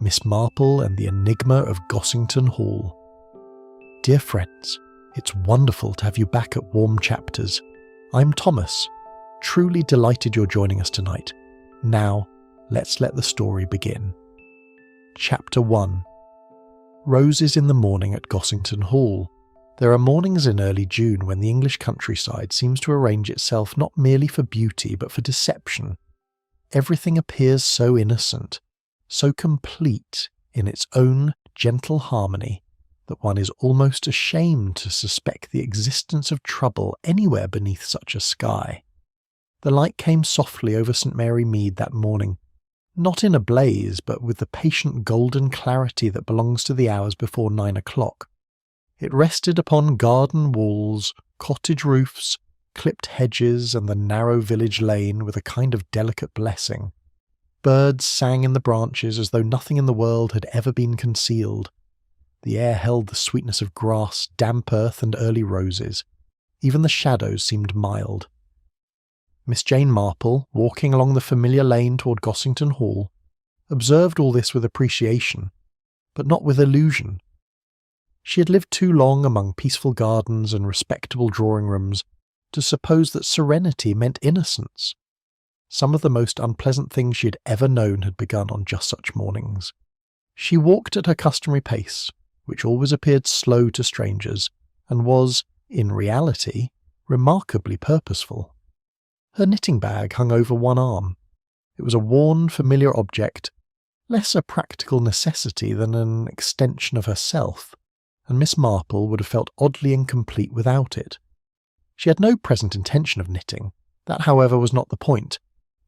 Miss Marple and the Enigma of Gossington Hall. Dear friends, it's wonderful to have you back at Warm Chapters. I'm Thomas, truly delighted you're joining us tonight. Now, let's let the story begin. Chapter 1. Roses in the morning at Gossington Hall. There are mornings in early June when the English countryside seems to arrange itself not merely for beauty but for deception. Everything appears so innocent, so complete in its own gentle harmony, that one is almost ashamed to suspect the existence of trouble anywhere beneath such a sky. The light came softly over St. Mary Mead that morning, not in a blaze, but with the patient golden clarity that belongs to the hours before 9 o'clock. It rested upon garden walls, cottage roofs, clipped hedges, and the narrow village lane with a kind of delicate blessing. Birds sang in the branches as though nothing in the world had ever been concealed. The air held the sweetness of grass, damp earth, and early roses. Even the shadows seemed mild. Miss Jane Marple, walking along the familiar lane toward Gossington Hall, observed all this with appreciation, but not with illusion. She had lived too long among peaceful gardens and respectable drawing-rooms to suppose that serenity meant innocence. Some of the most unpleasant things she had ever known had begun on just such mornings. She walked at her customary pace, which always appeared slow to strangers, and was, in reality, remarkably purposeful. Her knitting bag hung over one arm. It was a worn, familiar object, less a practical necessity than an extension of herself, and Miss Marple would have felt oddly incomplete without it. She had no present intention of knitting. That, however, was not the point.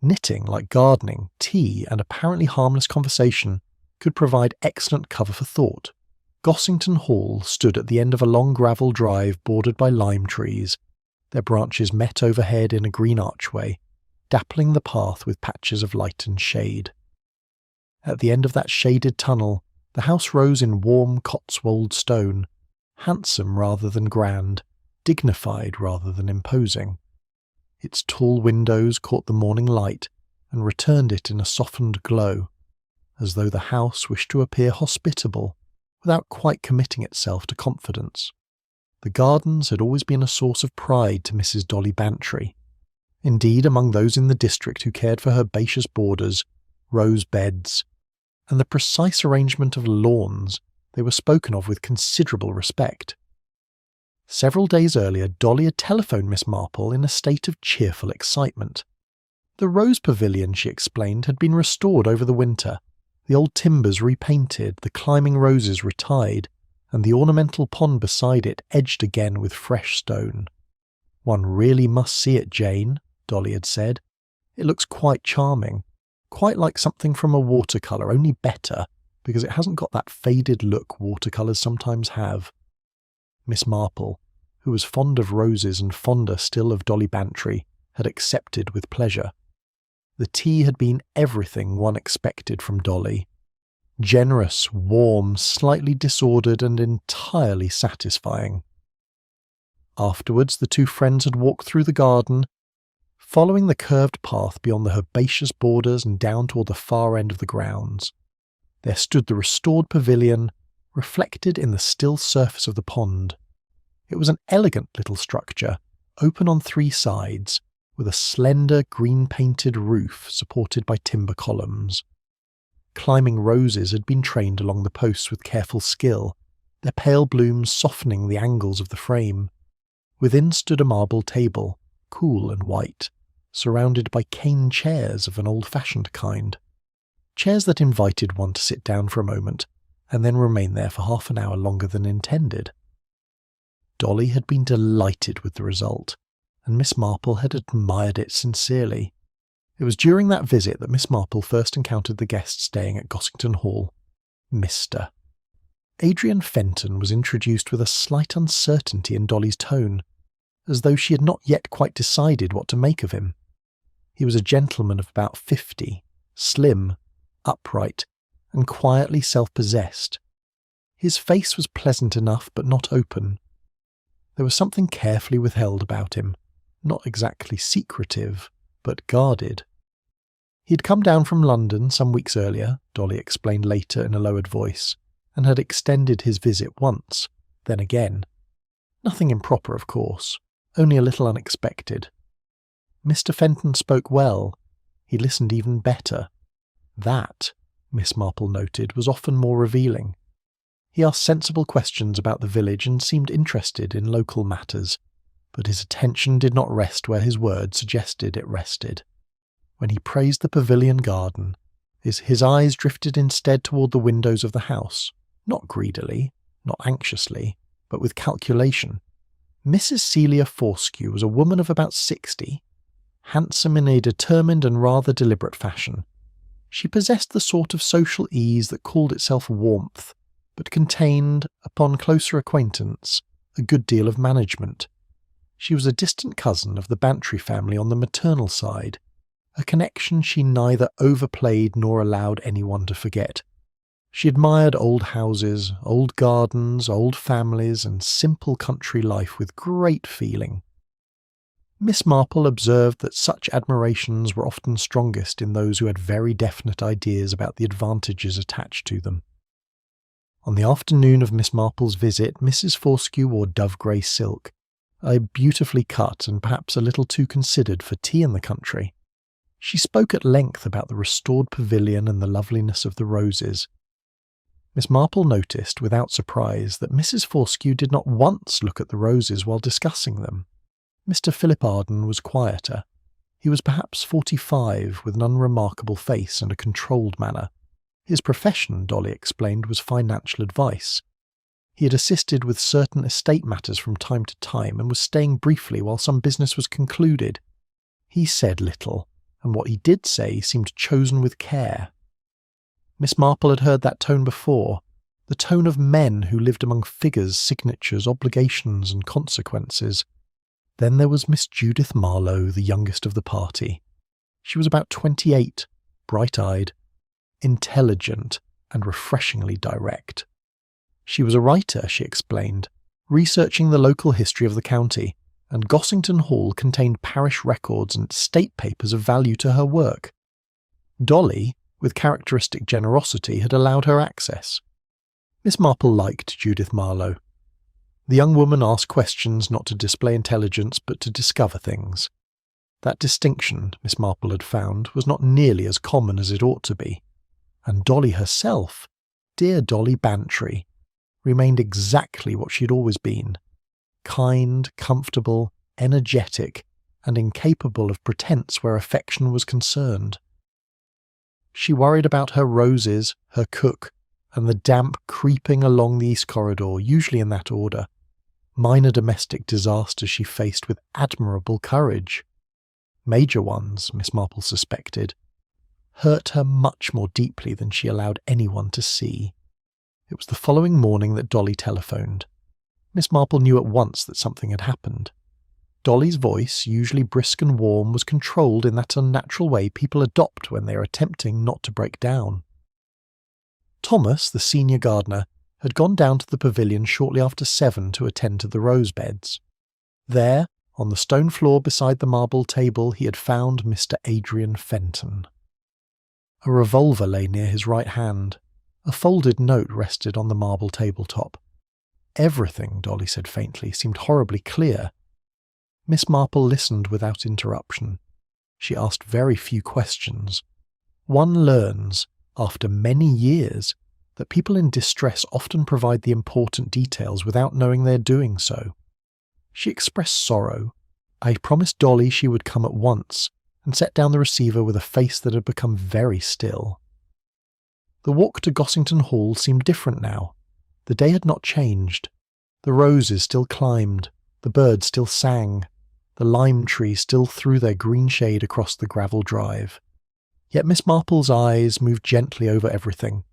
Knitting, like gardening, tea, and apparently harmless conversation, could provide excellent cover for thought. Gossington Hall stood at the end of a long gravel drive bordered by lime trees. Their branches met overhead in a green archway, dappling the path with patches of light and shade. At the end of that shaded tunnel, the house rose in warm Cotswold stone, handsome rather than grand, dignified rather than imposing. Its tall windows caught the morning light and returned it in a softened glow, as though the house wished to appear hospitable without quite committing itself to confidence. The gardens had always been a source of pride to Mrs. Dolly Bantry. Indeed, among those in the district who cared for herbaceous borders, rose beds, and the precise arrangement of lawns, they were spoken of with considerable respect. Several days earlier, Dolly had telephoned Miss Marple in a state of cheerful excitement. The rose pavilion, she explained, had been restored over the winter, the old timbers repainted, the climbing roses retied, and the ornamental pond beside it edged again with fresh stone. "One really must see it, Jane," Dolly had said. "It looks quite charming, quite like something from a watercolour, only better, because it hasn't got that faded look watercolours sometimes have." Miss Marple, who was fond of roses and fonder still of Dolly Bantry, had accepted with pleasure. The tea had been everything one expected from Dolly. Generous, warm, slightly disordered, and entirely satisfying. Afterwards, the two friends had walked through the garden, following the curved path beyond the herbaceous borders and down toward the far end of the grounds. There stood the restored pavilion, reflected in the still surface of the pond. It was an elegant little structure, open on 3 sides, with a slender green-painted roof supported by timber columns. Climbing roses had been trained along the posts with careful skill, their pale blooms softening the angles of the frame. Within stood a marble table, cool and white, surrounded by cane chairs of an old-fashioned kind. Chairs that invited one to sit down for a moment, and then remain there for half an hour longer than intended. Dolly had been delighted with the result, and Miss Marple had admired it sincerely. It was during that visit that Miss Marple first encountered the guest staying at Gossington Hall, Mr. Adrian Fenton was introduced with a slight uncertainty in Dolly's tone, as though she had not yet quite decided what to make of him. He was a gentleman of about 50, slim, upright, and quietly self-possessed. His face was pleasant enough, but not open. There was something carefully withheld about him, not exactly secretive, but guarded. He'd come down from London some weeks earlier, Dolly explained later in a lowered voice, and had extended his visit once, then again. Nothing improper, of course, only a little unexpected. Mr. Fenton spoke well. He listened even better. That, Miss Marple noted, was often more revealing. He asked sensible questions about the village and seemed interested in local matters, but his attention did not rest where his words suggested it rested. When he praised the Pavilion garden, his eyes drifted instead toward the windows of the house, not greedily, not anxiously, but with calculation. Mrs. Celia Fortescue was a woman of about 60, handsome in a determined and rather deliberate fashion. She possessed the sort of social ease that called itself warmth, but contained, upon closer acquaintance, a good deal of management. She was a distant cousin of the Bantry family on the maternal side, a connection she neither overplayed nor allowed anyone to forget. She admired old houses, old gardens, old families, and simple country life with great feeling. Miss Marple observed that such admirations were often strongest in those who had very definite ideas about the advantages attached to them. On the afternoon of Miss Marple's visit, Mrs. Fortescue wore dove-grey silk, beautifully cut and perhaps a little too considered for tea in the country. She spoke at length about the restored pavilion and the loveliness of the roses. Miss Marple noticed, without surprise, that Mrs. Fortescue did not once look at the roses while discussing them. Mr. Philip Arden was quieter. He was perhaps 45, with an unremarkable face and a controlled manner. His profession, Dolly explained, was financial advice. He had assisted with certain estate matters from time to time and was staying briefly while some business was concluded. He said little, and what he did say seemed chosen with care. Miss Marple had heard that tone before, the tone of men who lived among figures, signatures, obligations, and consequences. Then there was Miss Judith Marlowe, the youngest of the party. She was about 28, bright-eyed, intelligent, and refreshingly direct. She was a writer, she explained, researching the local history of the county, and Gossington Hall contained parish records and state papers of value to her work. Dolly, with characteristic generosity, had allowed her access. Miss Marple liked Judith Marlowe. The young woman asked questions not to display intelligence but to discover things. That distinction, Miss Marple had found, was not nearly as common as it ought to be. And Dolly herself, dear Dolly Bantry, remained exactly what she had always been: kind, comfortable, energetic, and incapable of pretense where affection was concerned. She worried about her roses, her cook, and the damp creeping along the east corridor, usually in that order. Minor domestic disasters she faced with admirable courage. Major ones, Miss Marple suspected, hurt her much more deeply than she allowed anyone to see. It was the following morning that Dolly telephoned. Miss Marple knew at once that something had happened. Dolly's voice, usually brisk and warm, was controlled in that unnatural way people adopt when they are attempting not to break down. Thomas, the senior gardener, had gone down to the pavilion shortly after 7 to attend to the rose beds. There, on the stone floor beside the marble table, he had found Mr. Adrian Fenton. A revolver lay near his right hand. A folded note rested on the marble tabletop. Everything, Dolly said faintly, seemed horribly clear. Miss Marple listened without interruption. She asked very few questions. One learns, after many years, that people in distress often provide the important details without knowing they're doing so. She expressed sorrow. I promised Dolly she would come at once, and set down the receiver with a face that had become very still. The walk to Gossington Hall seemed different now. The day had not changed. The roses still climbed, the birds still sang, the lime trees still threw their green shade across the gravel drive. Yet Miss Marple's eyes moved gently over everything.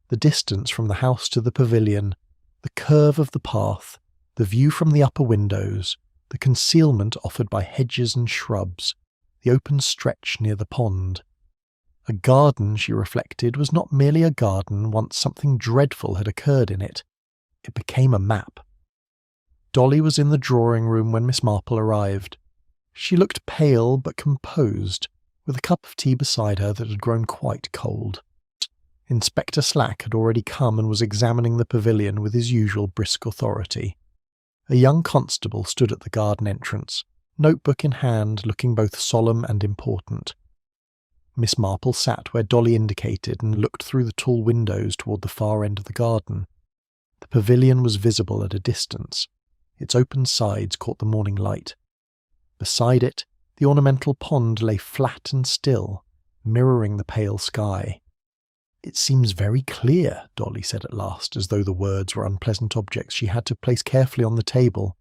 The distance from the house to the pavilion, the curve of the path, the view from the upper windows, the concealment offered by hedges and shrubs, the open stretch near the pond. A garden, she reflected, was not merely a garden once something dreadful had occurred in it. It became a map. Dolly was in the drawing-room when Miss Marple arrived. She looked pale but composed, with a cup of tea beside her that had grown quite cold. Inspector Slack had already come and was examining the pavilion with his usual brisk authority. A young constable stood at the garden entrance, notebook in hand, looking both solemn and important. Miss Marple sat where Dolly indicated and looked through the tall windows toward the far end of the garden. The pavilion was visible at a distance. Its open sides caught the morning light. Beside it, the ornamental pond lay flat and still, mirroring the pale sky. "It seems very clear," Dolly said at last, as though the words were unpleasant objects she had to place carefully on the table.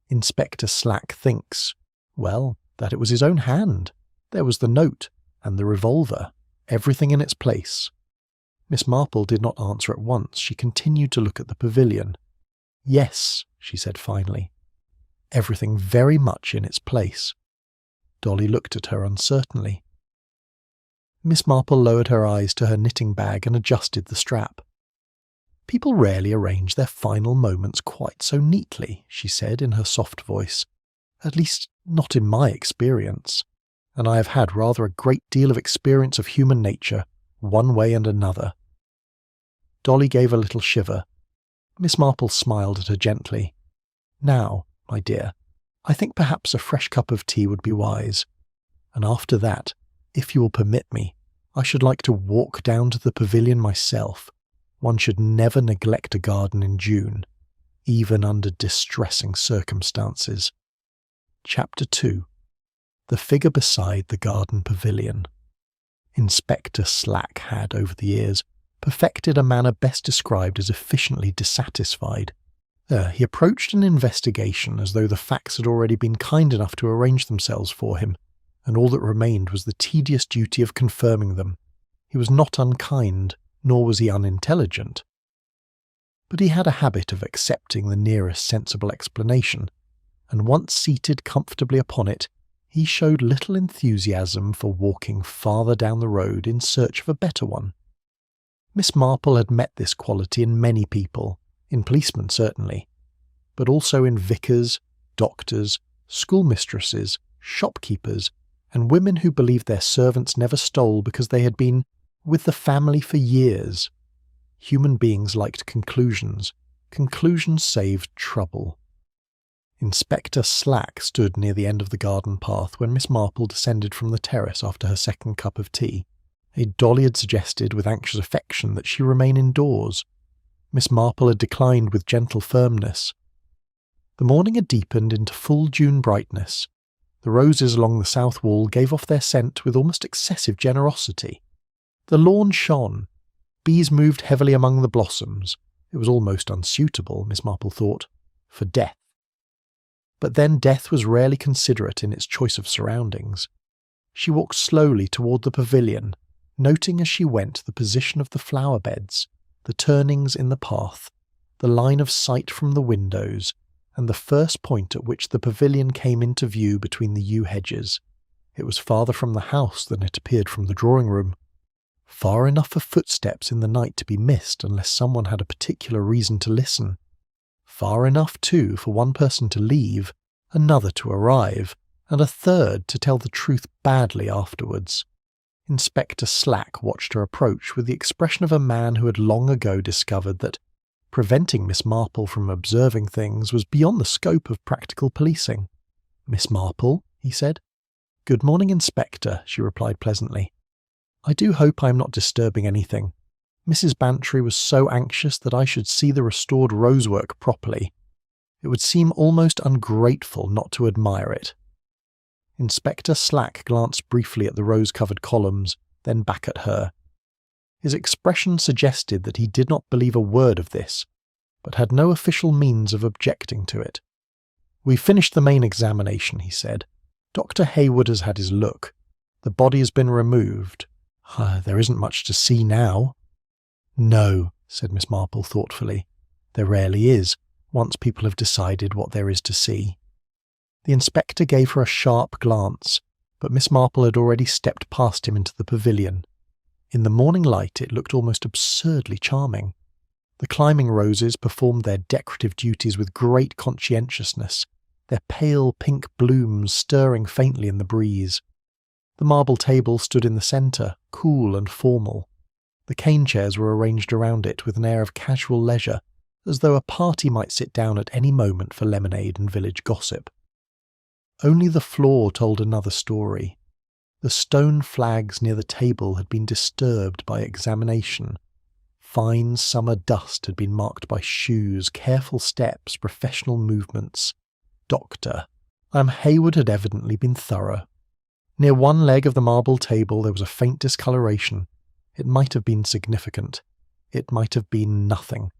"Inspector Slack thinks, well, that it was his own hand. There was the note, and the revolver, everything in its place." Miss Marple did not answer at once. She continued to look at the pavilion. "Yes," she said finally. "Everything very much in its place." Dolly looked at her uncertainly. Miss Marple lowered her eyes to her knitting bag and adjusted the strap. "People rarely arrange their final moments quite so neatly," she said in her soft voice. "At least, not in my experience. And I have had rather a great deal of experience of human nature, one way and another." Dolly gave a little shiver. Miss Marple smiled at her gently. "Now, my dear, I think perhaps a fresh cup of tea would be wise. And after that, if you will permit me, I should like to walk down to the pavilion myself. One should never neglect a garden in June, even under distressing circumstances." Chapter 2. The figure beside the garden pavilion. Inspector Slack had, over the years, perfected a manner best described as efficiently dissatisfied. He approached an investigation as though the facts had already been kind enough to arrange themselves for him, and all that remained was the tedious duty of confirming them. He was not unkind, nor was he unintelligent. But he had a habit of accepting the nearest sensible explanation, and once seated comfortably upon it, he showed little enthusiasm for walking farther down the road in search of a better one. Miss Marple had met this quality in many people, in policemen certainly, but also in vicars, doctors, schoolmistresses, shopkeepers, and women who believed their servants never stole because they had been with the family for years. Human beings liked conclusions. Conclusions saved trouble. Inspector Slack stood near the end of the garden path when Miss Marple descended from the terrace after her second cup of tea. Dolly had suggested with anxious affection that she remain indoors. Miss Marple had declined with gentle firmness. The morning had deepened into full June brightness. The roses along the south wall gave off their scent with almost excessive generosity. The lawn shone. Bees moved heavily among the blossoms. It was almost unsuitable, Miss Marple thought, for death. But then death was rarely considerate in its choice of surroundings. She walked slowly toward the pavilion, noting as she went the position of the flower beds, the turnings in the path, the line of sight from the windows, and the first point at which the pavilion came into view between the yew hedges. It was farther from the house than it appeared from the drawing-room. Far enough for footsteps in the night to be missed unless someone had a particular reason to listen. Far enough, too, for one person to leave, another to arrive, and a third to tell the truth badly afterwards. Inspector Slack watched her approach with the expression of a man who had long ago discovered that preventing Miss Marple from observing things was beyond the scope of practical policing. "Miss Marple," he said. "Good morning, Inspector," she replied pleasantly. "I do hope I am not disturbing anything. Mrs. Bantry was so anxious that I should see the restored rosework properly. It would seem almost ungrateful not to admire it." Inspector Slack glanced briefly at the rose-covered columns, then back at her. His expression suggested that he did not believe a word of this, but had no official means of objecting to it. "We've finished the main examination," he said. "Dr. Hayward has had his look. The body has been removed. There isn't much to see now." "No," said Miss Marple thoughtfully. "There rarely is, once people have decided what there is to see." The inspector gave her a sharp glance, but Miss Marple had already stepped past him into the pavilion. In the morning light it looked almost absurdly charming. The climbing roses performed their decorative duties with great conscientiousness, their pale pink blooms stirring faintly in the breeze. The marble table stood in the centre, cool and formal. The cane chairs were arranged around it with an air of casual leisure, as though a party might sit down at any moment for lemonade and village gossip. Only the floor told another story. The stone flags near the table had been disturbed by examination. Fine summer dust had been marked by shoes, careful steps, professional movements. Doctor. Hayward had evidently been thorough. Near one leg of the marble table there was a faint discoloration. It might have been significant. It might have been nothing.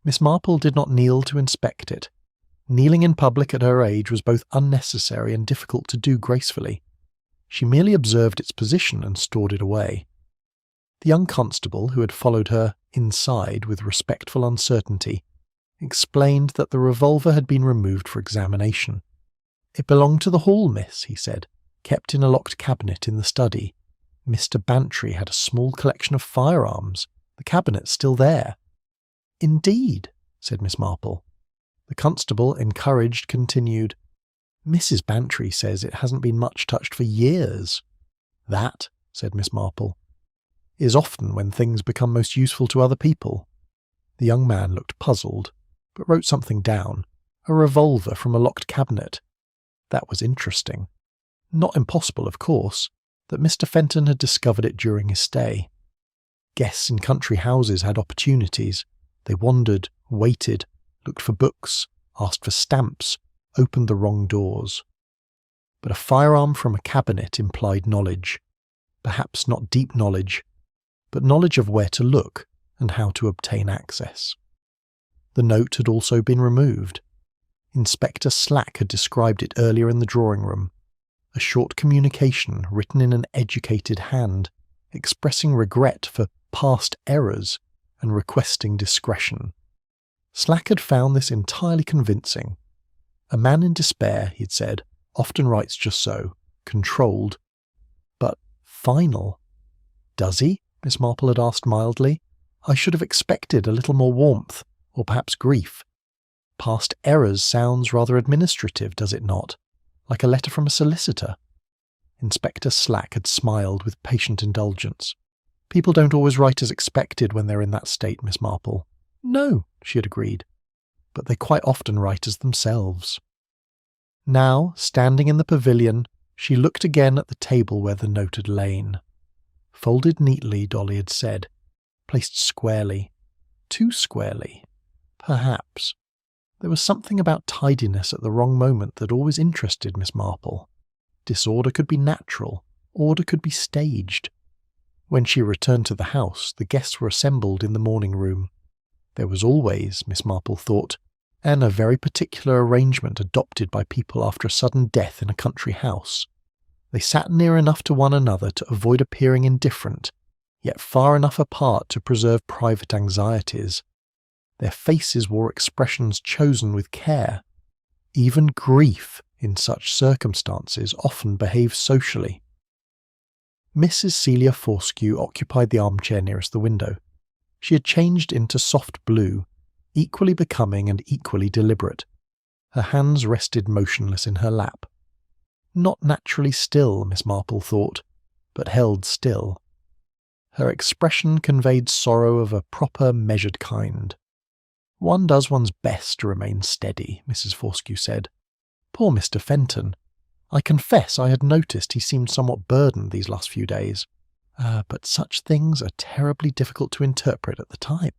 Miss Marple did not kneel to inspect it. Kneeling in public at her age was both unnecessary and difficult to do gracefully. She merely observed its position and stored it away. The young constable, who had followed her inside with respectful uncertainty, explained that the revolver had been removed for examination. "It belonged to the hall, miss," he said, "kept in a locked cabinet in the study. Mr. Bantry had a small collection of firearms. The cabinet's still there." "Indeed," said Miss Marple. The constable, encouraged, continued, "Mrs. Bantry says it hasn't been much touched for years." "That," said Miss Marple, "is often when things become most useful to other people." The young man looked puzzled, but wrote something down. A revolver from a locked cabinet. That was interesting. Not impossible, of course, that Mr. Fenton had discovered it during his stay. Guests in country houses had opportunities. They wandered, waited, looked for books, asked for stamps, opened the wrong doors. But a firearm from a cabinet implied knowledge. Perhaps not deep knowledge, but knowledge of where to look and how to obtain access. The note had also been removed. Inspector Slack had described it earlier in the drawing room. A short communication written in an educated hand, expressing regret for past errors and requesting discretion. Slack had found this entirely convincing. A man in despair, he'd said, often writes just so, controlled. But final. "Does he?" Miss Marple had asked mildly. "I should have expected a little more warmth, or perhaps grief. Past errors sounds rather administrative, does it not? Like a letter from a solicitor." Inspector Slack had smiled with patient indulgence. "People don't always write as expected when they're in that state, Miss Marple." "No," she had agreed, "but they quite often write as themselves." Now, standing in the pavilion, she looked again at the table where the note had lain. Folded neatly, Dolly had said. Placed squarely. Too squarely. Perhaps. There was something about tidiness at the wrong moment that always interested Miss Marple. Disorder could be natural, order could be staged. When she returned to the house, the guests were assembled in the morning room. There was always, Miss Marple thought, and a very particular arrangement adopted by people after a sudden death in a country house. They sat near enough to one another to avoid appearing indifferent, yet far enough apart to preserve private anxieties. Their faces wore expressions chosen with care. Even grief, in such circumstances, often behaves socially. Mrs. Celia Fortescue occupied the armchair nearest the window. She had changed into soft blue, equally becoming and equally deliberate. Her hands rested motionless in her lap. Not naturally still, Miss Marple thought, but held still. Her expression conveyed sorrow of a proper, measured kind. "One does one's best to remain steady," Mrs. Fortescue said. "Poor Mr. Fenton. I confess I had noticed he seemed somewhat burdened these last few days. But such things are terribly difficult to interpret at the time."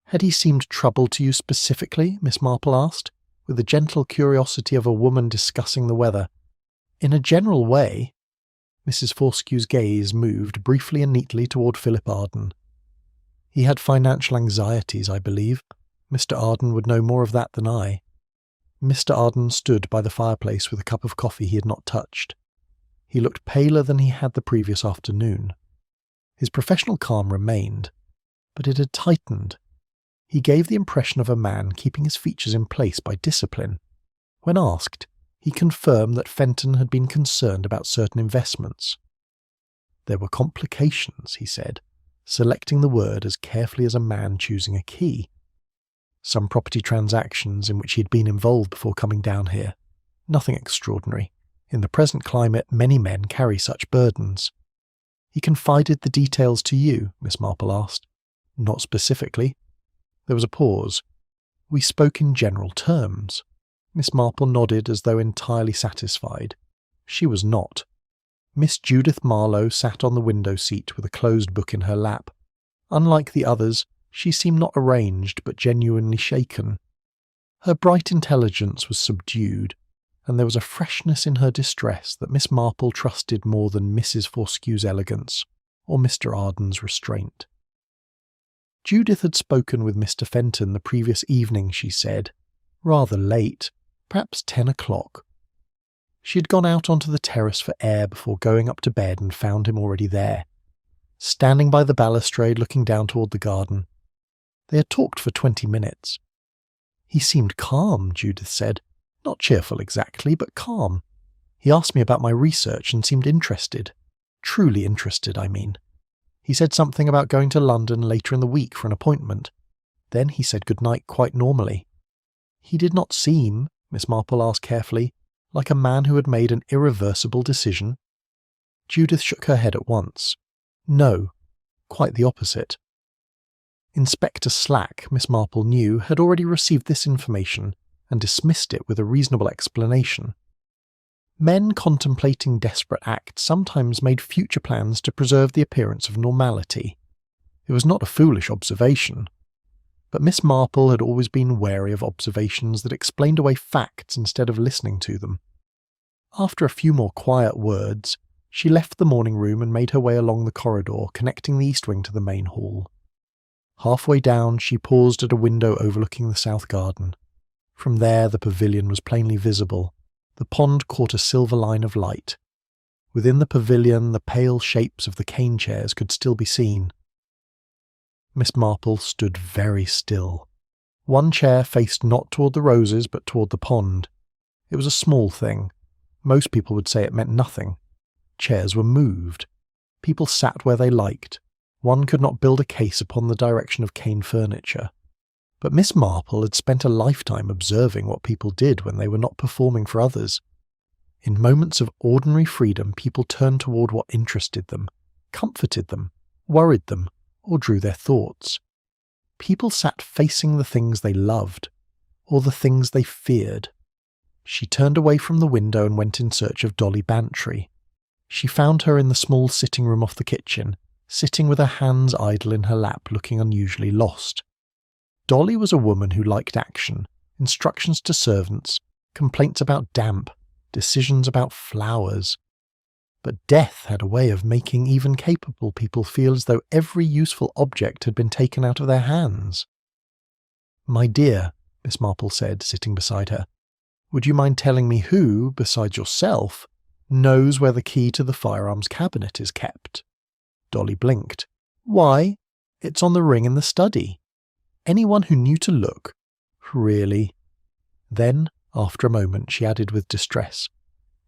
"Had he seemed troubled to you specifically?" Miss Marple asked, with the gentle curiosity of a woman discussing the weather. "In a general way." Mrs. Fortescue's gaze moved briefly and neatly toward Philip Arden. "He had financial anxieties, I believe. Mr. Arden would know more of that than I." Mr. Arden stood by the fireplace with a cup of coffee he had not touched. He looked paler than he had the previous afternoon. His professional calm remained, but it had tightened. He gave the impression of a man keeping his features in place by discipline. When asked, he confirmed that Fenton had been concerned about certain investments. There were complications, he said, selecting the word as carefully as a man choosing a key. Some property transactions in which he had been involved before coming down here. Nothing extraordinary. In the present climate, many men carry such burdens. He confided the details to you, Miss Marple asked. Not specifically. There was a pause. We spoke in general terms. Miss Marple nodded as though entirely satisfied. She was not. Miss Judith Marlowe sat on the window seat with a closed book in her lap. Unlike the others, she seemed not arranged but genuinely shaken. Her bright intelligence was subdued, and there was a freshness in her distress that Miss Marple trusted more than Mrs. Forskew's elegance or Mr. Arden's restraint. Judith had spoken with Mr. Fenton the previous evening, she said, rather late, perhaps 10 o'clock. She had gone out onto the terrace for air before going up to bed and found him already there, standing by the balustrade looking down toward the garden. They had talked for 20 minutes. He seemed calm, Judith said. Not cheerful exactly, but calm. He asked me about my research and seemed interested. Truly interested, I mean. He said something about going to London later in the week for an appointment. Then he said good night quite normally. He did not seem, Miss Marple asked carefully, like a man who had made an irreversible decision. Judith shook her head at once. No, quite the opposite. Inspector Slack, Miss Marple knew, had already received this information and dismissed it with a reasonable explanation. Men contemplating desperate acts sometimes made future plans to preserve the appearance of normality. It was not a foolish observation. But Miss Marple had always been wary of observations that explained away facts instead of listening to them. After a few more quiet words, she left the morning room and made her way along the corridor connecting the east wing to the main hall. Halfway down, she paused at a window overlooking the south garden. From there, the pavilion was plainly visible. The pond caught a silver line of light. Within the pavilion, the pale shapes of the cane chairs could still be seen. Miss Marple stood very still. One chair faced not toward the roses, but toward the pond. It was a small thing. Most people would say it meant nothing. Chairs were moved. People sat where they liked. One could not build a case upon the direction of cane furniture. But Miss Marple had spent a lifetime observing what people did when they were not performing for others. In moments of ordinary freedom, people turned toward what interested them, comforted them, worried them, or drew their thoughts. People sat facing the things they loved, or the things they feared. She turned away from the window and went in search of Dolly Bantry. She found her in the small sitting room off the kitchen, sitting with her hands idle in her lap, looking unusually lost. Dolly was a woman who liked action, instructions to servants, complaints about damp, decisions about flowers. But death had a way of making even capable people feel as though every useful object had been taken out of their hands. "My dear," Miss Marple said, sitting beside her, "would you mind telling me who, besides yourself, knows where the key to the firearms cabinet is kept?" Dolly blinked. "Why, it's on the ring in the study. Anyone who knew to look." "Really?" Then, after a moment, she added with distress,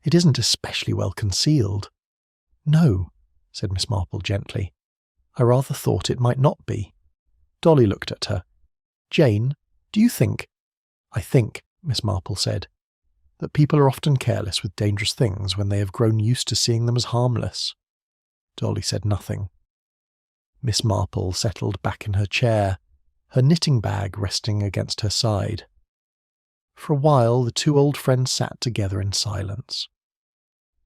"It isn't especially well concealed." "No," said Miss Marple gently. "I rather thought it might not be." Dolly looked at her. "Jane, do you think—" "I think," Miss Marple said, "that people are often careless with dangerous things when they have grown used to seeing them as harmless." Dolly said nothing. Miss Marple settled back in her chair, her knitting bag resting against her side. For a while the two old friends sat together in silence.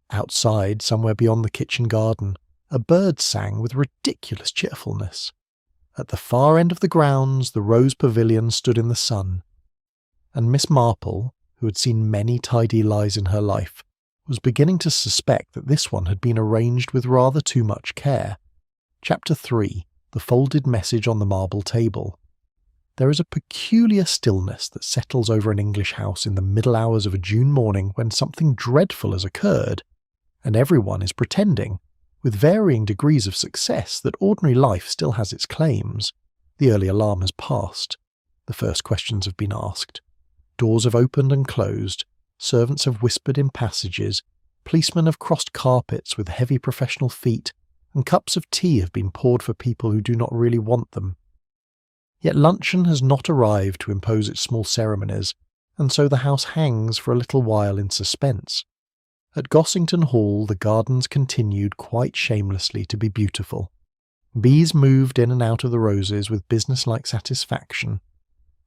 Outside, somewhere beyond the kitchen garden, a bird sang with ridiculous cheerfulness. At the far end of the grounds, the rose pavilion stood in the sun, and Miss Marple, who had seen many tidy lies in her life, was beginning to suspect that this one had been arranged with rather too much care. Chapter 3. The folded message on the marble table. There is a peculiar stillness that settles over an English house in the middle hours of a June morning when something dreadful has occurred, and everyone is pretending, with varying degrees of success, that ordinary life still has its claims. The early alarm has passed. The first questions have been asked. Doors have opened and closed. Servants have whispered in passages. Policemen have crossed carpets with heavy professional feet, and cups of tea have been poured for people who do not really want them. Yet luncheon has not arrived to impose its small ceremonies, and so the house hangs for a little while in suspense. At Gossington Hall, the gardens continued quite shamelessly to be beautiful. Bees moved in and out of the roses with business-like satisfaction.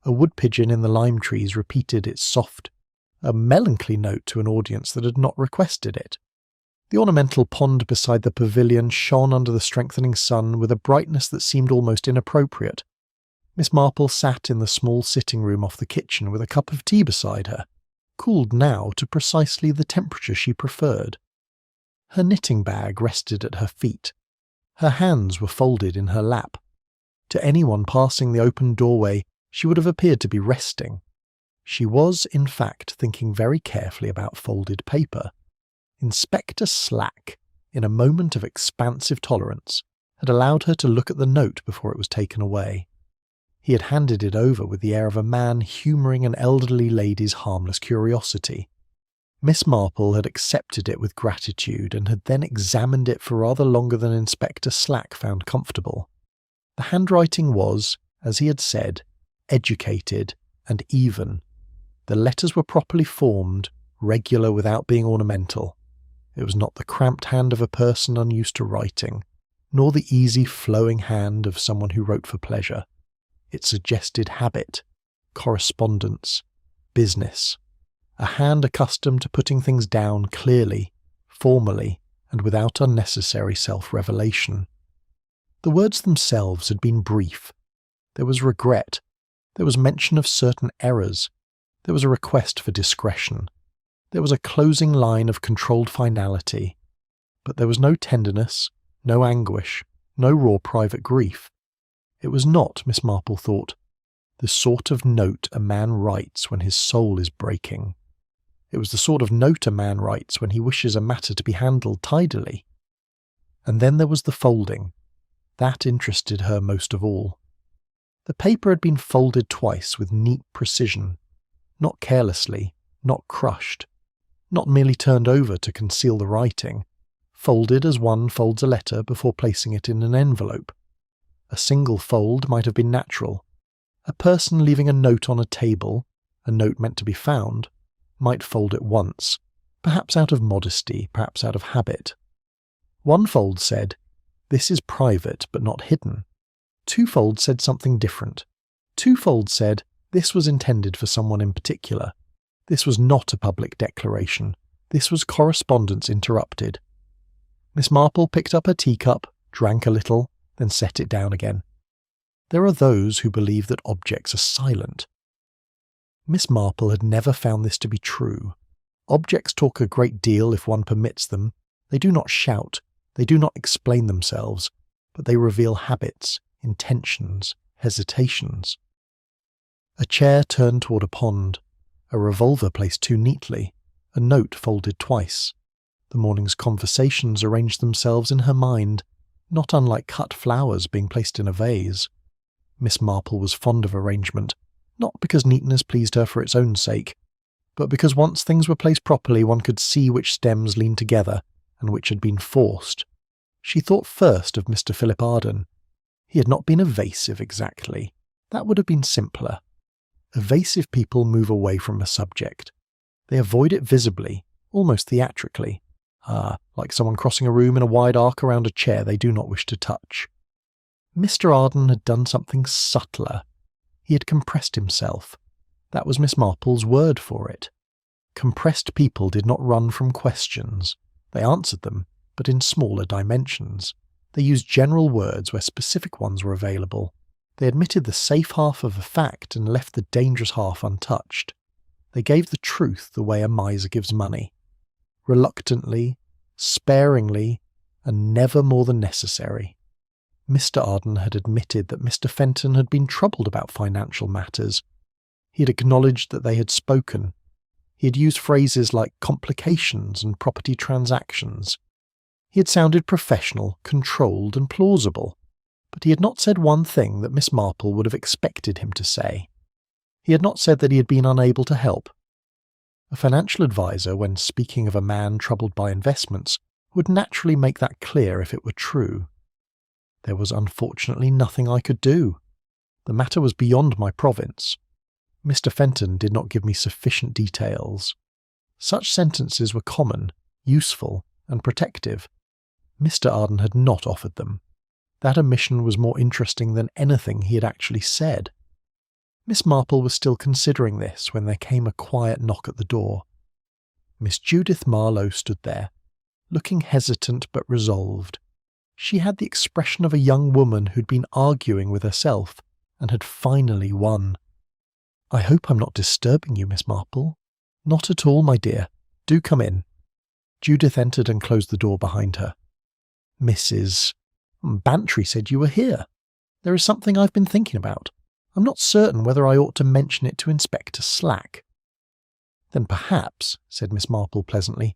A wood pigeon in the lime trees repeated its soft, a melancholy note to an audience that had not requested it. The ornamental pond beside the pavilion shone under the strengthening sun with a brightness that seemed almost inappropriate. Miss Marple sat in the small sitting room off the kitchen with a cup of tea beside her, cooled now to precisely the temperature she preferred. Her knitting bag rested at her feet. Her hands were folded in her lap. To anyone passing the open doorway, she would have appeared to be resting. She was, in fact, thinking very carefully about folded paper. Inspector Slack, in a moment of expansive tolerance, had allowed her to look at the note before it was taken away. He had handed it over with the air of a man humouring an elderly lady's harmless curiosity. Miss Marple had accepted it with gratitude and had then examined it for rather longer than Inspector Slack found comfortable. The handwriting was, as he had said, educated and even. The letters were properly formed, regular without being ornamental. It was not the cramped hand of a person unused to writing, nor the easy flowing hand of someone who wrote for pleasure. It suggested habit, correspondence, business, a hand accustomed to putting things down clearly, formally, and without unnecessary self-revelation. The words themselves had been brief. There was regret. There was mention of certain errors. There was a request for discretion. There was a closing line of controlled finality. But there was no tenderness, no anguish, no raw private grief. It was not, Miss Marple thought, the sort of note a man writes when his soul is breaking. It was the sort of note a man writes when he wishes a matter to be handled tidily. And then there was the folding. That interested her most of all. The paper had been folded twice with neat precision, not carelessly, not crushed, not merely turned over to conceal the writing, folded as one folds a letter before placing it in an envelope. A single fold might have been natural. A person leaving a note on a table, a note meant to be found, might fold it once, perhaps out of modesty, perhaps out of habit. One fold said, "This is private but not hidden." Two folds said something different. Two folds said, "This was intended for someone in particular. This was not a public declaration. This was correspondence interrupted." Miss Marple picked up her teacup, drank a little, then set it down again. There are those who believe that objects are silent. Miss Marple had never found this to be true. Objects talk a great deal if one permits them. They do not shout, they do not explain themselves, but they reveal habits, intentions, hesitations. A chair turned toward a pond, a revolver placed too neatly, a note folded twice. The morning's conversations arranged themselves in her mind, not unlike cut flowers being placed in a vase. Miss Marple was fond of arrangement, not because neatness pleased her for its own sake, but because once things were placed properly one could see which stems leaned together and which had been forced. She thought first of Mr. Philip Arden. He had not been evasive exactly. That would have been simpler. Evasive people move away from a subject. They avoid it visibly, almost theatrically. Like someone crossing a room in a wide arc around a chair they do not wish to touch. Mr. Arden had done something subtler. He had compressed himself. That was Miss Marple's word for it. Compressed people did not run from questions. They answered them, but in smaller dimensions. They used general words where specific ones were available. They admitted the safe half of a fact and left the dangerous half untouched. They gave the truth the way a miser gives money. Reluctantly, sparingly, and never more than necessary. Mr. Arden had admitted that Mr. Fenton had been troubled about financial matters. He had acknowledged that they had spoken. He had used phrases like complications and property transactions. He had sounded professional, controlled, and plausible, but he had not said one thing that Miss Marple would have expected him to say. He had not said that he had been unable to help. A financial advisor, when speaking of a man troubled by investments, would naturally make that clear if it were true. There was unfortunately nothing I could do. The matter was beyond my province. Mr. Fenton did not give me sufficient details. Such sentences were common, useful and protective. Mr. Arden had not offered them. That omission was more interesting than anything he had actually said. Miss Marple was still considering this when there came a quiet knock at the door. Miss Judith Marlowe stood there, looking hesitant but resolved. She had the expression of a young woman who'd been arguing with herself and had finally won. "I hope I'm not disturbing you, Miss Marple." "Not at all, my dear. Do come in." Judith entered and closed the door behind her. "Mrs. Bantry said you were here. There is something I've been thinking about. I'm not certain whether I ought to mention it to Inspector Slack." "Then perhaps," said Miss Marple pleasantly,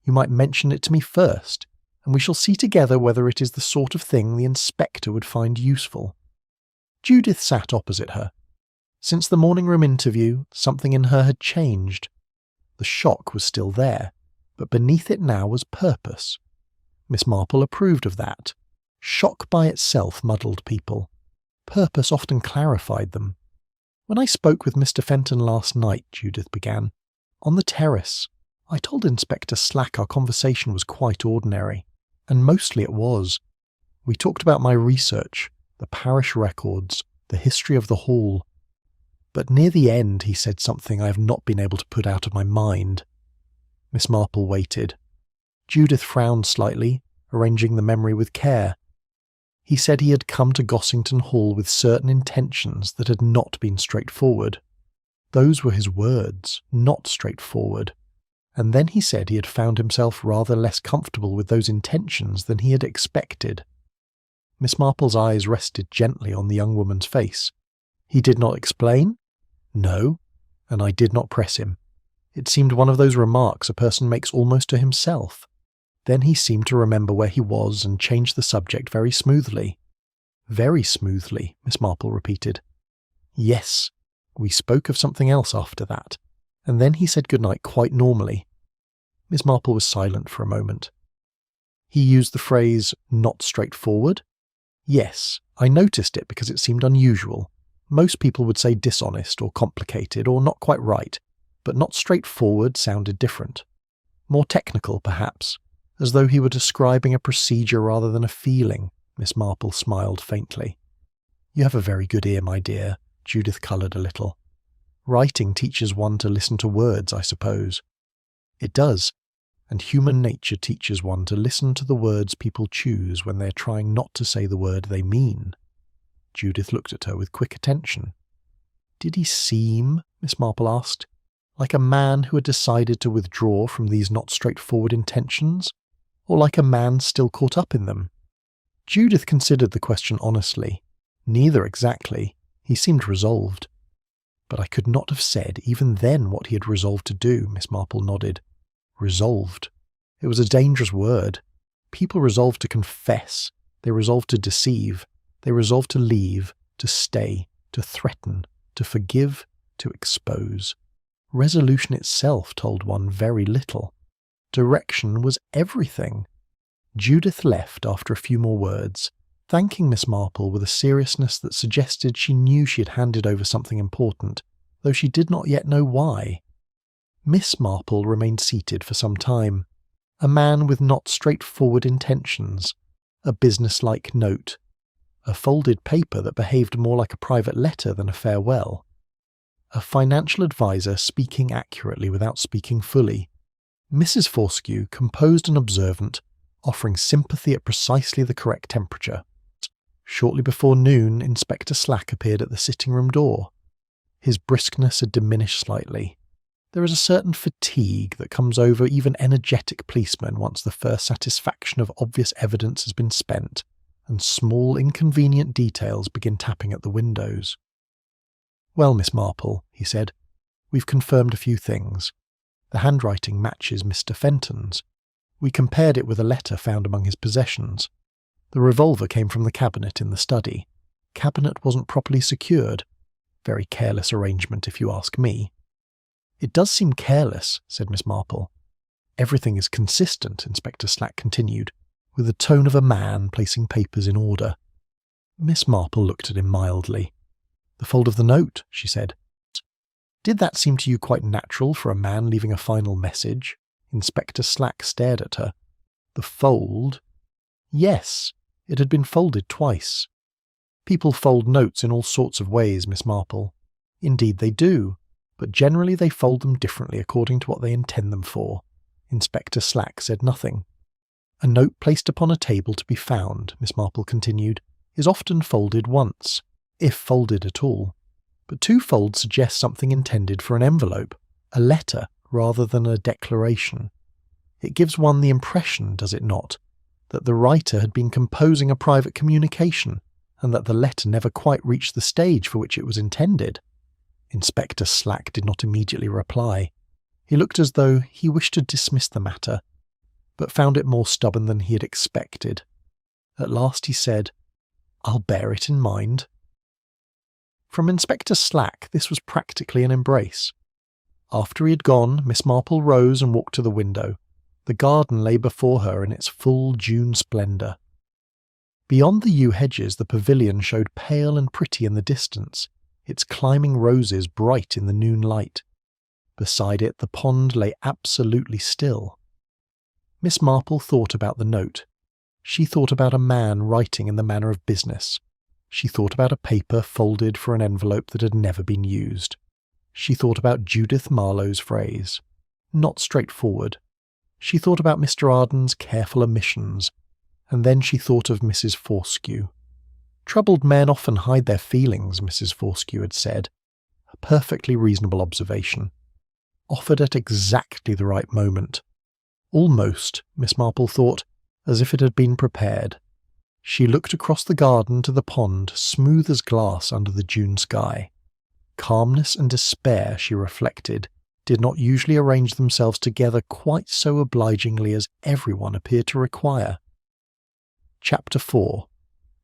"you might mention it to me first, and we shall see together whether it is the sort of thing the inspector would find useful." Judith sat opposite her. Since the morning room interview, something in her had changed. The shock was still there, but beneath it now was purpose. Miss Marple approved of that. Shock by itself muddled people. Purpose often clarified them. "When I spoke with Mr. Fenton last night," Judith began, "on the terrace, I told Inspector Slack our conversation was quite ordinary, and mostly it was. We talked about my research, the parish records, the history of the hall. But near the end he said something I have not been able to put out of my mind." Miss Marple waited. Judith frowned slightly, arranging the memory with care. He said he had come to Gossington Hall with certain intentions that had not been straightforward. Those were his words, not straightforward. And then he said he had found himself rather less comfortable with those intentions than he had expected. Miss Marple's eyes rested gently on the young woman's face. "He did not explain?" "No, and I did not press him. It seemed one of those remarks a person makes almost to himself. Then he seemed to remember where he was and changed the subject very smoothly." "Very smoothly," Miss Marple repeated. "Yes, we spoke of something else after that, and then he said goodnight quite normally." Miss Marple was silent for a moment. "He used the phrase, 'not straightforward'?" "Yes, I noticed it because it seemed unusual. Most people would say dishonest or complicated or not quite right, but not straightforward sounded different. More technical, perhaps, as though he were describing a procedure rather than a feeling." Miss Marple smiled faintly. "You have a very good ear, my dear." Judith coloured a little. "Writing teaches one to listen to words, I suppose." "It does, and human nature teaches one to listen to the words people choose when they are trying not to say the word they mean." Judith looked at her with quick attention. "Did he seem," Miss Marple asked, "like a man who had decided to withdraw from these not straightforward intentions, or like a man still caught up in them?" Judith considered the question honestly. "Neither exactly. He seemed resolved." "But I could not have said even then what he had resolved to do," Miss Marple nodded. "Resolved. It was a dangerous word. People resolved to confess. They resolved to deceive. They resolved to leave, to stay, to threaten, to forgive, to expose. Resolution itself told one very little. Direction was everything." Judith left after a few more words, thanking Miss Marple with a seriousness that suggested she knew she had handed over something important, though she did not yet know why. Miss Marple remained seated for some time, a man with not straightforward intentions, a businesslike note, a folded paper that behaved more like a private letter than a farewell, a financial adviser speaking accurately without speaking fully, Mrs. Fortescue composed and observant, offering sympathy at precisely the correct temperature. Shortly before noon, Inspector Slack appeared at the sitting-room door. His briskness had diminished slightly. There is a certain fatigue that comes over even energetic policemen once the first satisfaction of obvious evidence has been spent, and small inconvenient details begin tapping at the windows. "Well, Miss Marple," he said, "we've confirmed a few things. The handwriting matches Mr. Fenton's. We compared it with a letter found among his possessions. The revolver came from the cabinet in the study. Cabinet wasn't properly secured. Very careless arrangement, if you ask me." "It does seem careless," said Miss Marple. "Everything is consistent," Inspector Slack continued, with the tone of a man placing papers in order. Miss Marple looked at him mildly. "The fold of the note," she said. "Did that seem to you quite natural for a man leaving a final message?" Inspector Slack stared at her. The fold? Yes, it had been folded twice. People fold notes in all sorts of ways, Miss Marple. Indeed they do, but generally they fold them differently according to what they intend them for. Inspector Slack said nothing. A note placed upon a table to be found, Miss Marple continued, is often folded once, if folded at all. But two folds suggest something intended for an envelope, a letter, rather than a declaration. It gives one the impression, does it not, that the writer had been composing a private communication, and that the letter never quite reached the stage for which it was intended. Inspector Slack did not immediately reply. He looked as though he wished to dismiss the matter, but found it more stubborn than he had expected. At last he said, "I'll bear it in mind." From Inspector Slack this was practically an embrace. After he had gone, Miss Marple rose and walked to the window. The garden lay before her in its full June splendour. Beyond the yew hedges the pavilion showed pale and pretty in the distance, its climbing roses bright in the noon light. Beside it the pond lay absolutely still. Miss Marple thought about the note. She thought about a man writing in the manner of business. She thought about a paper folded for an envelope that had never been used. She thought about Judith Marlowe's phrase. Not straightforward. She thought about Mr. Arden's careful omissions, and then she thought of Mrs. Fortescue. Troubled men often hide their feelings, Mrs. Fortescue had said. A perfectly reasonable observation. Offered at exactly the right moment. Almost, Miss Marple thought, as if it had been prepared. She looked across the garden to the pond, smooth as glass under the June sky. Calmness and despair, she reflected, did not usually arrange themselves together quite so obligingly as everyone appeared to require. Chapter 4.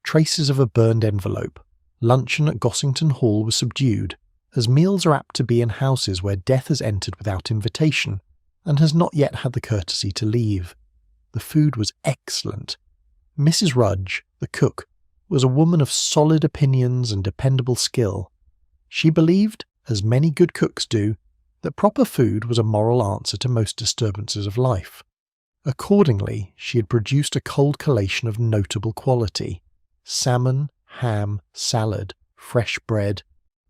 Traces of a burned envelope. Luncheon at Gossington Hall was subdued, as meals are apt to be in houses where death has entered without invitation, and has not yet had the courtesy to leave. The food was excellent. Mrs. Rudge, the cook, was a woman of solid opinions and dependable skill. She believed, as many good cooks do, that proper food was a moral answer to most disturbances of life. Accordingly, she had produced a cold collation of notable quality: salmon, ham, salad, fresh bread,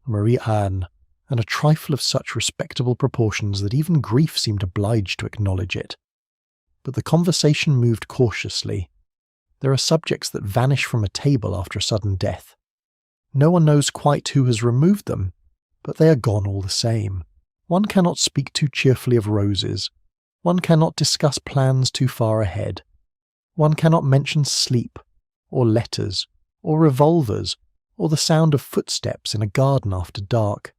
Marie-Anne, and a trifle of such respectable proportions that even grief seemed obliged to acknowledge it. But the conversation moved cautiously. There are subjects that vanish from a table after a sudden death. No one knows quite who has removed them, but they are gone all the same. One cannot speak too cheerfully of roses. One cannot discuss plans too far ahead. One cannot mention sleep, or letters, or revolvers, or the sound of footsteps in a garden after dark.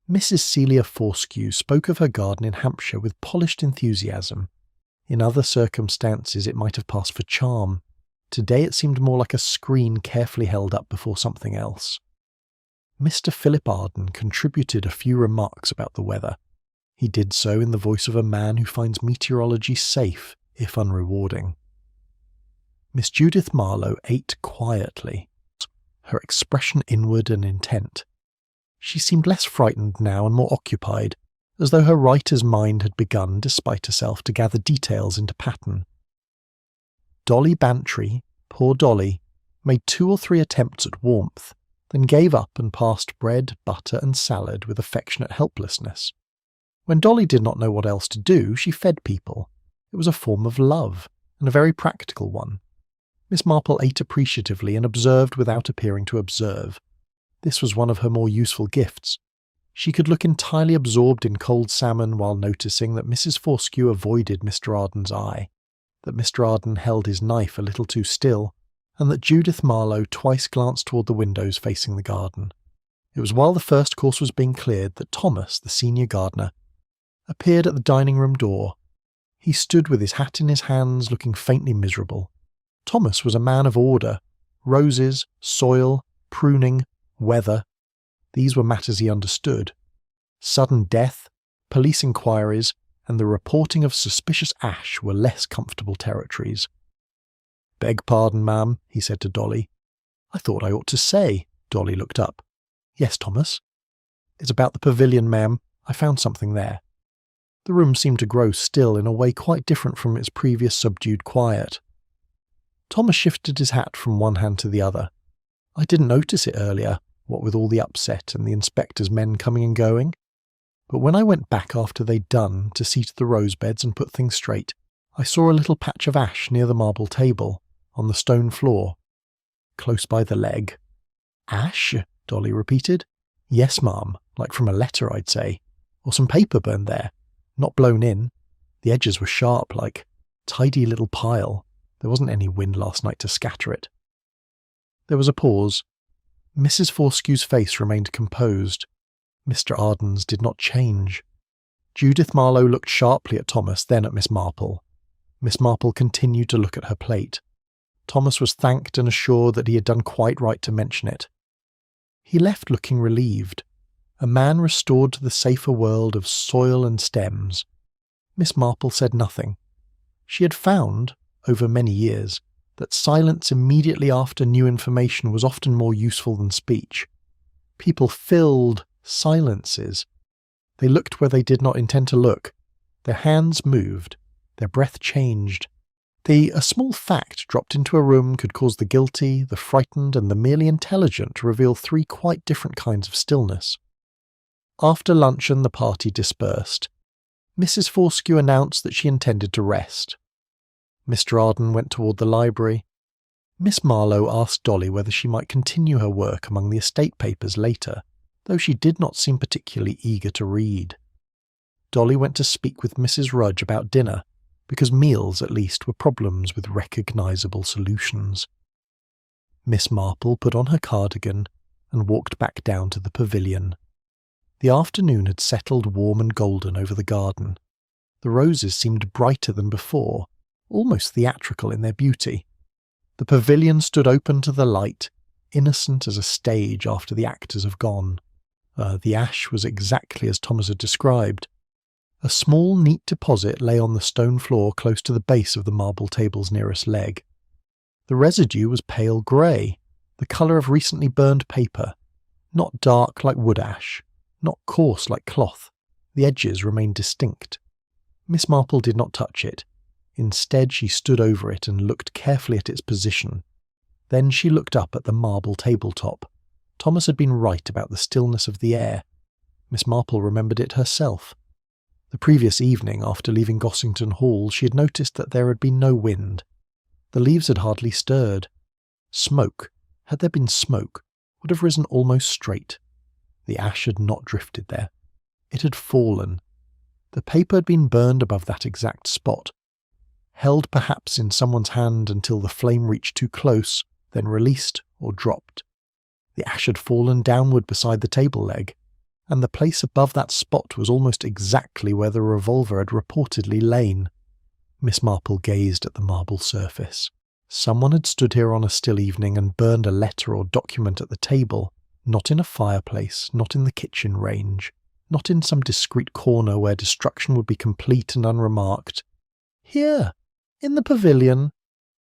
Mrs. Celia Fortescue spoke of her garden in Hampshire with polished enthusiasm. In other circumstances it might have passed for charm. Today it seemed more like a screen carefully held up before something else. Mr. Philip Arden contributed a few remarks about the weather. He did so in the voice of a man who finds meteorology safe, if unrewarding. Miss Judith Marlowe ate quietly, her expression inward and intent. She seemed less frightened now and more occupied, as though her writer's mind had begun, despite herself, to gather details into pattern. Dolly Bantry, poor Dolly, made 2 or 3 attempts at warmth, then gave up and passed bread, butter and salad with affectionate helplessness. When Dolly did not know what else to do, she fed people. It was a form of love, and a very practical one. Miss Marple ate appreciatively and observed without appearing to observe. This was one of her more useful gifts. She could look entirely absorbed in cold salmon while noticing that Mrs. Fortescue avoided Mr. Arden's eye, that Mr. Arden held his knife a little too still, and that Judith Marlowe twice glanced toward the windows facing the garden. It was while the first course was being cleared that Thomas, the senior gardener, appeared at the dining-room door. He stood with his hat in his hands, looking faintly miserable. Thomas was a man of order. Roses, soil, pruning, weather. These were matters he understood. Sudden death, police inquiries, and the reporting of suspicious ash were less comfortable territories. "Beg pardon, ma'am," he said to Dolly. "I thought I ought to say." Dolly looked up. "Yes, Thomas." "It's about the pavilion, ma'am. I found something there." The room seemed to grow still in a way quite different from its previous subdued quiet. Thomas shifted his hat from one hand to the other. I didn't notice it earlier, what with all the upset and the inspector's men coming and going. But when I went back after they'd done to see to the rose beds and put things straight, I saw a little patch of ash near the marble table, on the stone floor, close by the leg. Ash? Dolly repeated. Yes, ma'am, like from a letter, I'd say. Or some paper burned there, not blown in. The edges were sharp, like tidy little pile. There wasn't any wind last night to scatter it. There was a pause. Mrs. Forskew's face remained composed. Mr. Arden's did not change. Judith Marlowe looked sharply at Thomas, then at Miss Marple. Miss Marple continued to look at her plate. Thomas was thanked and assured that he had done quite right to mention it. He left looking relieved, a man restored to the safer world of soil and stems. Miss Marple said nothing. She had found, over many years, that silence immediately after new information was often more useful than speech. People filled silences. They looked where they did not intend to look. Their hands moved. Their breath changed. A small fact dropped into a room could cause the guilty, the frightened, and the merely intelligent to reveal three quite different kinds of stillness. After luncheon the party dispersed. Mrs. Forstew announced that she intended to rest. Mr. Arden went toward the library. Miss Marlowe asked Dolly whether she might continue her work among the estate papers later, though she did not seem particularly eager to read. Dolly went to speak with Mrs. Rudge about dinner, because meals, at least, were problems with recognisable solutions. Miss Marple put on her cardigan and walked back down to the pavilion. The afternoon had settled warm and golden over the garden. The roses seemed brighter than before, almost theatrical in their beauty. The pavilion stood open to the light, innocent as a stage after the actors have gone. The ash was exactly as Thomas had described. A small, neat deposit lay on the stone floor close to the base of the marble table's nearest leg. The residue was pale grey, the colour of recently burned paper, not dark like wood ash, not coarse like cloth. The edges remained distinct. Miss Marple did not touch it. Instead, she stood over it and looked carefully at its position. Then she looked up at the marble tabletop. Thomas had been right about the stillness of the air. Miss Marple remembered it herself. The previous evening, after leaving Gossington Hall, she had noticed that there had been no wind. The leaves had hardly stirred. Smoke, had there been smoke, would have risen almost straight. The ash had not drifted there. It had fallen. The paper had been burned above that exact spot, held perhaps in someone's hand until the flame reached too close, then released or dropped. The ash had fallen downward beside the table leg, and the place above that spot was almost exactly where the revolver had reportedly lain. Miss Marple gazed at the marble surface. Someone had stood here on a still evening and burned a letter or document at the table, not in a fireplace, not in the kitchen range, not in some discreet corner where destruction would be complete and unremarked. Here, in the pavilion,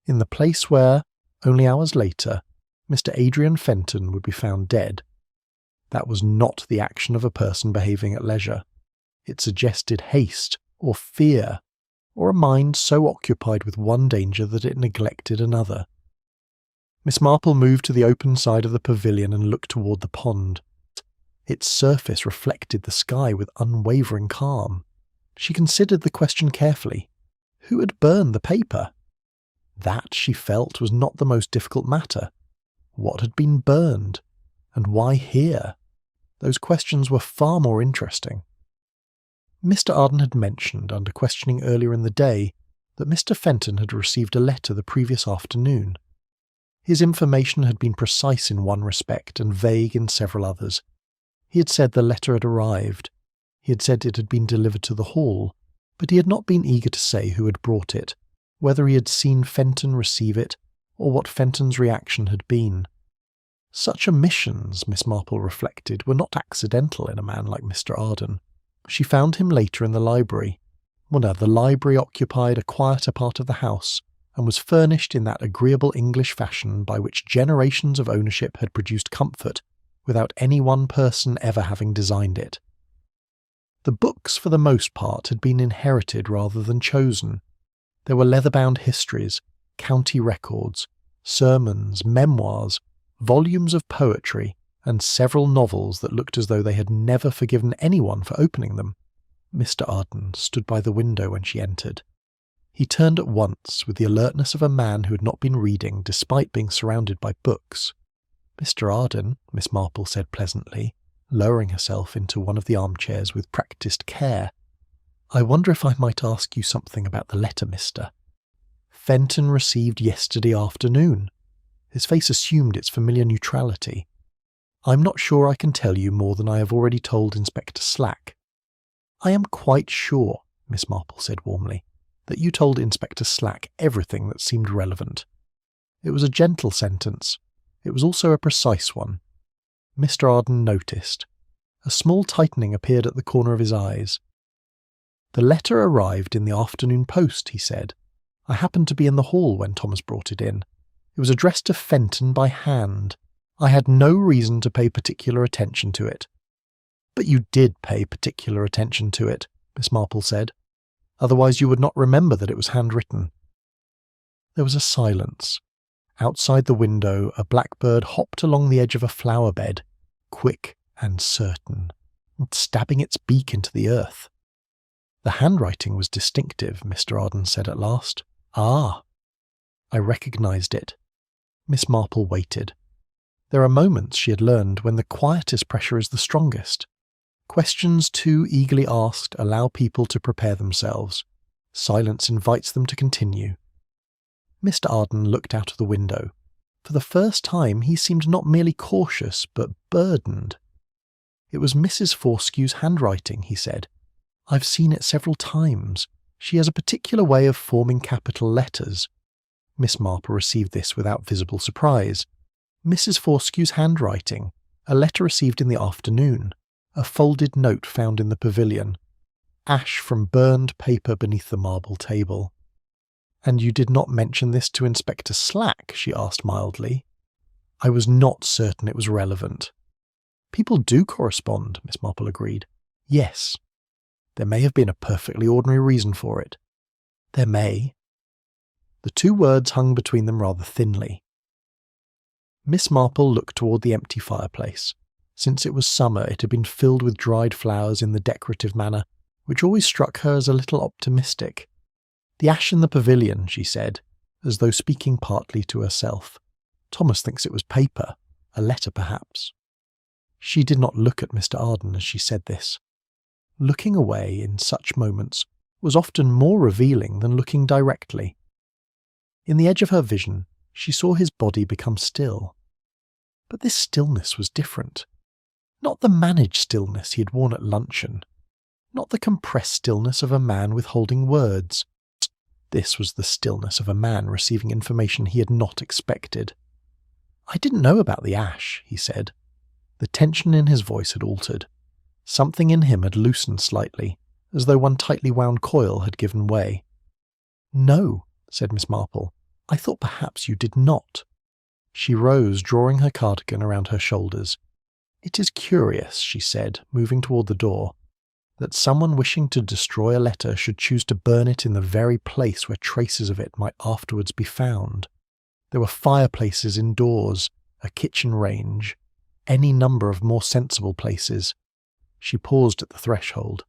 in the place where, only hours later, Mr. Adrian Fenton would be found dead. That was not the action of a person behaving at leisure. It suggested haste, or fear, or a mind so occupied with one danger that it neglected another. Miss Marple moved to the open side of the pavilion and looked toward the pond. Its surface reflected the sky with unwavering calm. She considered the question carefully. Who had burned the paper? That, she felt, was not the most difficult matter. What had been burned? And why here? Those questions were far more interesting. Mr. Arden had mentioned, under questioning earlier in the day, that Mr. Fenton had received a letter the previous afternoon. His information had been precise in one respect and vague in several others. He had said the letter had arrived. He had said it had been delivered to the hall, but he had not been eager to say who had brought it, whether he had seen Fenton receive it, or what Fenton's reaction had been. Such omissions, Miss Marple reflected, were not accidental in a man like Mr. Arden. She found him later in the library. The library occupied a quieter part of the house, and was furnished in that agreeable English fashion by which generations of ownership had produced comfort, without any one person ever having designed it. The books, for the most part, had been inherited rather than chosen. There were leather-bound histories, county records, sermons, memoirs, volumes of poetry, and several novels that looked as though they had never forgiven anyone for opening them. Mr. Arden stood by the window when she entered. He turned at once with the alertness of a man who had not been reading despite being surrounded by books. "Mr. Arden," Miss Marple said pleasantly, lowering herself into one of the armchairs with practised care. "I wonder if I might ask you something about the letter, mister. Fenton received yesterday afternoon." His face assumed its familiar neutrality. "I'm not sure I can tell you more than I have already told Inspector Slack." "I am quite sure," Miss Marple said warmly, "that you told Inspector Slack everything that seemed relevant." It was a gentle sentence. It was also a precise one. Mr. Arden noticed. A small tightening appeared at the corner of his eyes. "The letter arrived in the afternoon post," he said. "I happened to be in the hall when Thomas brought it in. It was addressed to Fenton by hand. I had no reason to pay particular attention to it." "But you did pay particular attention to it," Miss Marple said. "Otherwise you would not remember that it was handwritten." There was a silence. Outside the window, a blackbird hopped along the edge of a flower bed, quick and certain, stabbing its beak into the earth. "The handwriting was distinctive," Mr. Arden said at last. "Ah!" "I recognised it." Miss Marple waited. There are moments, she had learned, when the quietest pressure is the strongest. Questions too eagerly asked allow people to prepare themselves. Silence invites them to continue. Mr. Arden looked out of the window. For the first time he seemed not merely cautious, but burdened. "It was Mrs. Forskew's handwriting," he said. "I've seen it several times. She has a particular way of forming capital letters." Miss Marple received this without visible surprise. Mrs. Forskew's handwriting, a letter received in the afternoon, a folded note found in the pavilion, ash from burned paper beneath the marble table. "And you did not mention this to Inspector Slack?" she asked mildly. "I was not certain it was relevant." "People do correspond," Miss Marple agreed. "Yes. There may have been a perfectly ordinary reason for it." "There may." The two words hung between them rather thinly. Miss Marple looked toward the empty fireplace. Since it was summer, it had been filled with dried flowers in the decorative manner, which always struck her as a little optimistic. "The ash in the pavilion," she said, as though speaking partly to herself. "Thomas thinks it was paper, a letter perhaps." She did not look at Mr. Arden as she said this. Looking away in such moments was often more revealing than looking directly. In the edge of her vision, she saw his body become still. But this stillness was different. Not the managed stillness he had worn at luncheon. Not the compressed stillness of a man withholding words. This was the stillness of a man receiving information he had not expected. "I didn't know about the ash," he said. The tension in his voice had altered. Something in him had loosened slightly, as though one tightly wound coil had given way. "No," said Miss Marple. "I thought perhaps you did not." She rose, drawing her cardigan around her shoulders. "It is curious," she said, moving toward the door, "that someone wishing to destroy a letter should choose to burn it in the very place where traces of it might afterwards be found. There were fireplaces indoors, a kitchen range, any number of more sensible places." She paused at the threshold.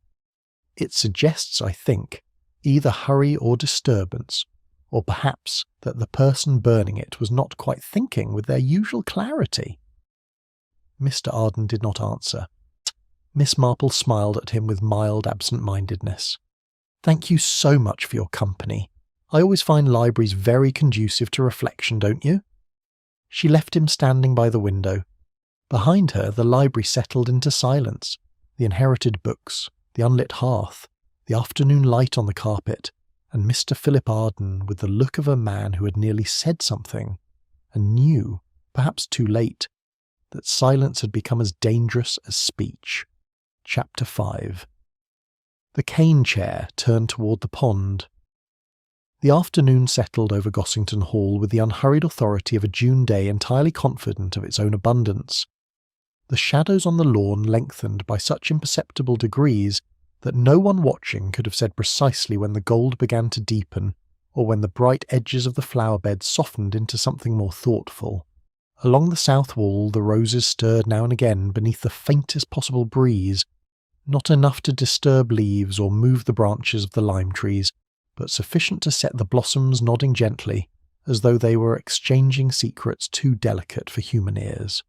"It suggests, I think, either hurry or disturbance, or perhaps that the person burning it was not quite thinking with their usual clarity." Mr. Arden did not answer. Miss Marple smiled at him with mild absent-mindedness. "Thank you so much for your company. I always find libraries very conducive to reflection, don't you?" She left him standing by the window. Behind her, the library settled into silence. The inherited books, the unlit hearth, the afternoon light on the carpet, and Mr. Philip Arden with the look of a man who had nearly said something, and knew, perhaps too late, that silence had become as dangerous as speech. Chapter 5. The cane chair turned toward the pond. The afternoon settled over Gossington Hall with the unhurried authority of a June day entirely confident of its own abundance. The shadows on the lawn lengthened by such imperceptible degrees that no one watching could have said precisely when the gold began to deepen, or when the bright edges of the flower beds softened into something more thoughtful. Along the south wall the roses stirred now and again beneath the faintest possible breeze, not enough to disturb leaves or move the branches of the lime trees, but sufficient to set the blossoms nodding gently, as though they were exchanging secrets too delicate for human ears.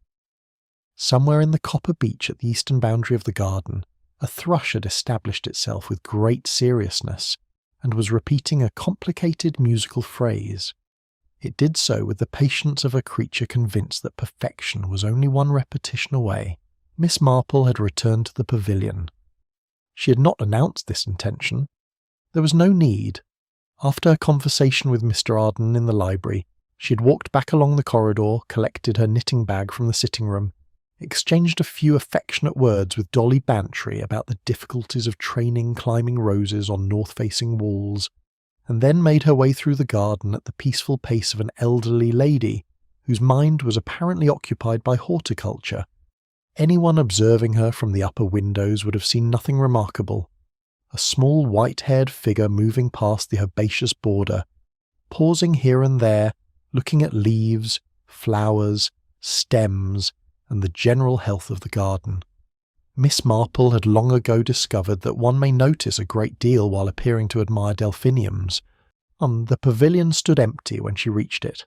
Somewhere in the copper beech at the eastern boundary of the garden, a thrush had established itself with great seriousness, and was repeating a complicated musical phrase. It did so with the patience of a creature convinced that perfection was only one repetition away. Miss Marple had returned to the pavilion. She had not announced this intention. There was no need. After her conversation with Mr. Arden in the library, she had walked back along the corridor, collected her knitting bag from the sitting room, exchanged a few affectionate words with Dolly Bantry about the difficulties of training climbing roses on north-facing walls, and then made her way through the garden at the peaceful pace of an elderly lady whose mind was apparently occupied by horticulture. Anyone observing her from the upper windows would have seen nothing remarkable. A small white-haired figure moving past the herbaceous border, pausing here and there, looking at leaves, flowers, stems, and the general health of the garden. Miss Marple had long ago discovered that one may notice a great deal while appearing to admire delphiniums. The pavilion stood empty when she reached it.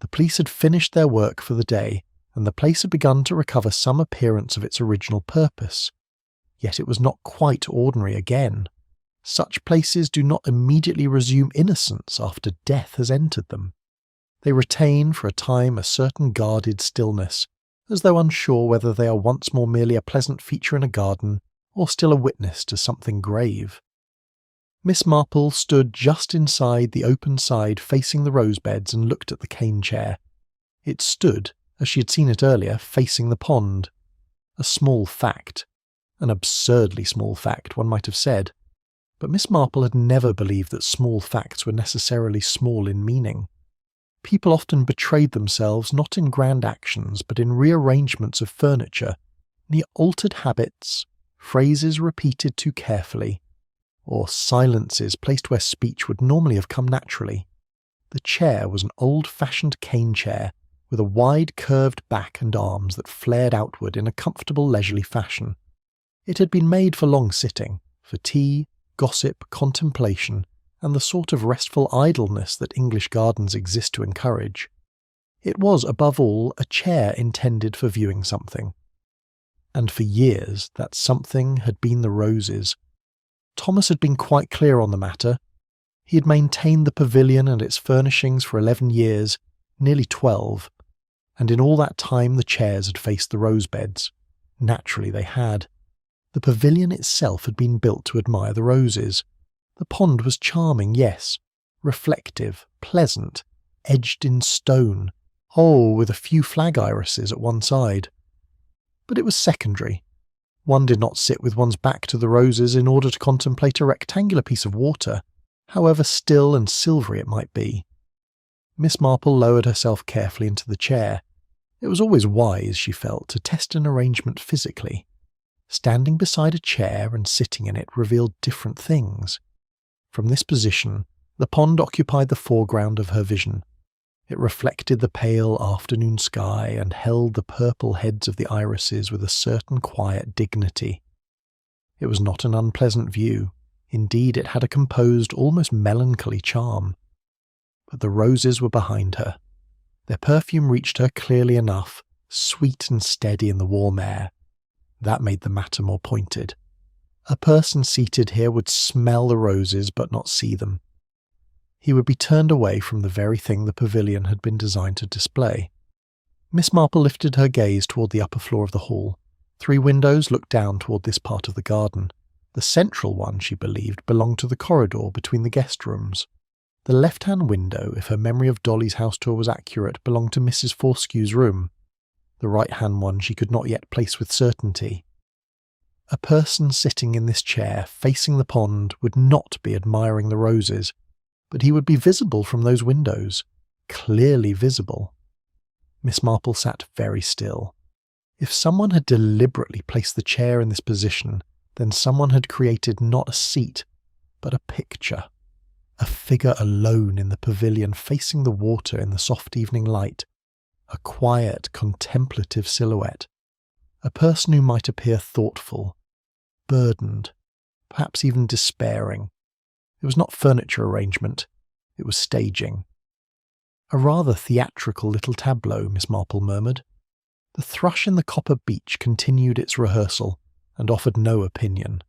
The police had finished their work for the day, and the place had begun to recover some appearance of its original purpose. Yet it was not quite ordinary again. Such places do not immediately resume innocence after death has entered them. They retain for a time a certain guarded stillness, as though unsure whether they are once more merely a pleasant feature in a garden, or still a witness to something grave. Miss Marple stood just inside the open side facing the rose beds and looked at the cane chair. It stood, as she had seen it earlier, facing the pond. A small fact. An absurdly small fact, one might have said. But Miss Marple had never believed that small facts were necessarily small in meaning. People often betrayed themselves not in grand actions, but in rearrangements of furniture, near altered habits, phrases repeated too carefully, or silences placed where speech would normally have come naturally. The chair was an old-fashioned cane chair, with a wide curved back and arms that flared outward in a comfortable leisurely fashion. It had been made for long sitting, for tea, gossip, contemplation, and the sort of restful idleness that English gardens exist to encourage. It was, above all, a chair intended for viewing something. And for years that something had been the roses. Thomas had been quite clear on the matter. He had maintained the pavilion and its furnishings for 11 years, nearly 12, and in all that time the chairs had faced the rose beds. Naturally they had. The pavilion itself had been built to admire the roses. The pond was charming, yes, reflective, pleasant, edged in stone, with a few flag irises at one side. But it was secondary. One did not sit with one's back to the roses in order to contemplate a rectangular piece of water, however still and silvery it might be. Miss Marple lowered herself carefully into the chair. It was always wise, she felt, to test an arrangement physically. Standing beside a chair and sitting in it revealed different things. From this position, the pond occupied the foreground of her vision. It reflected the pale afternoon sky and held the purple heads of the irises with a certain quiet dignity. It was not an unpleasant view. Indeed, it had a composed, almost melancholy charm. But the roses were behind her. Their perfume reached her clearly enough, sweet and steady in the warm air. That made the matter more pointed. A person seated here would smell the roses but not see them. He would be turned away from the very thing the pavilion had been designed to display. Miss Marple lifted her gaze toward the upper floor of the hall. 3 windows looked down toward this part of the garden. The central one, she believed, belonged to the corridor between the guest rooms. The left-hand window, if her memory of Dolly's house tour was accurate, belonged to Mrs. Forskew's room. The right-hand one she could not yet place with certainty. A person sitting in this chair, facing the pond, would not be admiring the roses, but he would be visible from those windows, clearly visible. Miss Marple sat very still. If someone had deliberately placed the chair in this position, Then someone had created not a seat, but a picture. A figure alone in the pavilion facing the water in the soft evening light. A quiet, contemplative silhouette. A person who might appear thoughtful, burdened, perhaps even despairing. It was not furniture arrangement, it was staging. A rather theatrical little tableau, Miss Marple murmured. The thrush in the copper beech continued its rehearsal and offered no opinion.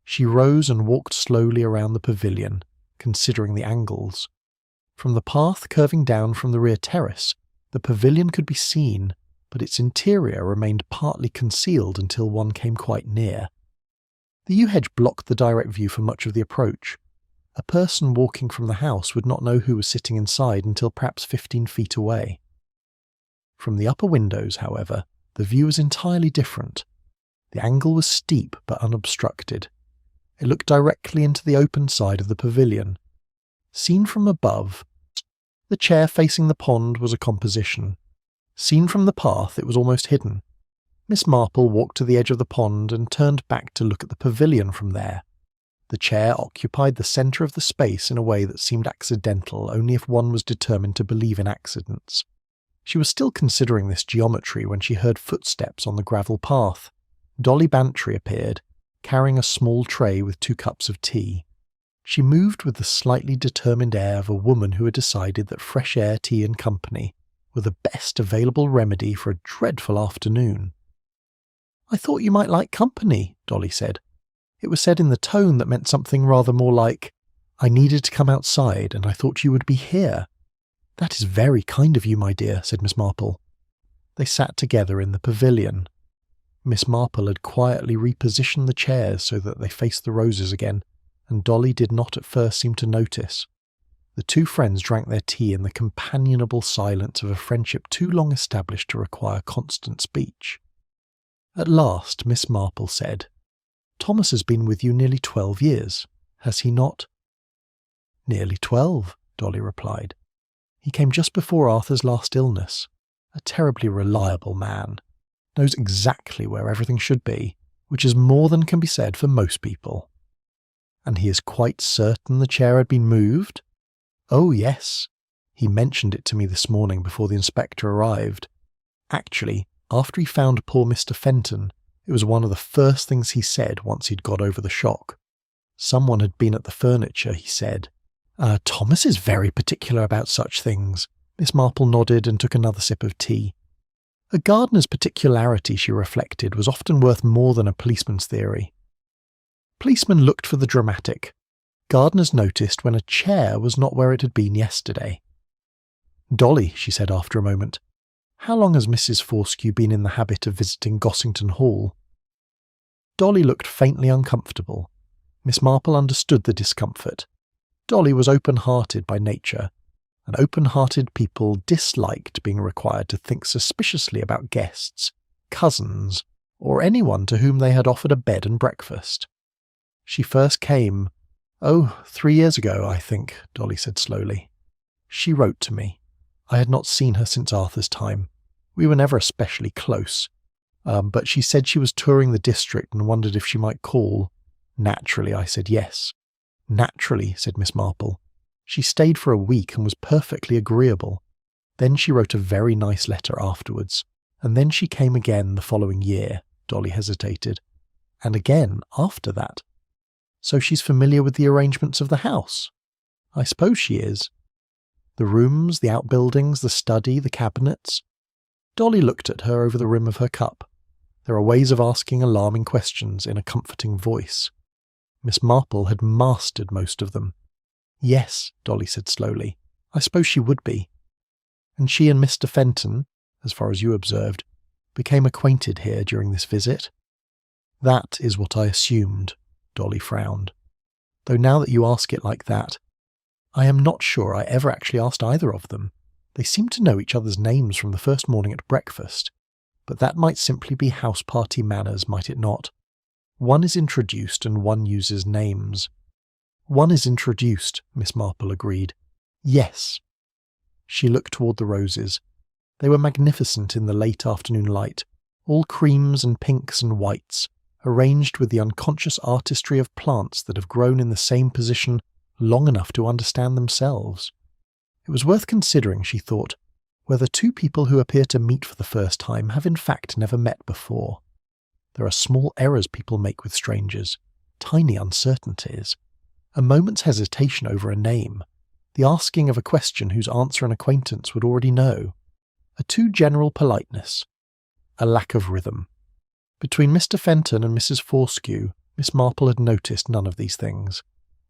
She rose and walked slowly around the pavilion, considering the angles. From the path curving down from the rear terrace, the pavilion could be seen, but its interior remained partly concealed until one came quite near. The yew hedge blocked the direct view for much of the approach. A person walking from the house would not know who was sitting inside until perhaps 15 feet away. From the upper windows, however, the view was entirely different. The angle was steep but unobstructed. It looked directly into the open side of the pavilion. Seen from above, the chair facing the pond was a composition. Seen from the path, it was almost hidden. Miss Marple walked to the edge of the pond and turned back to look at the pavilion from there. The chair occupied the centre of the space in a way that seemed accidental only if one was determined to believe in accidents. She was still considering this geometry when she heard footsteps on the gravel path. Dolly Bantry appeared, carrying a small tray with 2 cups of tea. She moved with the slightly determined air of a woman who had decided that fresh air, tea and company were the best available remedy for a dreadful afternoon. "I thought you might like company," Dolly said. It was said in the tone that meant something rather more like, "I needed to come outside and I thought you would be here." "That is very kind of you, my dear," said Miss Marple. They sat together in the pavilion. Miss Marple had quietly repositioned the chairs so that they faced the roses again, and Dolly did not at first seem to notice. The 2 friends drank their tea in the companionable silence of a friendship too long established to require constant speech. At last Miss Marple said, "Thomas has been with you nearly 12 years, has he not?" "Nearly 12, Dolly replied. "He came just before Arthur's last illness. A terribly reliable man. Knows exactly where everything should be, which is more than can be said for most people." "And he is quite certain the chair had been moved?" "Oh, yes. He mentioned it to me this morning before the inspector arrived. Actually, after he found poor Mr. Fenton, it was one of the first things he said once he'd got over the shock. Someone had been at the furniture, he said. Thomas is very particular about such things." Miss Marple nodded and took another sip of tea. A gardener's particularity, she reflected, was often worth more than a policeman's theory. Policemen looked for the dramatic. Gardeners noticed when a chair was not where it had been yesterday. "Dolly," she said after a moment, "how long has Mrs. Fortescue been in the habit of visiting Gossington Hall?" Dolly looked faintly uncomfortable. Miss Marple understood the discomfort. Dolly was open-hearted by nature, and open-hearted people disliked being required to think suspiciously about guests, cousins, or anyone to whom they had offered a bed and breakfast. "She first came, 3 years ago, I think," Dolly said slowly. "She wrote to me. I had not seen her since Arthur's time. We were never especially close. But she said she was touring the district and wondered if she might call. Naturally, I said yes." "Naturally," said Miss Marple. "She stayed for a week and was perfectly agreeable. Then she wrote a very nice letter afterwards, and then she came again the following year." Dolly hesitated. "And again after that. So she's familiar with the arrangements of the house?" "I suppose she is." "The rooms, the outbuildings, the study, the cabinets?" Dolly looked at her over the rim of her cup. There are ways of asking alarming questions in a comforting voice. Miss Marple had mastered most of them. "Yes," Dolly said slowly. "I suppose she would be." "And she and Mr. Fenton, as far as you observed, became acquainted here during this visit?" "That is what I assumed," Dolly frowned. "Though now that you ask it like that, I am not sure I ever actually asked either of them. They seemed to know each other's names from the first morning at breakfast, but that might simply be house-party manners, might it not? One is introduced and one uses names." "One is introduced," Miss Marple agreed. "Yes." She looked toward the roses. They were magnificent in the late afternoon light, all creams and pinks and whites, arranged with the unconscious artistry of plants that have grown in the same position long enough to understand themselves. It was worth considering, she thought, whether two people who appear to meet for the first time have in fact never met before. There are small errors people make with strangers, tiny uncertainties, a moment's hesitation over a name, the asking of a question whose answer an acquaintance would already know, a too general politeness, a lack of rhythm. Between Mr. Fenton and Mrs. Fortescue, Miss Marple had noticed none of these things.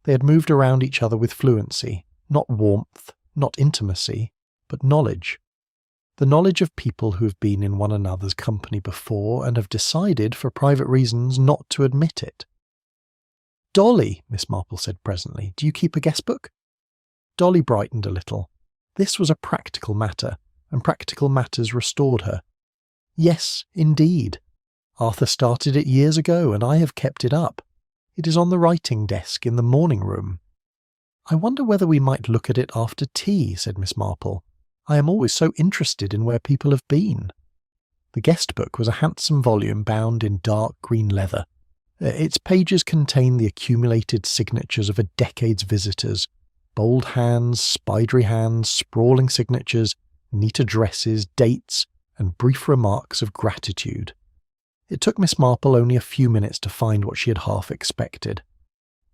They had moved around each other with fluency, not warmth, not intimacy, but knowledge. The knowledge of people who have been in one another's company before and have decided, for private reasons, not to admit it. "Dolly," Miss Marple said presently, "do you keep a guest book?" Dolly brightened a little. This was a practical matter, and practical matters restored her. "Yes, indeed. Arthur started it years ago, and I have kept it up. It is on the writing desk in the morning room." "I wonder whether we might look at it after tea," said Miss Marple. "I am always so interested in where people have been." The guest book was a handsome volume bound in dark green leather. Its pages contained the accumulated signatures of a decade's visitors, bold hands, spidery hands, sprawling signatures, neat addresses, dates, and brief remarks of gratitude. It took Miss Marple only a few minutes to find what she had half expected.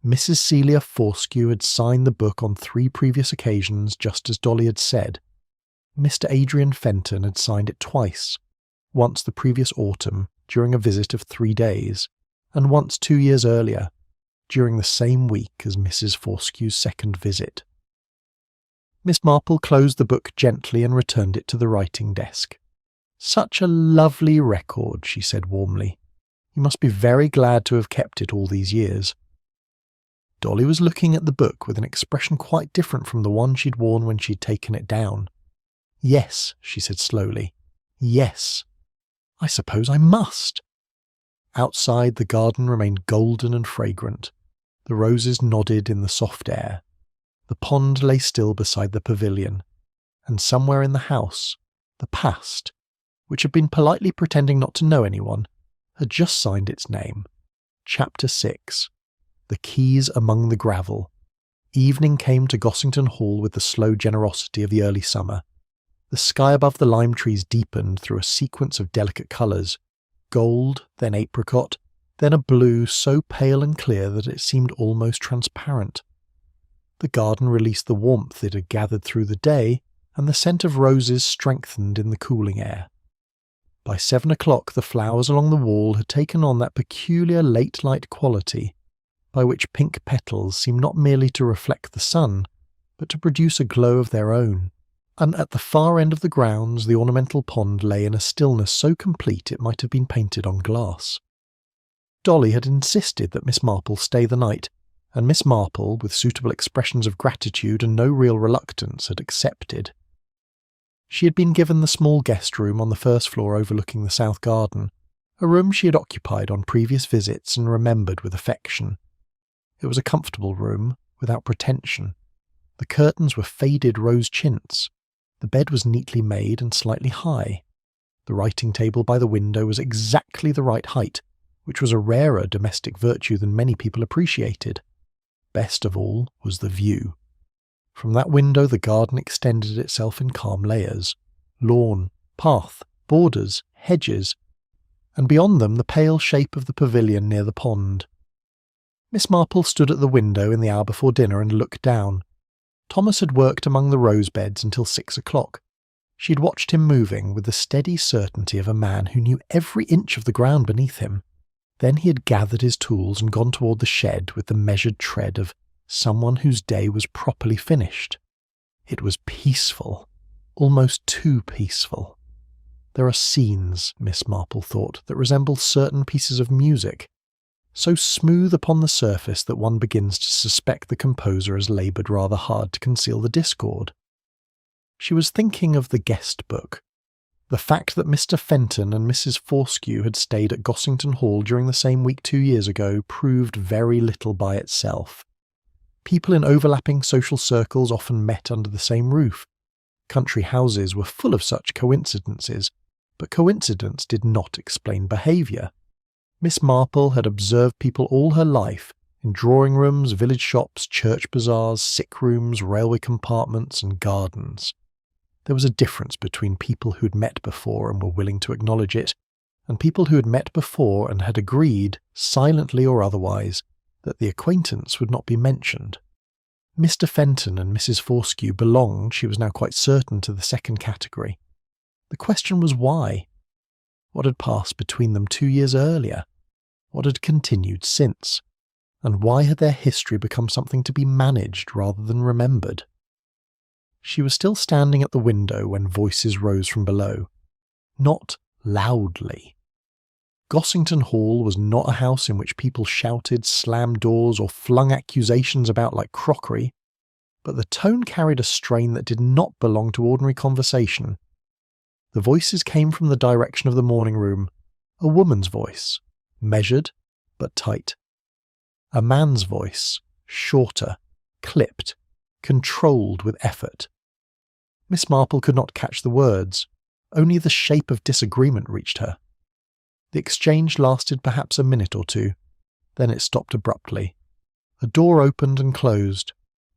Mrs. Celia Fortescue had signed the book on 3 previous occasions, just as Dolly had said. Mr. Adrian Fenton had signed it twice, once the previous autumn, during a visit of 3 days, and once 2 years earlier, during the same week as Mrs. Fortescue's second visit. Miss Marple closed the book gently and returned it to the writing desk. "Such a lovely record," she said warmly. "You must be very glad to have kept it all these years." Dolly was looking at the book with an expression quite different from the one she'd worn when she'd taken it down. "Yes," she said slowly. "Yes. I suppose I must." Outside, the garden remained golden and fragrant. The roses nodded in the soft air. The pond lay still beside the pavilion. And somewhere in the house, the past, which had been politely pretending not to know anyone, had just signed its name. Chapter 6. The Keys Among the Gravel. Evening came to Gossington Hall with the slow generosity of the early summer. The sky above the lime trees deepened through a sequence of delicate colours, gold, then apricot, then a blue so pale and clear that it seemed almost transparent. The garden released the warmth it had gathered through the day, and the scent of roses strengthened in the cooling air. By 7 o'clock the flowers along the wall had taken on that peculiar late-light quality, by which pink petals seem not merely to reflect the sun, but to produce a glow of their own. And at the far end of the grounds the ornamental pond lay in a stillness so complete it might have been painted on glass. Dolly had insisted that Miss Marple stay the night, and Miss Marple, with suitable expressions of gratitude and no real reluctance, had accepted. She had been given the small guest room on the first floor overlooking the south garden, a room she had occupied on previous visits and remembered with affection. It was a comfortable room, without pretension. The curtains were faded rose chintz. The bed was neatly made and slightly high. The writing table by the window was exactly the right height, which was a rarer domestic virtue than many people appreciated. Best of all was the view. From that window the garden extended itself in calm layers. Lawn, path, borders, hedges, and beyond them the pale shape of the pavilion near the pond. Miss Marple stood at the window in the hour before dinner and looked down. Thomas had worked among the rose beds until 6 o'clock. She had watched him moving with the steady certainty of a man who knew every inch of the ground beneath him. Then he had gathered his tools and gone toward the shed with the measured tread of someone whose day was properly finished. It was peaceful, almost too peaceful. There are scenes, Miss Marple thought, that resemble certain pieces of music, so smooth upon the surface that one begins to suspect the composer has laboured rather hard to conceal the discord. She was thinking of the guest book. The fact that Mr. Fenton and Mrs. Fortescue had stayed at Gossington Hall during the same week 2 years ago proved very little by itself. People in overlapping social circles often met under the same roof. Country houses were full of such coincidences, but coincidence did not explain behaviour. Miss Marple had observed people all her life, in drawing rooms, village shops, church bazaars, sick rooms, railway compartments, and gardens. There was a difference between people who'd met before and were willing to acknowledge it, and people who had met before and had agreed, silently or otherwise, that the acquaintance would not be mentioned. Mr. Fenton and Mrs. Fortescue belonged, she was now quite certain, to the second category. The question was why? What had passed between them 2 years earlier? What had continued since? And why had their history become something to be managed rather than remembered? She was still standing at the window when voices rose from below. Not loudly. Gossington Hall was not a house in which people shouted, slammed doors, or flung accusations about like crockery, but the tone carried a strain that did not belong to ordinary conversation. The voices came from the direction of the morning room, a woman's voice, measured but tight. A man's voice, shorter, clipped, controlled with effort. Miss Marple could not catch the words, only the shape of disagreement reached her. The exchange lasted perhaps a minute or two, then it stopped abruptly. A door opened and closed.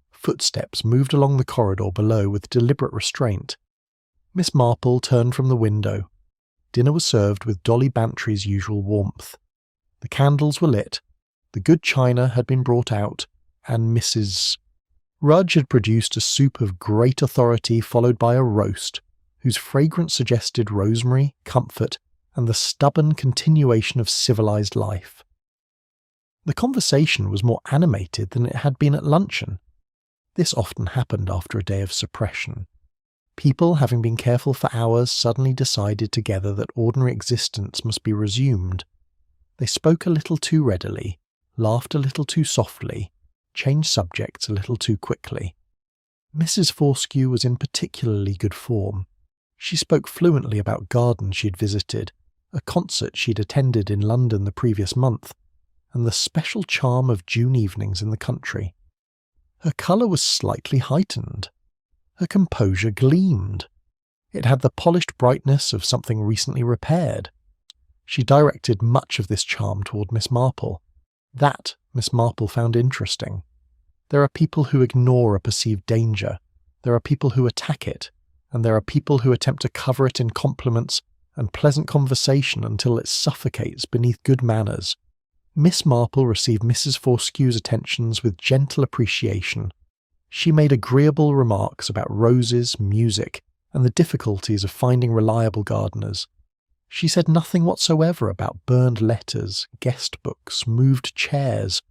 Footsteps moved along the corridor below with deliberate restraint. Miss Marple turned from the window. Dinner was served with Dolly Bantry's usual warmth. The candles were lit, the good china had been brought out, and Mrs. Rudge had produced a soup of great authority followed by a roast, whose fragrance suggested rosemary, comfort, and the stubborn continuation of civilized life. The conversation was more animated than it had been at luncheon. This often happened after a day of suppression. People, having been careful for hours, suddenly decided together that ordinary existence must be resumed. They spoke a little too readily, laughed a little too softly, changed subjects a little too quickly. Mrs. Fortescue was in particularly good form. She spoke fluently about gardens she had visited, a concert she'd attended in London the previous month, and the special charm of June evenings in the country. Her colour was slightly heightened. Her composure gleamed. It had the polished brightness of something recently repaired. She directed much of this charm toward Miss Marple. That Miss Marple found interesting. There are people who ignore a perceived danger, there are people who attack it, and there are people who attempt to cover it in compliments and pleasant conversation until it suffocates beneath good manners. Miss Marple received Mrs. Fortescue's attentions with gentle appreciation. She made agreeable remarks about roses, music, and the difficulties of finding reliable gardeners. She said nothing whatsoever about burned letters, guest books, moved chairs,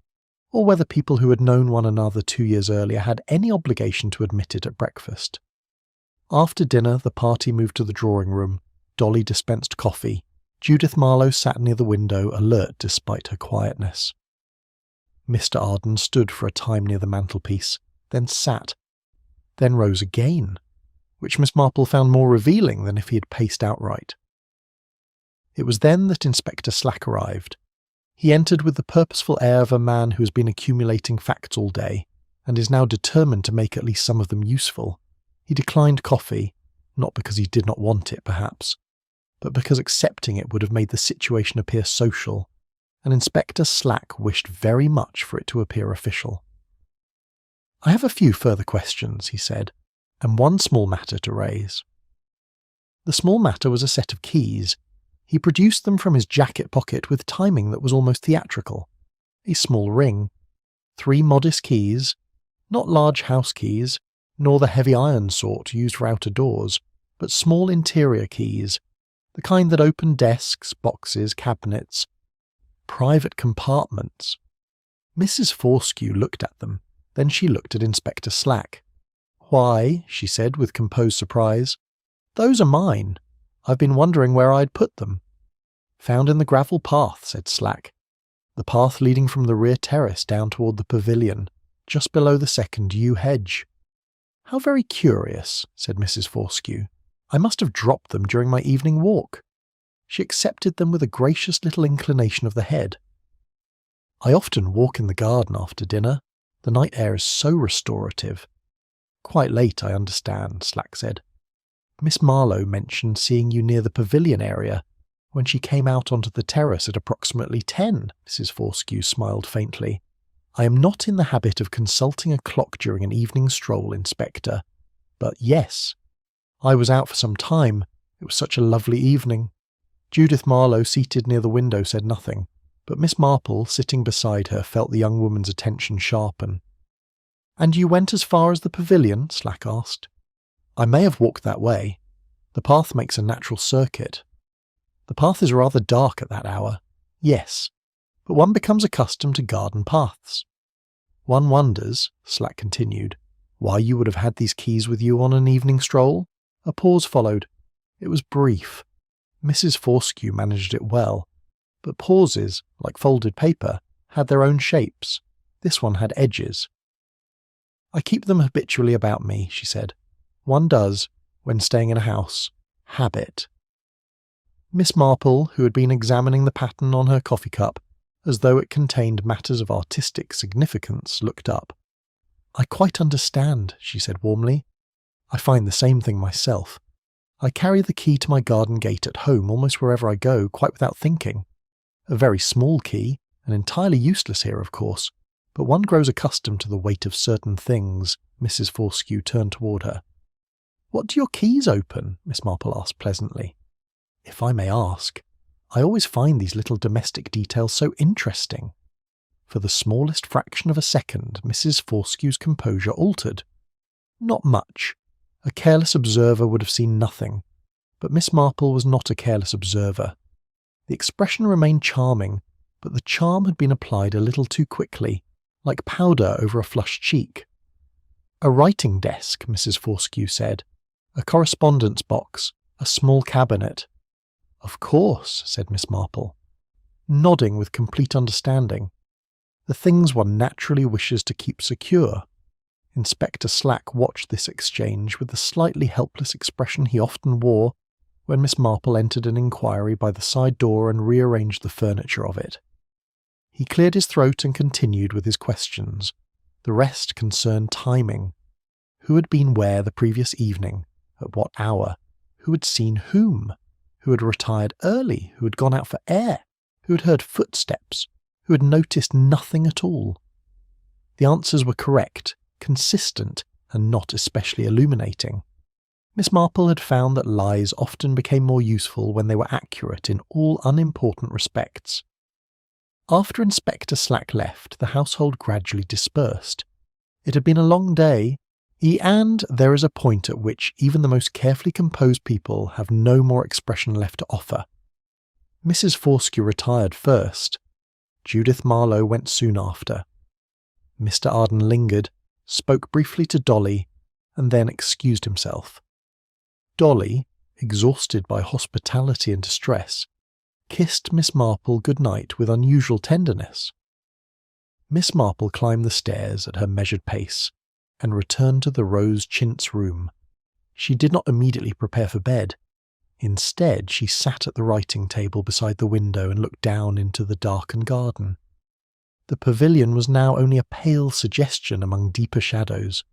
or whether people who had known one another 2 years earlier had any obligation to admit it at breakfast. After dinner, the party moved to the drawing room. Dolly dispensed coffee. Judith Marlowe sat near the window, alert despite her quietness. Mr. Arden stood for a time near the mantelpiece, then sat, then rose again, which Miss Marple found more revealing than if he had paced outright. It was then that Inspector Slack arrived. He entered with the purposeful air of a man who has been accumulating facts all day, and is now determined to make at least some of them useful. He declined coffee, not because he did not want it, perhaps, but because accepting it would have made the situation appear social, and Inspector Slack wished very much for it to appear official. "I have a few further questions," he said, "and one small matter to raise." The small matter was a set of keys. He produced them from his jacket pocket with timing that was almost theatrical. A small ring, 3 modest keys, not large house keys, nor the heavy iron sort used for outer doors, but small interior keys, the kind that open desks, boxes, cabinets, private compartments. Mrs. Fortescue looked at them, then she looked at Inspector Slack. "Why," she said with composed surprise, "those are mine. I've been wondering where I'd put them." "Found in the gravel path," said Slack. "The path leading from the rear terrace down toward the pavilion, just below the second yew hedge." "How very curious," said Mrs. Fortescue. "I must have dropped them during my evening walk." She accepted them with a gracious little inclination of the head. "I often walk in the garden after dinner. The night air is so restorative." "Quite late, I understand," Slack said. "Miss Marlowe mentioned seeing you near the pavilion area. when she came out onto the terrace at approximately 10, Mrs. Fortescue smiled faintly. I am not in the habit of consulting a clock during an evening stroll, Inspector. But yes, I was out for some time. It was such a lovely evening. Judith Marlowe, seated near the window, said nothing, but Miss Marple, sitting beside her, felt the young woman's attention sharpen. And you went as far as the Pavilion? Slack asked. I may have walked that way. The path makes a natural circuit. The path is rather dark at that hour. Yes, but one becomes accustomed to garden paths. One wonders, Slack continued, why you would have had these keys with you on an evening stroll? A pause followed. It was brief. Mrs. Fortescue managed it well, but pauses, like folded paper, had their own shapes. This one had edges. I keep them habitually about me, she said. One does, when staying in a house. Habit. Miss Marple, who had been examining the pattern on her coffee cup, as though it contained matters of artistic significance, looked up. I quite understand, she said warmly. I find the same thing myself. I carry the key to my garden gate at home almost wherever I go, quite without thinking. A very small key, and entirely useless here, of course, but one grows accustomed to the weight of certain things. Mrs. Fortescue turned toward her. What do your keys open? Miss Marple asked pleasantly. If I may ask, I always find these little domestic details so interesting. For the smallest fraction of a second, Mrs. Fortescue's composure altered. Not much. A careless observer would have seen nothing, but Miss Marple was not a careless observer. The expression remained charming, but the charm had been applied a little too quickly, like powder over a flushed cheek. A writing desk, Mrs. Fortescue said. A correspondence box. A small cabinet. Of course, said Miss Marple, nodding with complete understanding. The things one naturally wishes to keep secure. Inspector Slack watched this exchange with the slightly helpless expression he often wore when Miss Marple entered an inquiry by the side door and rearranged the furniture of it. He cleared his throat and continued with his questions. The rest concerned timing. Who had been where the previous evening? At what hour? Who had seen whom? Who had retired early? Who had gone out for air? Who had heard footsteps? Who had noticed nothing at all? The answers were correct, consistent, and not especially illuminating. Miss Marple had found that lies often became more useful when they were accurate in all unimportant respects. After Inspector Slack left, the household gradually dispersed. It had been a long day, and there is a point at which even the most carefully composed people have no more expression left to offer. Mrs. Fortescue retired first. Judith Marlowe went soon after. Mr. Arden lingered, spoke briefly to Dolly, and then excused himself. Dolly, exhausted by hospitality and distress, kissed Miss Marple good night with unusual tenderness. Miss Marple climbed the stairs at her measured pace, and returned to the rose chintz room. She did not immediately prepare for bed. Instead, she sat at the writing table beside the window and looked down into the darkened garden. The pavilion was now only a pale suggestion among deeper shadows.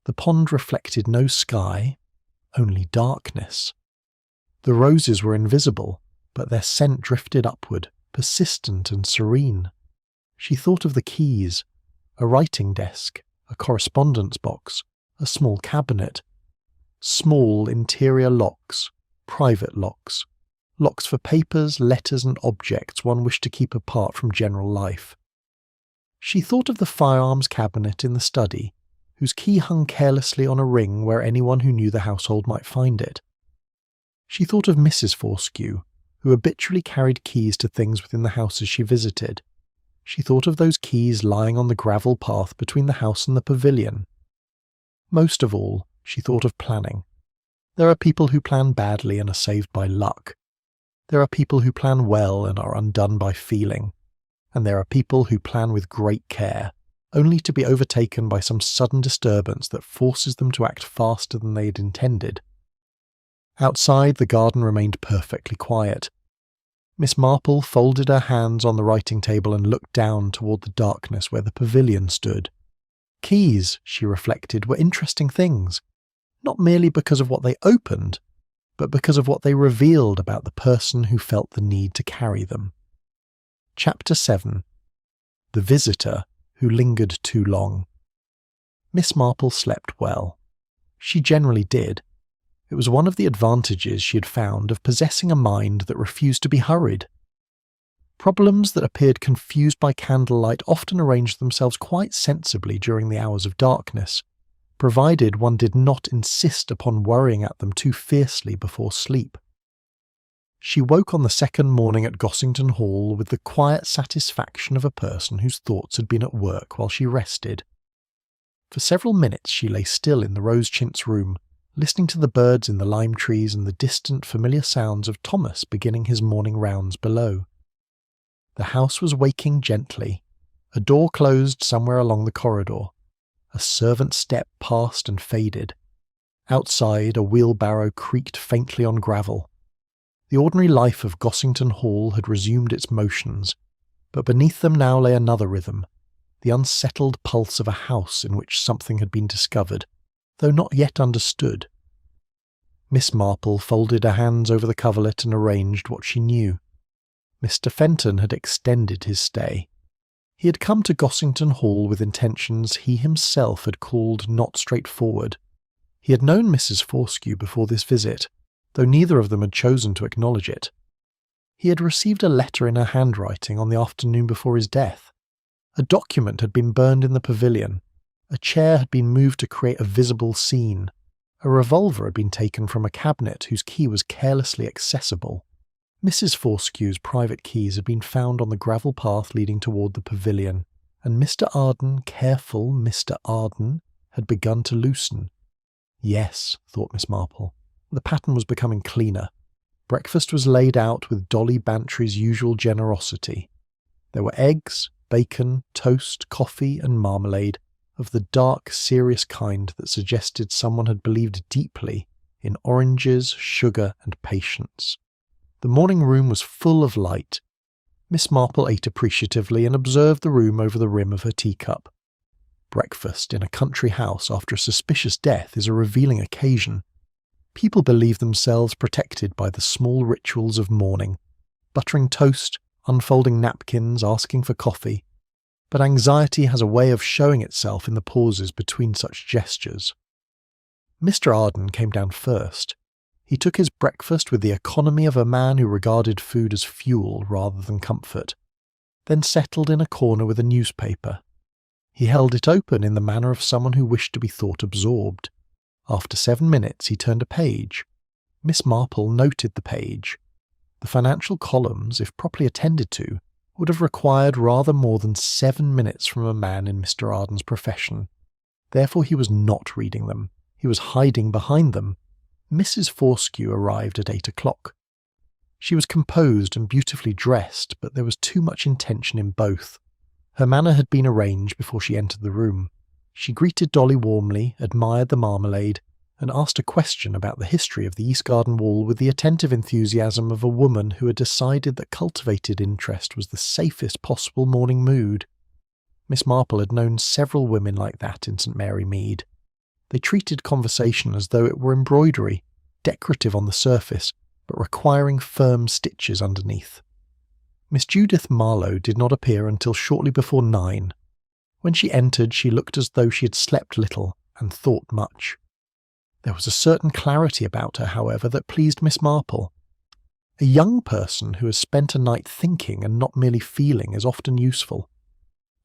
The pond reflected no sky, only darkness. The roses were invisible, but their scent drifted upward, persistent and serene. She thought of the keys, a writing desk, a correspondence box, a small cabinet, small interior locks, private locks, locks for papers, letters and objects one wished to keep apart from general life. She thought of the firearms cabinet in the study, whose key hung carelessly on a ring where anyone who knew the household might find it. She thought of Mrs. Fortescue, who habitually carried keys to things within the houses she visited. She thought of those keys lying on the gravel path between the house and the pavilion. Most of all, she thought of planning. There are people who plan badly and are saved by luck. There are people who plan well and are undone by feeling. And there are people who plan with great care, only to be overtaken by some sudden disturbance that forces them to act faster than they had intended. Outside, the garden remained perfectly quiet. Miss Marple folded her hands on the writing table and looked down toward the darkness where the pavilion stood. Keys, she reflected, were interesting things, not merely because of what they opened, but because of what they revealed about the person who felt the need to carry them. Chapter 7. The Visitor Who Lingered Too Long. Miss Marple slept well. She generally did. It was one of the advantages she had found of possessing a mind that refused to be hurried. Problems that appeared confused by candlelight often arranged themselves quite sensibly during the hours of darkness, provided one did not insist upon worrying at them too fiercely before sleep. She woke on the second morning at Gossington Hall with the quiet satisfaction of a person whose thoughts had been at work while she rested. For several minutes she lay still in the rose-chintz room, listening to the birds in the lime trees and the distant familiar sounds of Thomas beginning his morning rounds below. The house was waking gently. A door closed somewhere along the corridor. A servant's step passed and faded. Outside, a wheelbarrow creaked faintly on gravel. The ordinary life of Gossington Hall had resumed its motions, but beneath them now lay another rhythm, the unsettled pulse of a house in which something had been discovered, though not yet understood. Miss Marple folded her hands over the coverlet and arranged what she knew. Mr. Fenton had extended his stay. He had come to Gossington Hall with intentions he himself had called not straightforward. He had known Mrs. Fortescue before this visit, though neither of them had chosen to acknowledge it. He had received a letter in her handwriting on the afternoon before his death. A document had been burned in the pavilion. A chair had been moved to create a visible scene. A revolver had been taken from a cabinet whose key was carelessly accessible. Mrs. Fortescue's private keys had been found on the gravel path leading toward the pavilion, and Mr. Arden, careful Mr. Arden, had begun to loosen. Yes, thought Miss Marple. The pattern was becoming cleaner. Breakfast was laid out with Dolly Bantry's usual generosity. There were eggs, bacon, toast, coffee, and marmalade, of the dark, serious kind that suggested someone had believed deeply in oranges, sugar, and patience. The morning room was full of light. Miss Marple ate appreciatively and observed the room over the rim of her teacup. Breakfast in a country house after a suspicious death is a revealing occasion. People believe themselves protected by the small rituals of morning, buttering toast, unfolding napkins, asking for coffee. But anxiety has a way of showing itself in the pauses between such gestures. Mr. Arden came down first. He took his breakfast with the economy of a man who regarded food as fuel rather than comfort, then settled in a corner with a newspaper. He held it open in the manner of someone who wished to be thought absorbed. After 7 minutes he turned a page. Miss Marple noted the page. The financial columns, if properly attended to, would have required rather more than 7 minutes from a man in Mr. Arden's profession. Therefore he was not reading them. He was hiding behind them. Mrs. Fortescue arrived at 8 o'clock. She was composed and beautifully dressed, but there was too much intention in both. Her manner had been arranged before she entered the room. She greeted Dolly warmly, admired the marmalade, and asked a question about the history of the East Garden Wall with the attentive enthusiasm of a woman who had decided that cultivated interest was the safest possible morning mood. Miss Marple had known several women like that in St. Mary Mead. They treated conversation as though it were embroidery, decorative on the surface, but requiring firm stitches underneath. Miss Judith Marlowe did not appear until shortly before 9. When she entered, she looked as though she had slept little and thought much. There was a certain clarity about her, however, that pleased Miss Marple. A young person who has spent a night thinking and not merely feeling is often useful.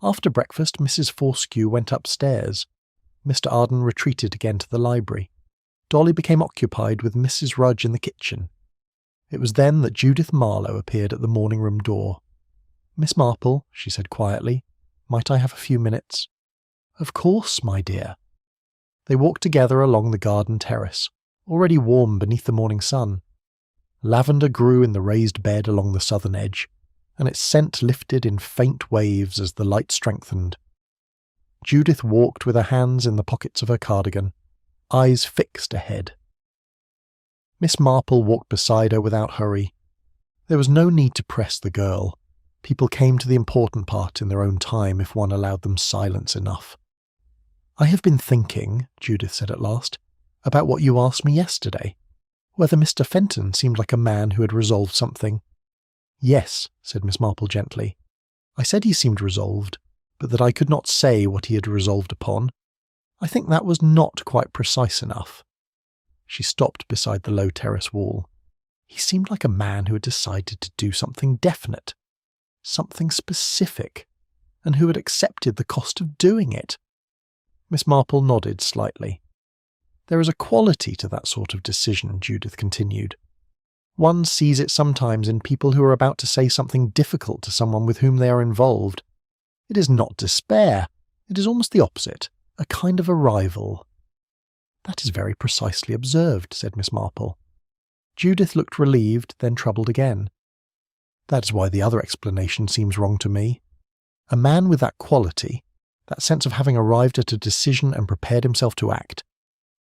After breakfast, Mrs. Fortescue went upstairs. Mr. Arden retreated again to the library. Dolly became occupied with Mrs. Rudge in the kitchen. It was then that Judith Marlowe appeared at the morning-room door. "Miss Marple," she said quietly, "might I have a few minutes?" "Of course, my dear." They walked together along the garden terrace, already warm beneath the morning sun. Lavender grew in the raised bed along the southern edge, and its scent lifted in faint waves as the light strengthened. Judith walked with her hands in the pockets of her cardigan, eyes fixed ahead. Miss Marple walked beside her without hurry. There was no need to press the girl. People came to the important part in their own time if one allowed them silence enough. "I have been thinking," Judith said at last, "about what you asked me yesterday. whether Mr. Fenton seemed like a man who had resolved something. "Yes," said Miss Marple gently. "I said he seemed resolved, but that I could not say what he had resolved upon. I think that was not quite precise enough." She stopped beside the low terrace wall. He seemed like a man who had decided to do something definite, something specific, and who had accepted the cost of doing it. Miss Marple nodded slightly. "There is a quality to that sort of decision," Judith continued. "One sees it sometimes in people who are about to say something difficult to someone with whom they are involved. It is not despair. It is almost the opposite, a kind of arrival." "That is very precisely observed," said Miss Marple. Judith looked relieved, then troubled again. "That is why the other explanation seems wrong to me. A man with that quality, that sense of having arrived at a decision and prepared himself to act,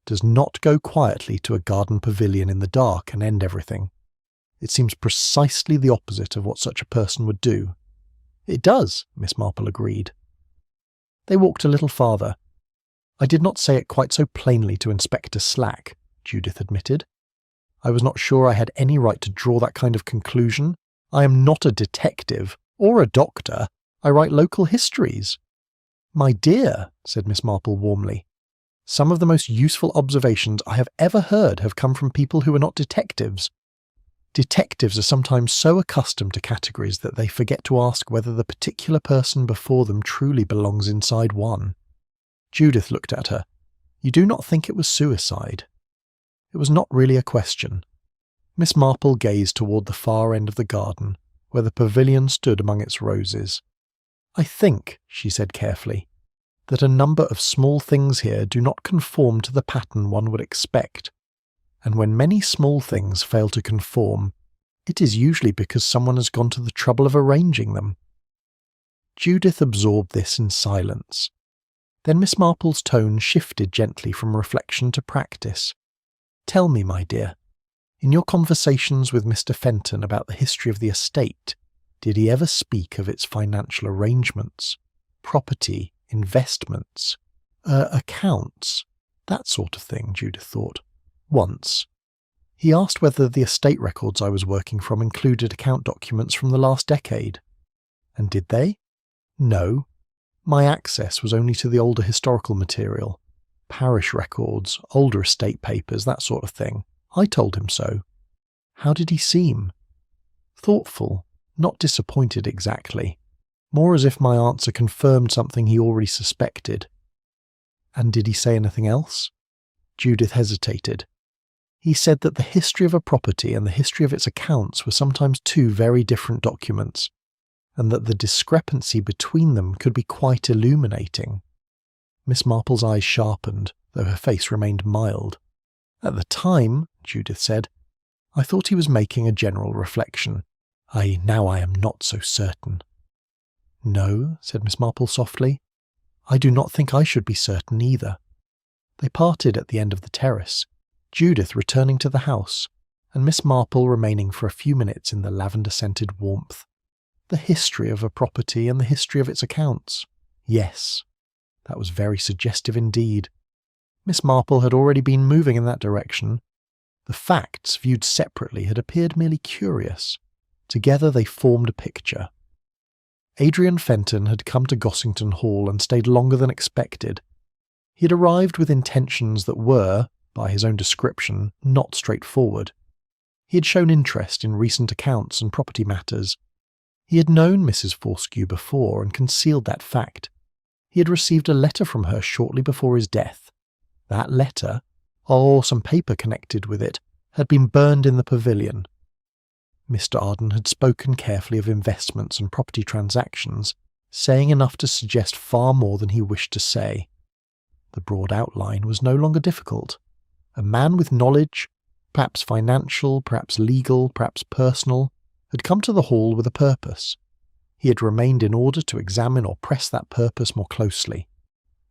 does not go quietly to a garden pavilion in the dark and end everything. It seems precisely the opposite of what such a person would do." "It does," Miss Marple agreed. They walked a little farther. "I did not say it quite so plainly to Inspector Slack," Judith admitted. "I was not sure I had any right to draw that kind of conclusion. I am not a detective, or a doctor. I write local histories." "My dear," said Miss Marple warmly, "some of the most useful observations I have ever heard have come from people who are not detectives. Detectives are sometimes so accustomed to categories that they forget to ask whether the particular person before them truly belongs inside one." Judith looked at her. "You do not think it was suicide?" It was not really a question. Miss Marple gazed toward the far end of the garden, where the pavilion stood among its roses. "I think," she said carefully, "that a number of small things here do not conform to the pattern one would expect. And when many small things fail to conform, it is usually because someone has gone to the trouble of arranging them." Judith absorbed this in silence. Then Miss Marple's tone shifted gently from reflection to practice. "Tell me, my dear, in your conversations with Mr. Fenton about the history of the estate, did he ever speak of its financial arrangements, property, investments, accounts, that sort of thing?" Judith thought. "Once. He asked whether the estate records I was working from included account documents from the last decade. And did they? No. My access was only to the older historical material, parish records, older estate papers, that sort of thing. I told him so." "How did he seem?" "Thoughtful, not disappointed exactly, more as if my answer confirmed something he already suspected." "And did he say anything else?" Judith hesitated. "He said that the history of a property and the history of its accounts were sometimes two very different documents, and that the discrepancy between them could be quite illuminating." Miss Marple's eyes sharpened, though her face remained mild. "At the time," Judith said, "I thought he was making a general reflection. Now I am not so certain." "No," said Miss Marple softly. "I do not think I should be certain either." They parted at the end of the terrace, Judith returning to the house, and Miss Marple remaining for a few minutes in the lavender-scented warmth. The history of a property and the history of its accounts. Yes, that was very suggestive indeed. Miss Marple had already been moving in that direction. The facts, viewed separately, had appeared merely curious. Together they formed a picture. Adrian Fenton had come to Gossington Hall and stayed longer than expected. He had arrived with intentions that were, by his own description, not straightforward. He had shown interest in recent accounts and property matters. He had known Mrs. Fortescue before and concealed that fact. He had received a letter from her shortly before his death. That letter, or some paper connected with it, had been burned in the pavilion. Mr. Arden had spoken carefully of investments and property transactions, saying enough to suggest far more than he wished to say. The broad outline was no longer difficult. A man with knowledge, perhaps financial, perhaps legal, perhaps personal, had come to the hall with a purpose. He had remained in order to examine or press that purpose more closely.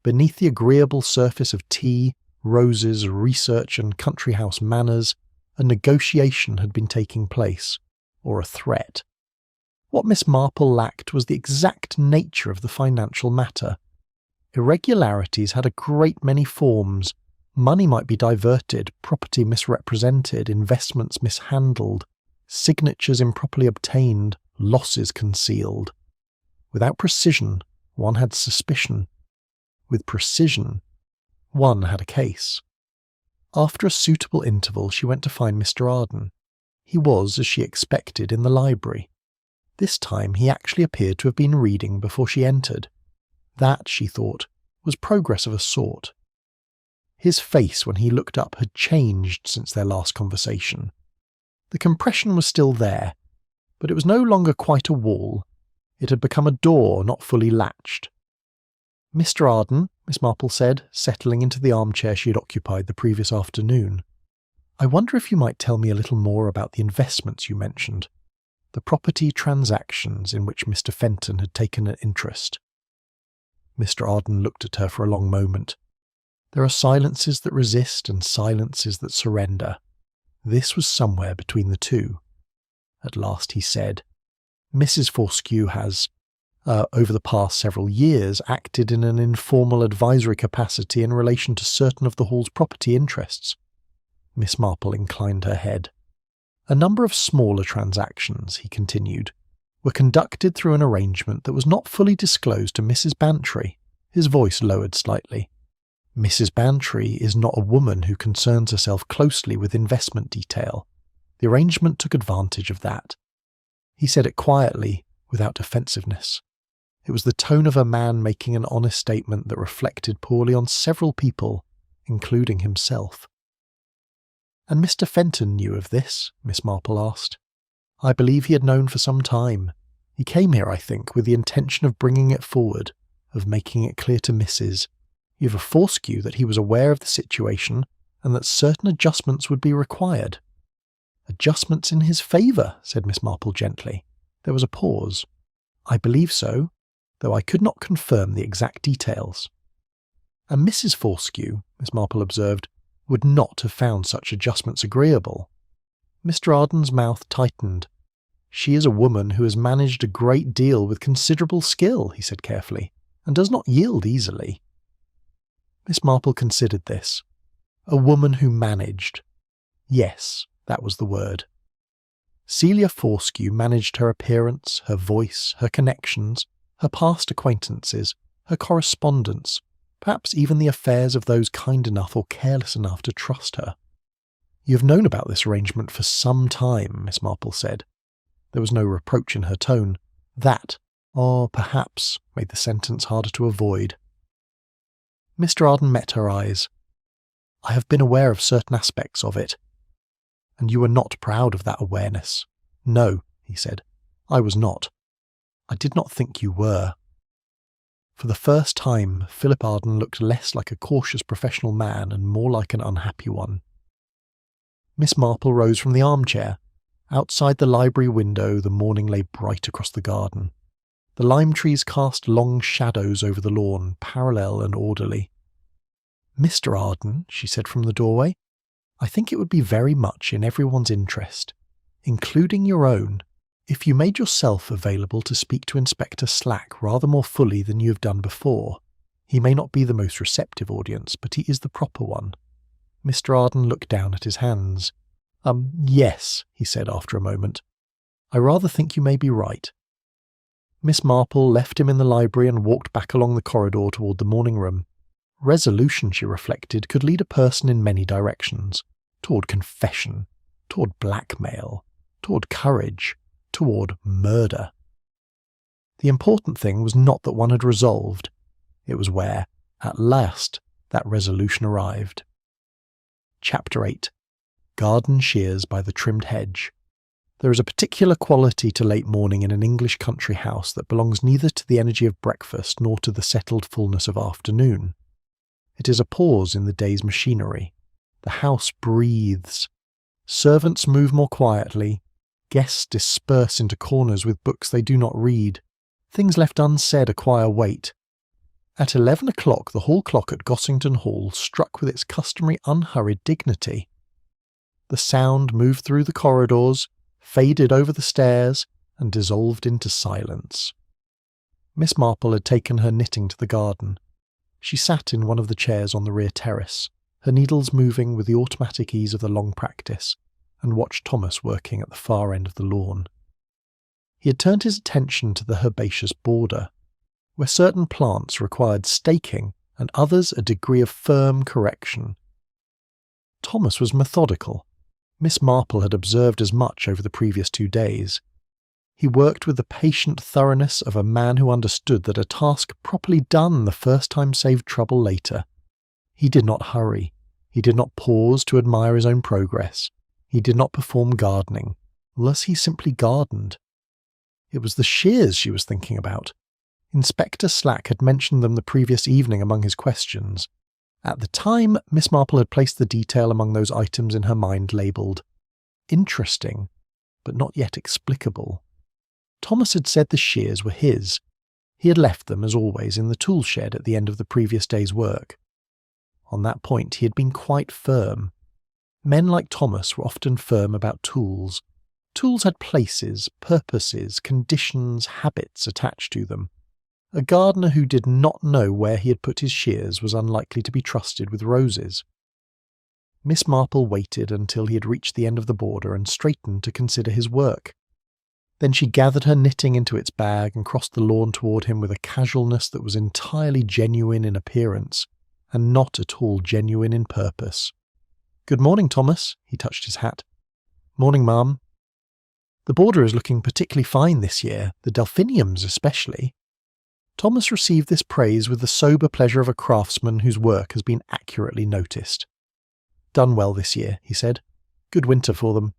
Beneath the agreeable surface of tea, roses, research, and country house manners, a negotiation had been taking place, or a threat. What Miss Marple lacked was the exact nature of the financial matter. Irregularities had a great many forms, Money might be diverted, property misrepresented, investments mishandled, signatures improperly obtained, losses concealed. Without precision, one had suspicion. With precision, one had a case. After a suitable interval, she went to find Mr. Arden. He was, as she expected, in the library. This time he actually appeared to have been reading before she entered. That, she thought, was progress of a sort. His face, when he looked up, had changed since their last conversation. The compression was still there, but it was no longer quite a wall. It had become a door not fully latched. "Mr. Arden," Miss Marple said, settling into the armchair she had occupied the previous afternoon, "I wonder if you might tell me a little more about the investments you mentioned, the property transactions in which Mr. Fenton had taken an interest." Mr. Arden looked at her for a long moment. There are silences that resist and silences that surrender. This was somewhere between the two. At last he said, "Mrs. Fortescue has, over the past several years, acted in an informal advisory capacity in relation to certain of the Hall's property interests." Miss Marple inclined her head. "A number of smaller transactions," he continued, "were conducted through an arrangement that was not fully disclosed to Mrs. Bantry." His voice lowered slightly. "Mrs. Bantry is not a woman who concerns herself closely with investment detail. The arrangement took advantage of that." He said it quietly, without offensiveness. It was the tone of a man making an honest statement that reflected poorly on several people, including himself. "And Mr. Fenton knew of this?" Miss Marple asked. "I believe he had known for some time. He came here, I think, with the intention of bringing it forward, of making it clear to You've a Fortescue that he was aware of the situation and that certain adjustments would be required." "Adjustments in his favour," said Miss Marple gently. There was a pause. "I believe so, though I could not confirm the exact details." "And Mrs. Fortescue," Miss Marple observed, "would not have found such adjustments agreeable." Mr. Arden's mouth tightened. "She is a woman who has managed a great deal with considerable skill," he said carefully, "and does not yield easily." Miss Marple considered this. A woman who managed. Yes, that was the word. Celia Fortescue managed her appearance, her voice, her connections, her past acquaintances, her correspondence, perhaps even the affairs of those kind enough or careless enough to trust her. "You have known about this arrangement for some time," Miss Marple said. There was no reproach in her tone. That, or perhaps, made the sentence harder to avoid. Mr. Arden met her eyes. "I have been aware of certain aspects of it." "And you were not proud of that awareness?" "No," he said. "I was not. I did not think you were." For the first time, Philip Arden looked less like a cautious professional man and more like an unhappy one. Miss Marple rose from the armchair. Outside the library window, the morning lay bright across the garden. The lime trees cast long shadows over the lawn, parallel and orderly. "Mr. Arden," she said from the doorway, "I think it would be very much in everyone's interest, including your own, if you made yourself available to speak to Inspector Slack rather more fully than you have done before. He may not be the most receptive audience, but he is the proper one." Mr. Arden looked down at his hands. Yes," he said after a moment. "I rather think you may be right." Miss Marple left him in the library and walked back along the corridor toward the morning room. Resolution, she reflected, could lead a person in many directions. Toward confession, toward blackmail, toward courage, toward murder. The important thing was not that one had resolved. It was where, at last, that resolution arrived. Chapter 8. Garden Shears by the Trimmed Hedge. There is a particular quality to late morning in an English country house that belongs neither to the energy of breakfast nor to the settled fullness of afternoon. It is a pause in the day's machinery. The house breathes. Servants move more quietly. Guests disperse into corners with books they do not read. Things left unsaid acquire weight. At 11 o'clock the hall clock at Gossington Hall struck with its customary unhurried dignity. The sound moved through the corridors, faded over the stairs, and dissolved into silence. Miss Marple had taken her knitting to the garden. She sat in one of the chairs on the rear terrace. her needles moving with the automatic ease of the long practice, and watched Thomas working at the far end of the lawn. He had turned his attention to the herbaceous border, where certain plants required staking and others a degree of firm correction. Thomas was methodical. Miss Marple had observed as much over the previous 2 days. He worked with the patient thoroughness of a man who understood that a task properly done the first time saved trouble later. He did not hurry. He did not pause to admire his own progress. He did not perform gardening, unless he simply gardened. It was the shears she was thinking about. Inspector Slack had mentioned them the previous evening among his questions. At the time, Miss Marple had placed the detail among those items in her mind labelled interesting, but not yet explicable. Thomas had said the shears were his. He had left them, as always, in the tool shed at the end of the previous day's work. On that point he had been quite firm. Men like Thomas were often firm about tools. Tools had places, purposes, conditions, habits attached to them. A gardener who did not know where he had put his shears was unlikely to be trusted with roses. Miss Marple waited until he had reached the end of the border and straightened to consider his work. Then she gathered her knitting into its bag and crossed the lawn toward him with a casualness that was entirely genuine in appearance, and not at all genuine in purpose. "Good morning, Thomas," he touched his hat. "Morning, Ma'am." "The border is looking particularly fine this year, the delphiniums especially." Thomas received this praise with the sober pleasure of a craftsman whose work has been accurately noticed. "Done well this year," he said. "Good winter for them."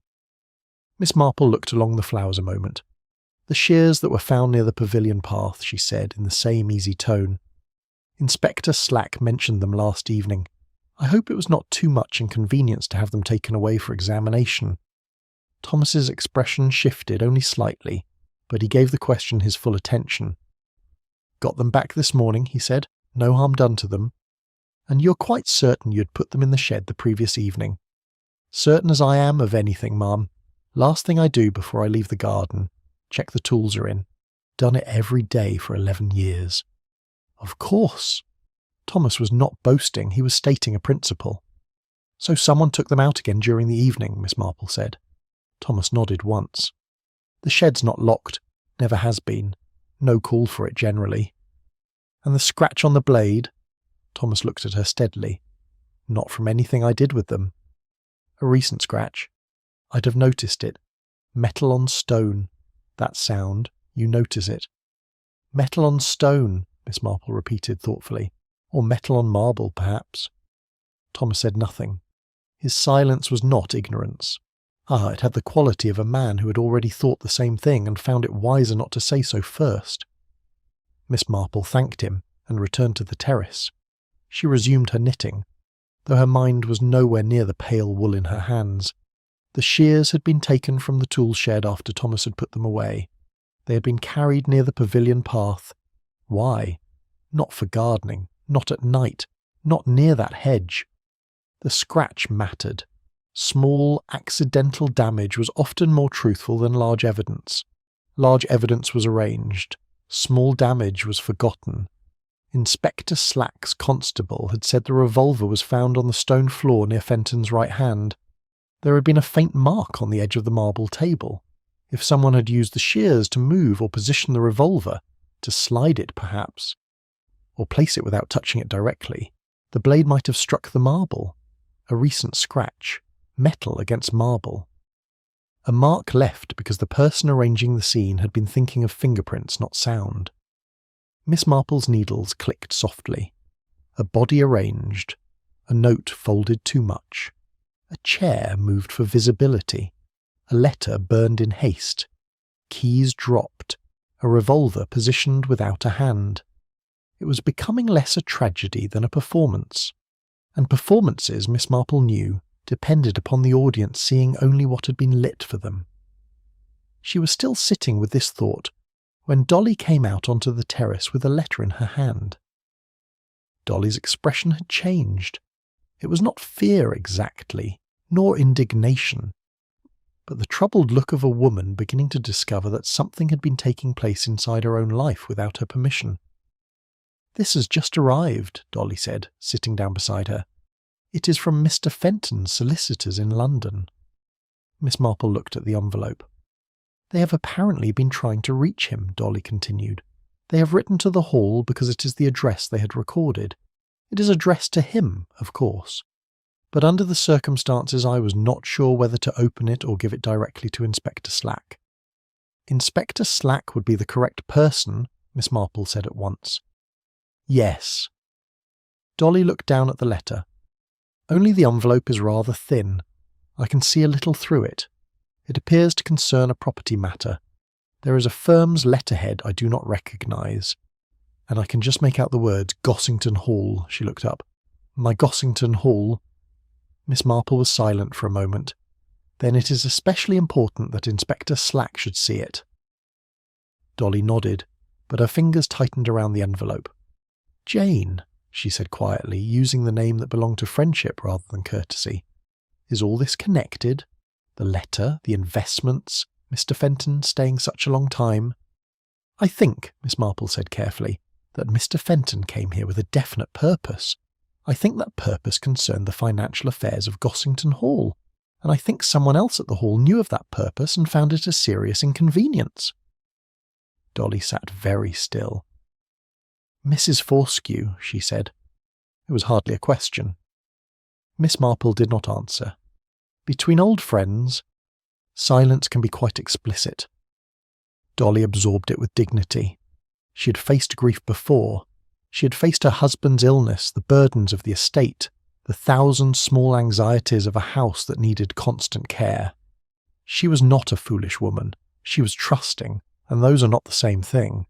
Miss Marple looked along the flowers a moment. "The shears that were found near the Pavilion path," she said in the same easy tone. "Inspector Slack mentioned them last evening. I hope it was not too much inconvenience to have them taken away for examination." Thomas's expression shifted only slightly, but he gave the question his full attention. "Got them back this morning," he said. "No harm done to them." "And you're quite certain you had put them in the shed the previous evening?" "Certain as I am of anything, Ma'am. Last thing I do before I leave the garden. Check the tools are in. Done it every day for 11 years. "Of course." Thomas was not boasting, he was stating a principle. "So someone took them out again during the evening," Miss Marple said. Thomas nodded once. "The shed's not locked. Never has been. No call for it generally." "And the scratch on the blade?" Thomas looked at her steadily. "Not from anything I did with them." "A recent scratch?" "I'd have noticed it. Metal on stone. That sound, you notice it." "Metal on stone," Miss Marple repeated thoughtfully. "Or metal on marble, perhaps." Thomas said nothing. His silence was not ignorance. It had the quality of a man who had already thought the same thing and found it wiser not to say so first. Miss Marple thanked him and returned to the terrace. She resumed her knitting, though her mind was nowhere near the pale wool in her hands. The shears had been taken from the tool shed after Thomas had put them away. They had been carried near the Pavilion path. Why? Not for gardening, not at night, not near that hedge. The scratch mattered. Small, accidental damage was often more truthful than large evidence. Large evidence was arranged. Small damage was forgotten. Inspector Slack's constable had said the revolver was found on the stone floor near Fenton's right hand. There had been a faint mark on the edge of the marble table. If someone had used the shears to move or position the revolver, to slide it perhaps, or place it without touching it directly, the blade might have struck the marble. A recent scratch. Metal against marble. A mark left because the person arranging the scene had been thinking of fingerprints, not sound. Miss Marple's needles clicked softly. A body arranged. A note folded too much. A chair moved for visibility. A letter burned in haste. Keys dropped. A revolver positioned without a hand. It was becoming less a tragedy than a performance. And performances, Miss Marple knew, depended upon the audience seeing only what had been lit for them. She was still sitting with this thought when Dolly came out onto the terrace with a letter in her hand. Dolly's expression had changed. It was not fear exactly, nor indignation, but the troubled look of a woman beginning to discover that something had been taking place inside her own life without her permission. "This has just arrived," Dolly said, sitting down beside her. It is from Mr. Fenton's solicitors in London. Miss Marple looked at the envelope. They have apparently been trying to reach him, Dolly continued. They have written to the Hall because it is the address they had recorded. It is addressed to him, of course. But under the circumstances I was not sure whether to open it or give it directly to Inspector Slack. Inspector Slack would be the correct person, Miss Marple said at once. Yes. Dolly looked down at the letter. Only the envelope is rather thin. I can see a little through it. It appears to concern a property matter. There is a firm's letterhead I do not recognise. And I can just make out the words Gossington Hall, she looked up. My Gossington Hall. Miss Marple was silent for a moment. Then it is especially important that Inspector Slack should see it. Dolly nodded, but her fingers tightened around the envelope. Jane, she said quietly, using the name that belonged to friendship rather than courtesy. Is all this connected? The letter, the investments, Mr. Fenton staying such a long time? I think, Miss Marple said carefully, that Mr. Fenton came here with a definite purpose. I think that purpose concerned the financial affairs of Gossington Hall, and I think someone else at the Hall knew of that purpose and found it a serious inconvenience. Dolly sat very still. Mrs. Fortescue, she said. It was hardly a question. Miss Marple did not answer. Between old friends, silence can be quite explicit. Dolly absorbed it with dignity. She had faced grief before. She had faced her husband's illness, the burdens of the estate, the 1,000 small anxieties of a house that needed constant care. She was not a foolish woman. She was trusting, and those are not the same thing.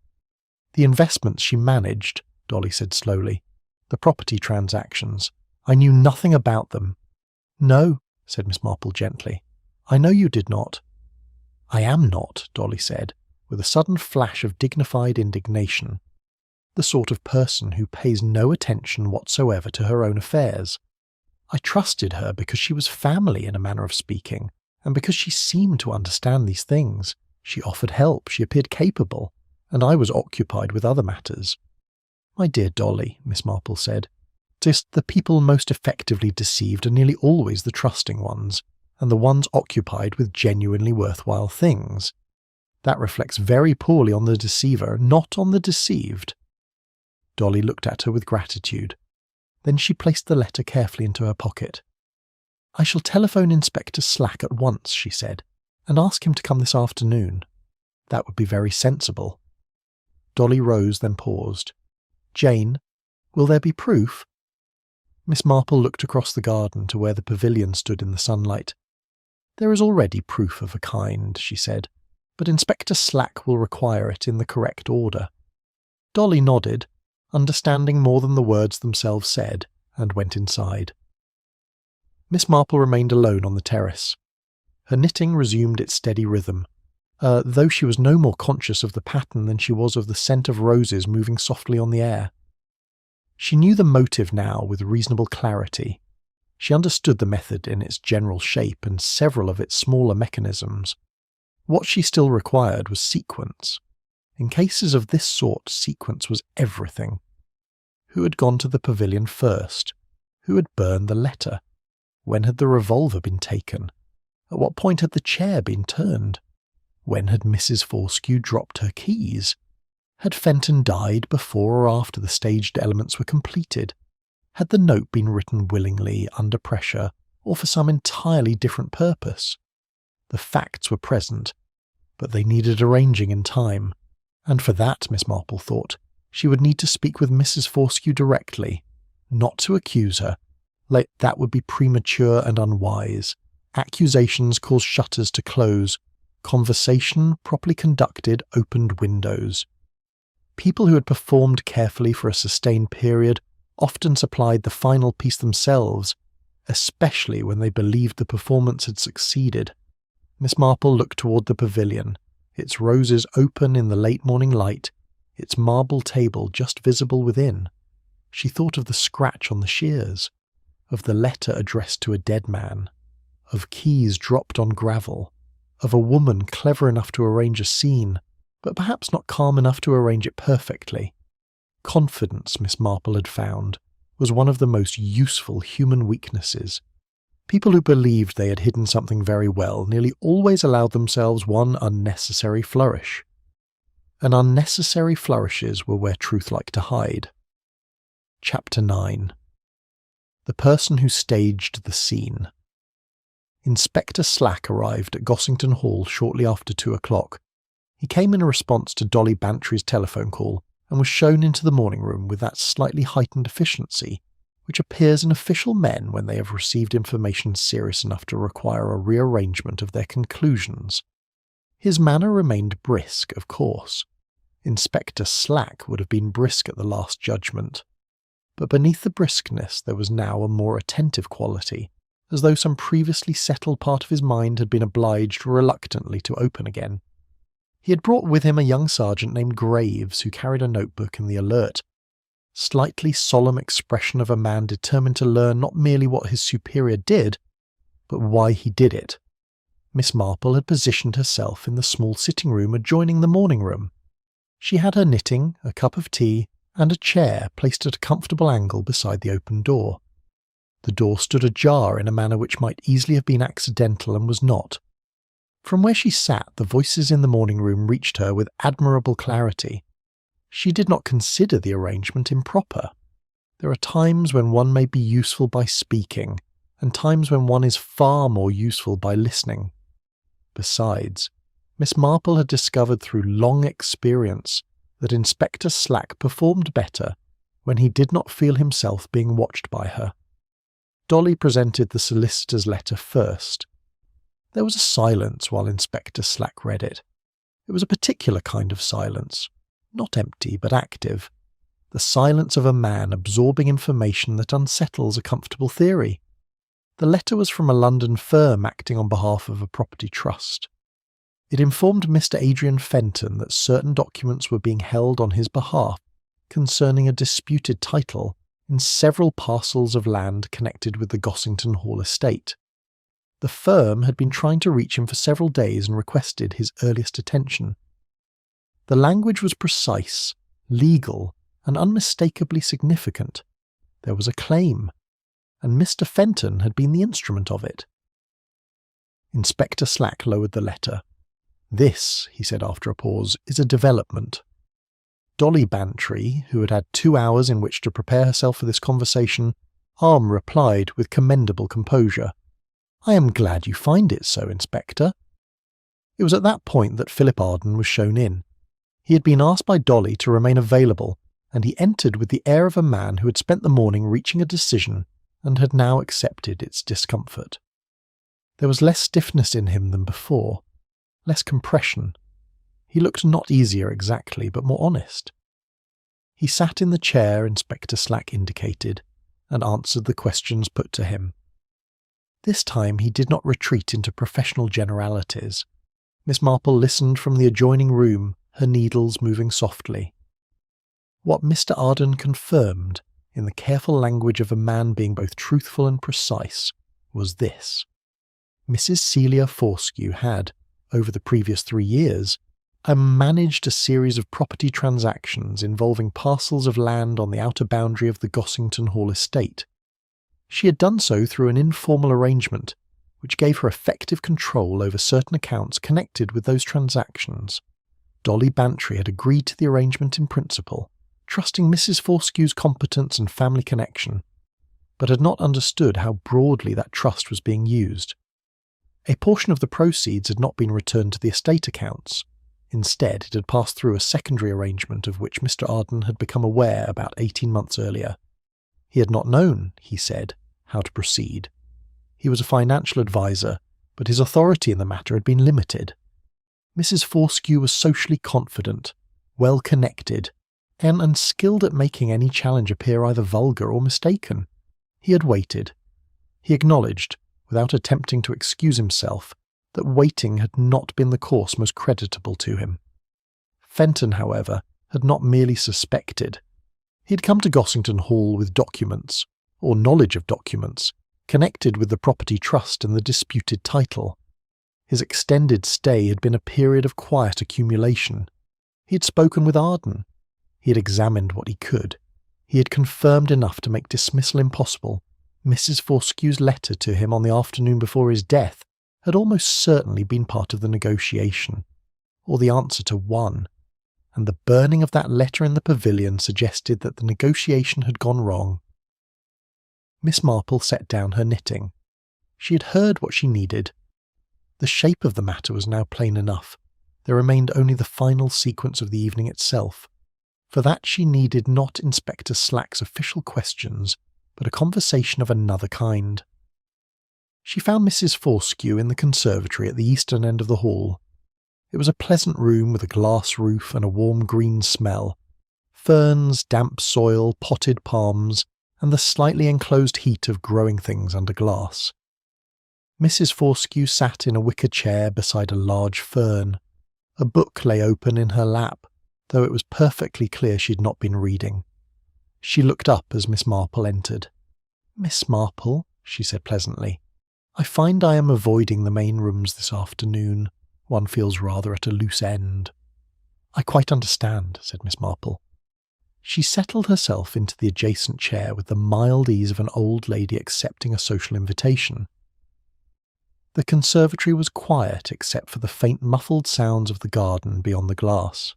The investments she managed, Dolly said slowly. The property transactions. I knew nothing about them. No, said Miss Marple gently. I know you did not. I am not, Dolly said, with a sudden flash of dignified indignation. The sort of person who pays no attention whatsoever to her own affairs. I trusted her because she was family in a manner of speaking, and because she seemed to understand these things. She offered help, she appeared capable, and I was occupied with other matters. My dear Dolly, Miss Marple said, just the people most effectively deceived are nearly always the trusting ones, and the ones occupied with genuinely worthwhile things. That reflects very poorly on the deceiver, not on the deceived. Dolly looked at her with gratitude. Then she placed the letter carefully into her pocket. I shall telephone Inspector Slack at once, she said, and ask him to come this afternoon. That would be very sensible. Dolly rose, then paused. Jane, will there be proof? Miss Marple looked across the garden to where the pavilion stood in the sunlight. There is already proof of a kind, she said, but Inspector Slack will require it in the correct order. Dolly nodded, understanding more than the words themselves said, and went inside. Miss Marple remained alone on the terrace. Her knitting resumed its steady rhythm, though she was no more conscious of the pattern than she was of the scent of roses moving softly on the air. She knew the motive now with reasonable clarity. She understood the method in its general shape and several of its smaller mechanisms. What she still required was sequence. In cases of this sort, sequence was everything. Who had gone to the pavilion first? Who had burned the letter? When had the revolver been taken? At what point had the chair been turned? When had Mrs. Fortescue dropped her keys? Had Fenton died before or after the staged elements were completed? Had the note been written willingly, under pressure, or for some entirely different purpose? The facts were present, but they needed arranging in time, and for that, Miss Marple thought, she would need to speak with Mrs. Fortescue directly, not to accuse her. That would be premature and unwise. Accusations caused shutters to close. Conversation, properly conducted, opened windows. People who had performed carefully for a sustained period often supplied the final piece themselves, especially when they believed the performance had succeeded. Miss Marple looked toward the pavilion, its roses open in the late morning light, its marble table just visible within. She thought of the scratch on the Shears, of the letter addressed to a dead man, of keys dropped on gravel, of a woman clever enough to arrange a scene, but perhaps not calm enough to arrange it perfectly. Confidence, Miss Marple had found, was one of the most useful human weaknesses. People who believed they had hidden something very well nearly always allowed themselves one unnecessary flourish. And unnecessary flourishes were where truth liked to hide. Chapter 9. The person who staged the scene. Inspector Slack arrived at Gossington Hall shortly after 2 o'clock. He came in response to Dolly Bantry's telephone call and was shown into the morning room with that slightly heightened efficiency which appears in official men when they have received information serious enough to require a rearrangement of their conclusions. His manner remained brisk, of course. Inspector Slack would have been brisk at the Last Judgment. But beneath the briskness there was now a more attentive quality, as though some previously settled part of his mind had been obliged reluctantly to open again. He had brought with him a young sergeant named Graves who carried a notebook and the alert, slightly solemn expression of a man determined to learn not merely what his superior did, but why he did it. Miss Marple had positioned herself in the small sitting room adjoining the morning room. She had her knitting, a cup of tea, and a chair placed at a comfortable angle beside the open door. The door stood ajar in a manner which might easily have been accidental and was not. From where she sat, the voices in the morning room reached her with admirable clarity. She did not consider the arrangement improper. There are times when one may be useful by speaking, and times when one is far more useful by listening. Besides, Miss Marple had discovered through long experience that Inspector Slack performed better when he did not feel himself being watched by her. Dolly presented the solicitor's letter first. There was a silence while Inspector Slack read it. It was a particular kind of silence, not empty but active, the silence of a man absorbing information that unsettles a comfortable theory. The letter was from a London firm acting on behalf of a property trust. It informed Mr. Adrian Fenton that certain documents were being held on his behalf concerning a disputed title in several parcels of land connected with the Gossington Hall estate. The firm had been trying to reach him for several days and requested his earliest attention. The language was precise, legal, and unmistakably significant. There was a claim, and Mr. Fenton had been the instrument of it. Inspector Slack lowered the letter. "This," he said after a pause, "is a development." Dolly Bantry, who had had 2 hours in which to prepare herself for this conversation, replied with commendable composure. "I am glad you find it so, Inspector." It was at that point that Philip Arden was shown in. He had been asked by Dolly to remain available, and he entered with the air of a man who had spent the morning reaching a decision and had now accepted its discomfort. There was less stiffness in him than before, less compression. He looked not easier exactly, but more honest. He sat in the chair Inspector Slack indicated, and answered the questions put to him. This time he did not retreat into professional generalities. Miss Marple listened from the adjoining room, her needles moving softly. What Mr. Arden confirmed, in the careful language of a man being both truthful and precise, was this. Mrs. Celia Fortescue had, over the previous 3 years, managed a series of property transactions involving parcels of land on the outer boundary of the Gossington Hall estate. She had done so through an informal arrangement, which gave her effective control over certain accounts connected with those transactions. Dolly Bantry had agreed to the arrangement in principle, trusting Mrs. Fortescue's competence and family connection, but had not understood how broadly that trust was being used. A portion of the proceeds had not been returned to the estate accounts. Instead, it had passed through a secondary arrangement of which Mr. Arden had become aware about 18 months earlier. He had not known, he said, how to proceed. He was a financial adviser, but his authority in the matter had been limited. Mrs. Fortescue was socially confident, well-connected, and skilled at making any challenge appear either vulgar or mistaken. He had waited. He acknowledged, without attempting to excuse himself, that waiting had not been the course most creditable to him. Fenton, however, had not merely suspected. He had come to Gossington Hall with documents, or knowledge of documents, connected with the property trust and the disputed title. His extended stay had been a period of quiet accumulation. He had spoken with Arden. He had examined what he could. He had confirmed enough to make dismissal impossible. Mrs. Forskew's letter to him on the afternoon before his death had almost certainly been part of the negotiation, or the answer to one, and the burning of that letter in the pavilion suggested that the negotiation had gone wrong. Miss Marple set down her knitting. She had heard what she needed. The shape of the matter was now plain enough. There remained only the final sequence of the evening itself. For that she needed not Inspector Slack's official questions, but a conversation of another kind. She found Mrs. Forstew in the conservatory at the eastern end of the hall. It was a pleasant room with a glass roof and a warm green smell. Ferns, damp soil, potted palms, and the slightly enclosed heat of growing things under glass. Mrs. Forstew sat in a wicker chair beside a large fern. A book lay open in her lap, though it was perfectly clear she had not been reading. She looked up as Miss Marple entered. "Miss Marple," she said pleasantly, "I find I am avoiding the main rooms this afternoon. One feels rather at a loose end." "I quite understand," said Miss Marple. She settled herself into the adjacent chair with the mild ease of an old lady accepting a social invitation. The conservatory was quiet except for the faint muffled sounds of the garden beyond the glass.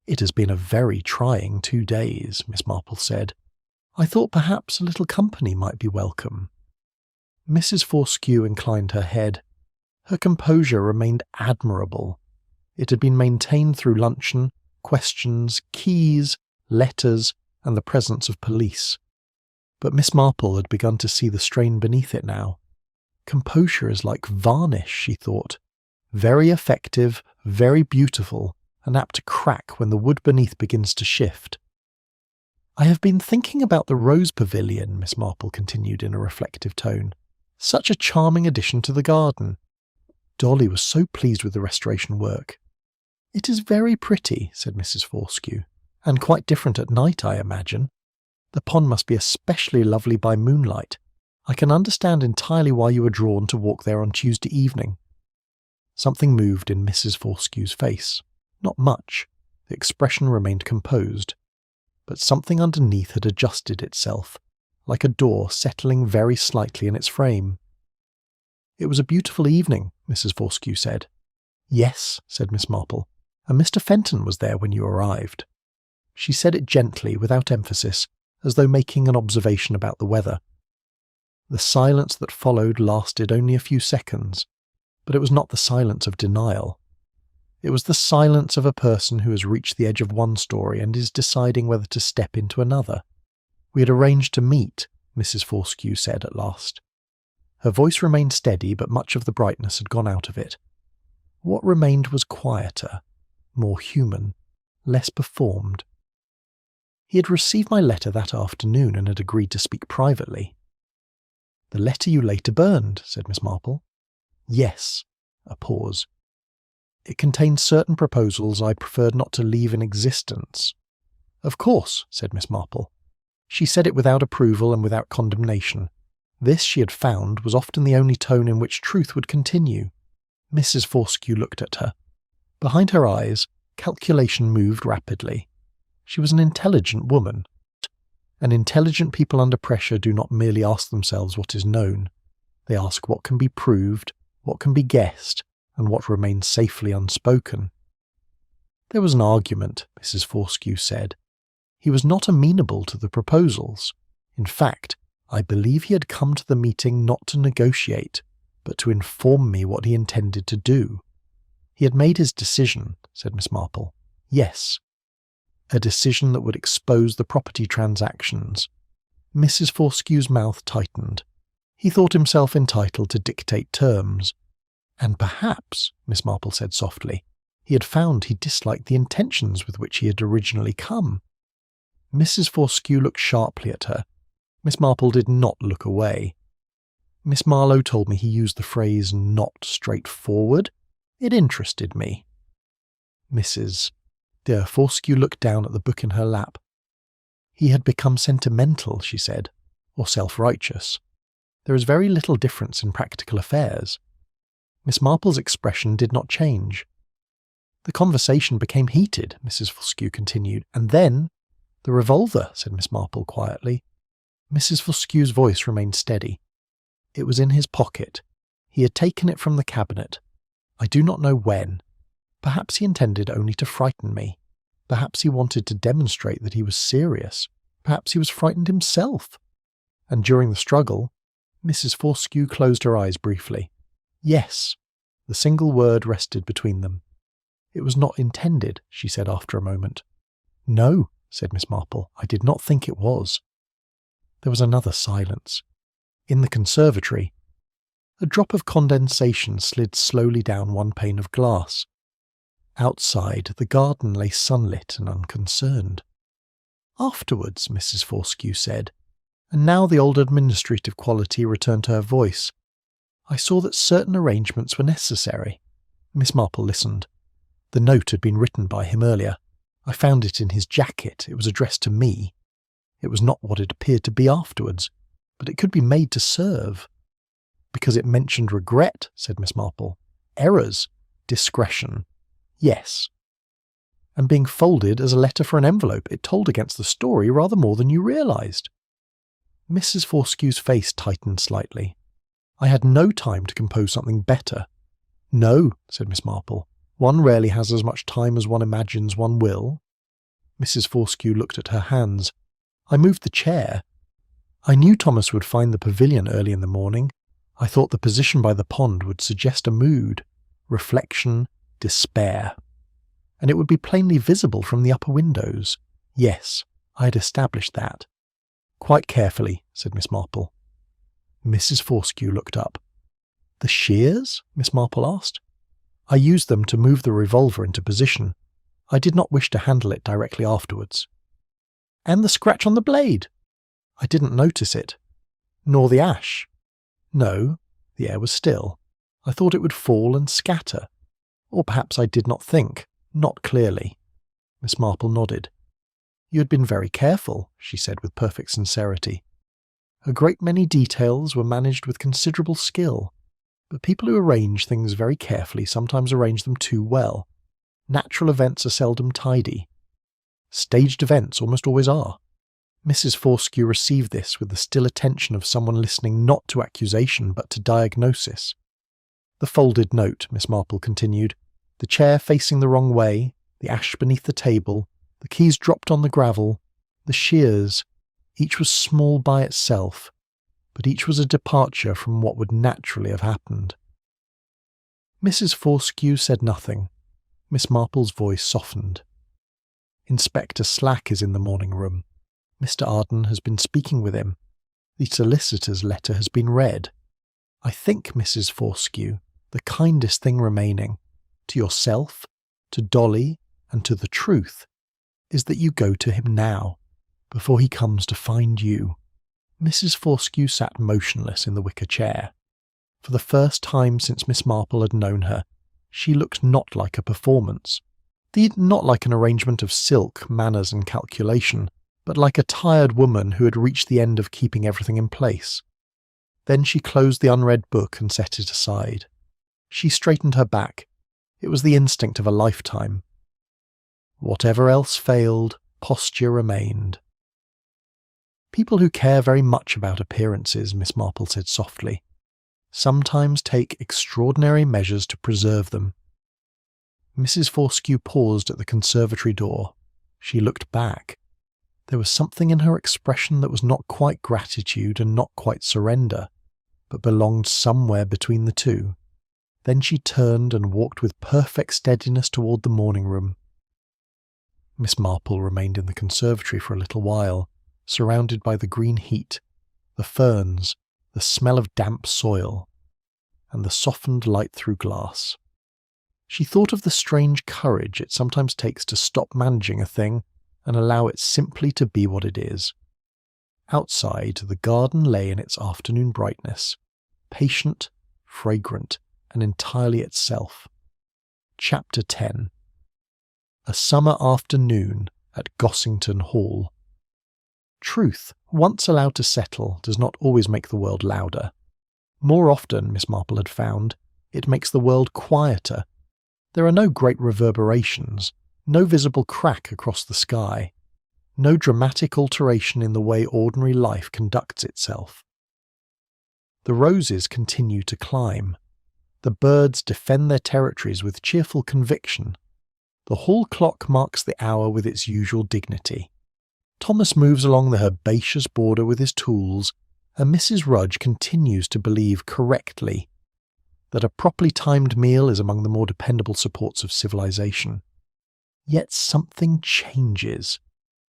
"It has been a very trying 2 days," Miss Marple said. "I thought perhaps a little company might be welcome." Mrs. Forstew inclined her head. Her composure remained admirable. It had been maintained through luncheon, questions, keys, letters, and the presence of police. But Miss Marple had begun to see the strain beneath it now. Composure is like varnish, she thought. Very effective, very beautiful, and apt to crack when the wood beneath begins to shift. "I have been thinking about the Rose Pavilion," Miss Marple continued in a reflective tone. "Such a charming addition to the garden. Dolly was so pleased with the restoration work." "It is very pretty," said Mrs. Forstew, "and quite different at night, I imagine. The pond must be especially lovely by moonlight. I can understand entirely why you were drawn to walk there on Tuesday evening." Something moved in Mrs. Forstew's face. Not much. The expression remained composed. But something underneath had adjusted itself, like a door settling very slightly in its frame. "It was a beautiful evening," Mrs. Forstew said. "Yes," said Miss Marple, "and Mr. Fenton was there when you arrived." She said it gently, without emphasis, as though making an observation about the weather. The silence that followed lasted only a few seconds, but it was not the silence of denial. It was the silence of a person who has reached the edge of one story and is deciding whether to step into another. "We had arranged to meet," Mrs. Forstew said at last. Her voice remained steady, but much of the brightness had gone out of it. What remained was quieter, more human, less performed. "He had received my letter that afternoon and had agreed to speak privately." "The letter you later burned," said Miss Marple. "Yes." A pause. "It contained certain proposals I preferred not to leave in existence." "Of course," said Miss Marple. She said it without approval and without condemnation. This, she had found, was often the only tone in which truth would continue. Mrs. Forstew looked at her. Behind her eyes, calculation moved rapidly. She was an intelligent woman. And intelligent people under pressure do not merely ask themselves what is known. They ask what can be proved, what can be guessed, and what remains safely unspoken. "There was an argument," Mrs. Forstew said. "He was not amenable to the proposals. In fact, I believe he had come to the meeting not to negotiate, but to inform me what he intended to do." "He had made his decision," said Miss Marple. "Yes. A decision that would expose the property transactions." Mrs. Forstew's mouth tightened. He thought himself entitled to dictate terms. "And perhaps," Miss Marple said softly, "he had found he disliked the intentions with which he had originally come." Mrs. Forstew looked sharply at her. Miss Marple did not look away. "Miss Marlowe told me he used the phrase 'not straightforward.' It interested me." Mrs. Forstew looked down at the book in her lap. "He had become sentimental," she said, "or self-righteous. There is very little difference in practical affairs." Miss Marple's expression did not change. "The conversation became heated," Mrs. Forstew continued, "and then "The revolver," said Miss Marple quietly. Mrs. Foskew's voice remained steady. "It was in his pocket. He had taken it from the cabinet. I do not know when. Perhaps he intended only to frighten me. Perhaps he wanted to demonstrate that he was serious. Perhaps he was frightened himself. And during the struggle," Mrs. Fortescue closed her eyes briefly. "Yes." The single word rested between them. "It was not intended," she said after a moment. "No," said Miss Marple, "I did not think it was." There was another silence. In the conservatory, a drop of condensation slid slowly down one pane of glass. Outside, the garden lay sunlit and unconcerned. "Afterwards," Mrs. Fortescue said, and now the old administrative quality returned to her voice, "I saw that certain arrangements were necessary." Miss Marple listened. The note had been written by him earlier. I found it in his jacket. It was addressed to me. It was not what it appeared to be afterwards, but it could be made to serve. "Because it mentioned regret," said Miss Marple. "Errors. Discretion. Yes. And being folded as a letter for an envelope, it told against the story rather more than you realised." Mrs. Fortescue's face tightened slightly. "I had no time to compose something better." "No," said Miss Marple. "One rarely has as much time as one imagines one will." Mrs. Fortescue looked at her hands. "I moved the chair. I knew Thomas would find the pavilion early in the morning. I thought the position by the pond would suggest a mood, reflection, despair. And it would be plainly visible from the upper windows. Yes, I had established that." "Quite carefully," said Miss Marple. Mrs. Fortescue looked up. "The shears?" Miss Marple asked. "I used them to move the revolver into position. I did not wish to handle it directly afterwards." "And the scratch on the blade?" "I didn't notice it." "Nor the ash?" "No, the air was still. I thought it would fall and scatter. Or perhaps I did not think, not clearly." Miss Marple nodded. "You had been very careful," she said with perfect sincerity. "A great many details were managed with considerable skill, but people who arrange things very carefully sometimes arrange them too well. Natural events are seldom tidy. Staged events almost always are." Mrs. Fortescue received this with the still attention of someone listening not to accusation but to diagnosis. "The folded note," Miss Marple continued, "the chair facing the wrong way, the ash beneath the table, the keys dropped on the gravel, the shears, each was small by itself, but each was a departure from what would naturally have happened." Mrs. Fortescue said nothing. Miss Marple's voice softened. "Inspector Slack is in the morning room. Mr. Arden has been speaking with him. The solicitor's letter has been read. I think, Mrs. Fortescue, the kindest thing remaining, to yourself, to Dolly, and to the truth, is that you go to him now, before he comes to find you." Mrs. Fortescue sat motionless in the wicker chair. For the first time since Miss Marple had known her, she looked not like a performance. Indeed, not like an arrangement of silk, manners, and calculation, but like a tired woman who had reached the end of keeping everything in place. Then she closed the unread book and set it aside. She straightened her back. It was the instinct of a lifetime. Whatever else failed, posture remained. "People who care very much about appearances," Miss Marple said softly, "sometimes take extraordinary measures to preserve them." Mrs. Fortescue paused at the conservatory door. She looked back. There was something in her expression that was not quite gratitude and not quite surrender, but belonged somewhere between the two. Then she turned and walked with perfect steadiness toward the morning room. Miss Marple remained in the conservatory for a little while, surrounded by the green heat, the ferns, the smell of damp soil, and the softened light through glass. She thought of the strange courage it sometimes takes to stop managing a thing and allow it simply to be what it is. Outside, the garden lay in its afternoon brightness, patient, fragrant, and entirely itself. Chapter 10. A summer afternoon at Gossington Hall. Truth, once allowed to settle, does not always make the world louder. More often, Miss Marple had found, it makes the world quieter. There are no great reverberations, no visible crack across the sky. no dramatic alteration in the way ordinary life conducts itself. The roses continue to climb. The birds defend their territories with cheerful conviction. The hall clock marks the hour with its usual dignity. Thomas moves along the herbaceous border with his tools, and Mrs. Rudge continues to believe correctly that a properly timed meal is among the more dependable supports of civilization. Yet something changes.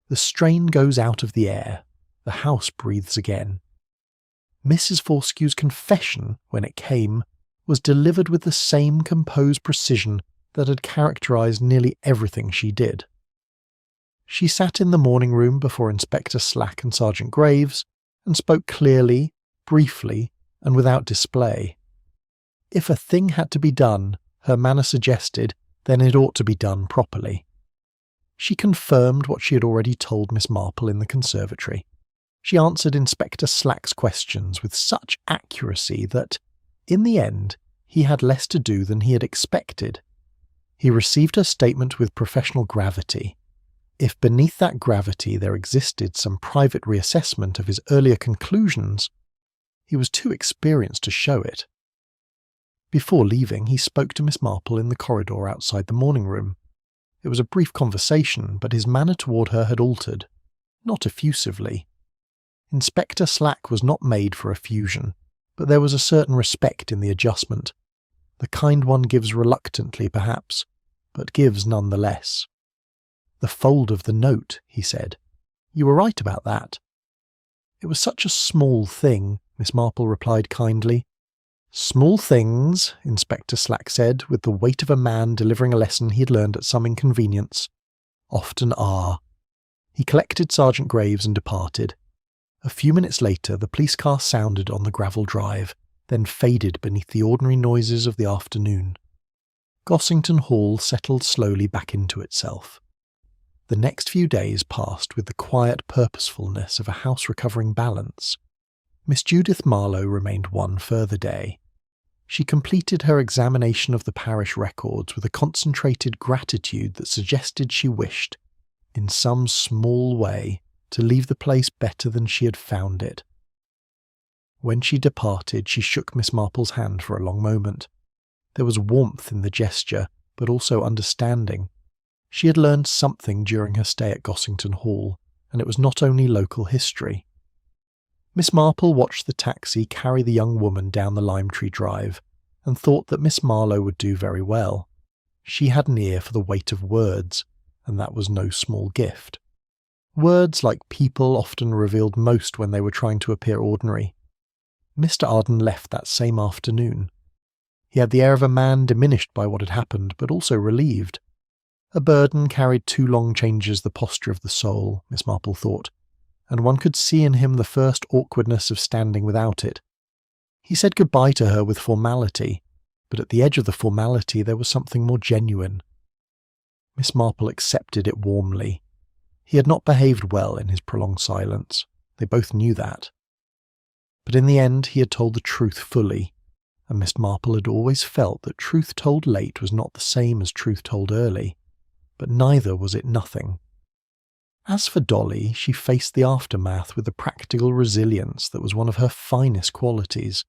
The strain goes out of the air. The house breathes again. Mrs. Forskew's confession, when it came, was delivered with the same composed precision that had characterized nearly everything she did. She sat in the morning room before Inspector Slack and Sergeant Graves, and spoke clearly, briefly, and without display. If a thing had to be done, her manner suggested, then it ought to be done properly. She confirmed what she had already told Miss Marple in the conservatory. She answered Inspector Slack's questions with such accuracy that, in the end, he had less to do than he had expected. He received her statement with professional gravity. If beneath that gravity there existed some private reassessment of his earlier conclusions, he was too experienced to show it. Before leaving, he spoke to Miss Marple in the corridor outside the morning room. It was a brief conversation, but his manner toward her had altered, not effusively. Inspector Slack was not made for effusion, but there was a certain respect in the adjustment. The kind one gives reluctantly, perhaps, but gives none the less. "The fold of the note," he said. "You were right about that." "It was such a small thing," Miss Marple replied kindly. "Small things," Inspector Slack said, with the weight of a man delivering a lesson he had learned at some inconvenience, "often are." He collected Sergeant Graves and departed. A few minutes later the police car sounded on the gravel drive, then faded beneath the ordinary noises of the afternoon. Gossington Hall settled slowly back into itself. The next few days passed with the quiet purposefulness of a house recovering balance. Miss Judith Marlowe remained one further day. She completed her examination of the parish records with a concentrated gratitude that suggested she wished, in some small way, to leave the place better than she had found it. When she departed, she shook Miss Marple's hand for a long moment. There was warmth in the gesture, but also understanding. She had learned something during her stay at Gossington Hall, and it was not only local history. Miss Marple watched the taxi carry the young woman down the lime tree drive, and thought that Miss Marlowe would do very well. She had an ear for the weight of words, and that was no small gift. Words, like people, often revealed most when they were trying to appear ordinary. Mr. Arden left that same afternoon. He had the air of a man diminished by what had happened, but also relieved. A burden carried too long changes the posture of the soul, Miss Marple thought, and one could see in him the first awkwardness of standing without it. He said goodbye to her with formality, but at the edge of the formality there was something more genuine. Miss Marple accepted it warmly. He had not behaved well in his prolonged silence. They both knew that. But in the end he had told the truth fully, and Miss Marple had always felt that truth told late was not the same as truth told early, but neither was it nothing. As for Dolly, she faced the aftermath with a practical resilience that was one of her finest qualities.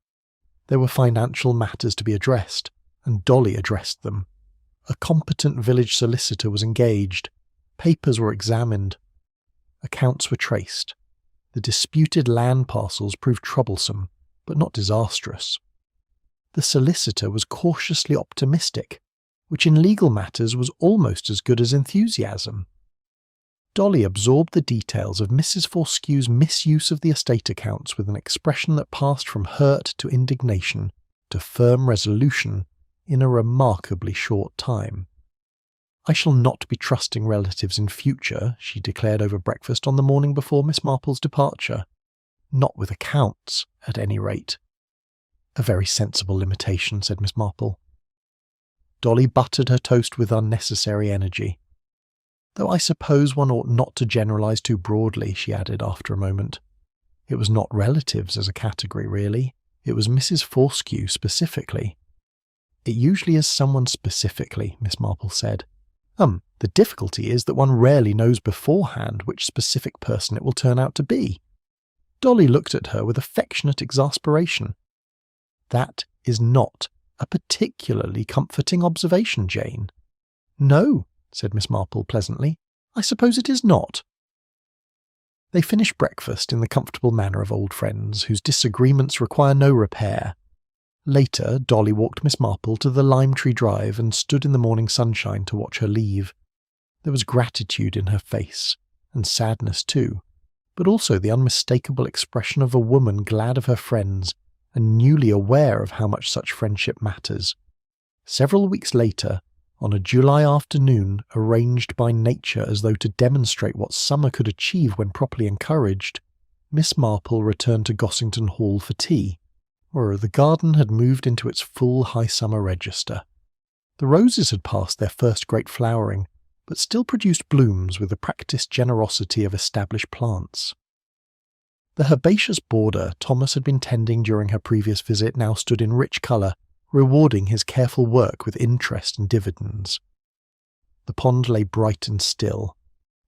There were financial matters to be addressed, and Dolly addressed them. A competent village solicitor was engaged. Papers were examined. Accounts were traced. The disputed land parcels proved troublesome, but not disastrous. The solicitor was cautiously optimistic, which in legal matters was almost as good as enthusiasm. Dolly absorbed the details of Mrs. Forskew's misuse of the estate accounts with an expression that passed from hurt to indignation to firm resolution in a remarkably short time. "I shall not be trusting relatives in future," she declared over breakfast on the morning before Miss Marple's departure. "Not with accounts, at any rate." "A very sensible limitation," said Miss Marple. Dolly buttered her toast with unnecessary energy. "Though I suppose one ought not to generalize too broadly," she added after a moment. "It was not relatives as a category, really. It was Mrs. Forskew specifically." "It usually is someone specifically," Miss Marple said. The difficulty is that one rarely knows beforehand which specific person it will turn out to be." Dolly looked at her with affectionate exasperation. "That is not a particularly comforting observation, Jane." "No," said Miss Marple pleasantly. "I suppose it is not." They finished breakfast in the comfortable manner of old friends whose disagreements require no repair. Later, Dolly walked Miss Marple to the lime tree drive and stood in the morning sunshine to watch her leave. There was gratitude in her face, and sadness too, but also the unmistakable expression of a woman glad of her friends and newly aware of how much such friendship matters. Several weeks later, on a July afternoon arranged by nature as though to demonstrate what summer could achieve when properly encouraged, Miss Marple returned to Gossington Hall for tea, where the garden had moved into its full high summer register. The roses had passed their first great flowering, but still produced blooms with the practised generosity of established plants. The herbaceous border Thomas had been tending during her previous visit now stood in rich colour, rewarding his careful work with interest and dividends. The pond lay bright and still.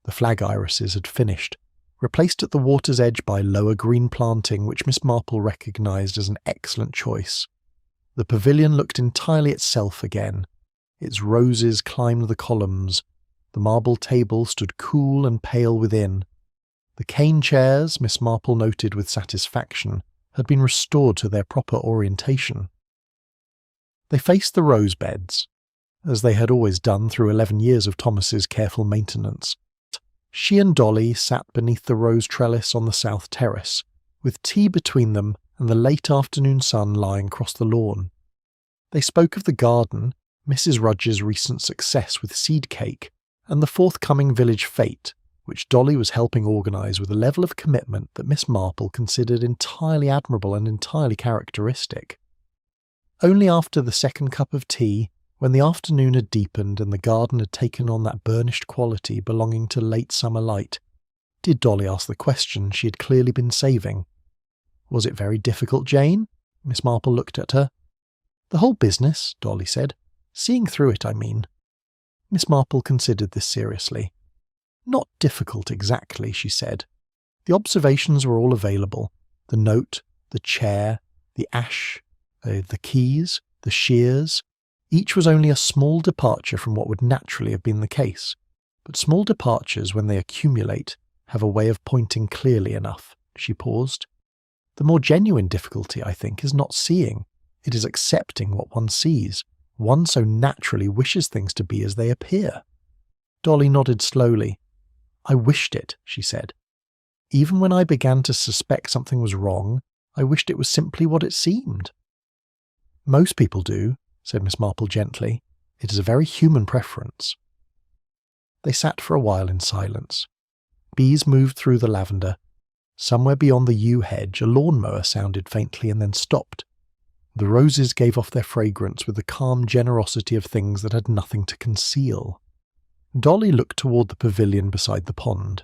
The flag irises had finished, replaced at the water's edge by lower green planting which Miss Marple recognised as an excellent choice. The pavilion looked entirely itself again. Its roses climbed the columns. The marble table stood cool and pale within. The cane chairs, Miss Marple noted with satisfaction, had been restored to their proper orientation. They faced the rose beds, as they had always done through 11 years of Thomas's careful maintenance. She and Dolly sat beneath the rose trellis on the south terrace, with tea between them and the late afternoon sun lying across the lawn. They spoke of the garden, Mrs. Rudge's recent success with seed cake, and the forthcoming village fete, which Dolly was helping organise with a level of commitment that Miss Marple considered entirely admirable and entirely characteristic. Only after the second cup of tea, when the afternoon had deepened and the garden had taken on that burnished quality belonging to late summer light, did Dolly ask the question she had clearly been saving. "Was it very difficult, Jane?" Miss Marple looked at her. "The whole business," Dolly said. "Seeing through it, I mean." Miss Marple considered this seriously. "Not difficult exactly," she said. "The observations were all available. The note, the chair, the ash, the keys, the shears. Each was only a small departure from what would naturally have been the case. But small departures, when they accumulate, have a way of pointing clearly enough." She paused. "The more genuine difficulty, I think, is not seeing. It is accepting what one sees. One so naturally wishes things to be as they appear." Dolly nodded slowly. "I wished it," she said. "Even when I began to suspect something was wrong, I wished it was simply what it seemed." "Most people do," said Miss Marple gently. "It is a very human preference." They sat for a while in silence. Bees moved through the lavender. Somewhere beyond the yew hedge a lawnmower sounded faintly and then stopped. The roses gave off their fragrance with the calm generosity of things that had nothing to conceal. Dolly looked toward the pavilion beside the pond.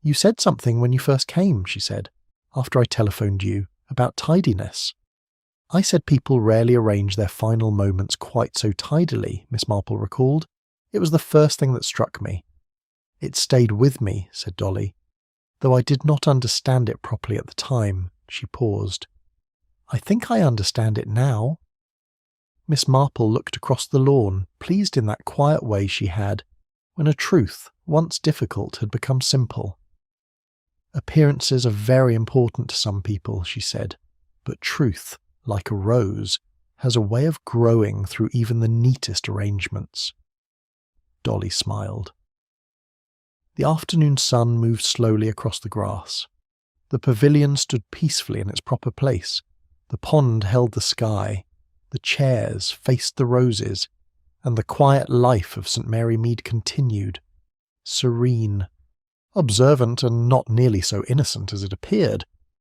"You said something when you first came," she said, "after I telephoned you, about tidiness." "I said people rarely arrange their final moments quite so tidily," Miss Marple recalled. "It was the first thing that struck me." "It stayed with me," said Dolly. "Though I did not understand it properly at the time." She paused. "I think I understand it now." Miss Marple looked across the lawn, pleased in that quiet way she had, when a truth, once difficult, had become simple. "Appearances are very important to some people," she said, "but truth, like a rose, has a way of growing through even the neatest arrangements." Dolly smiled. The afternoon sun moved slowly across the grass. The pavilion stood peacefully in its proper place. The pond held the sky. The chairs faced the roses, and the quiet life of St. Mary Mead continued, serene, observant and not nearly so innocent as it appeared,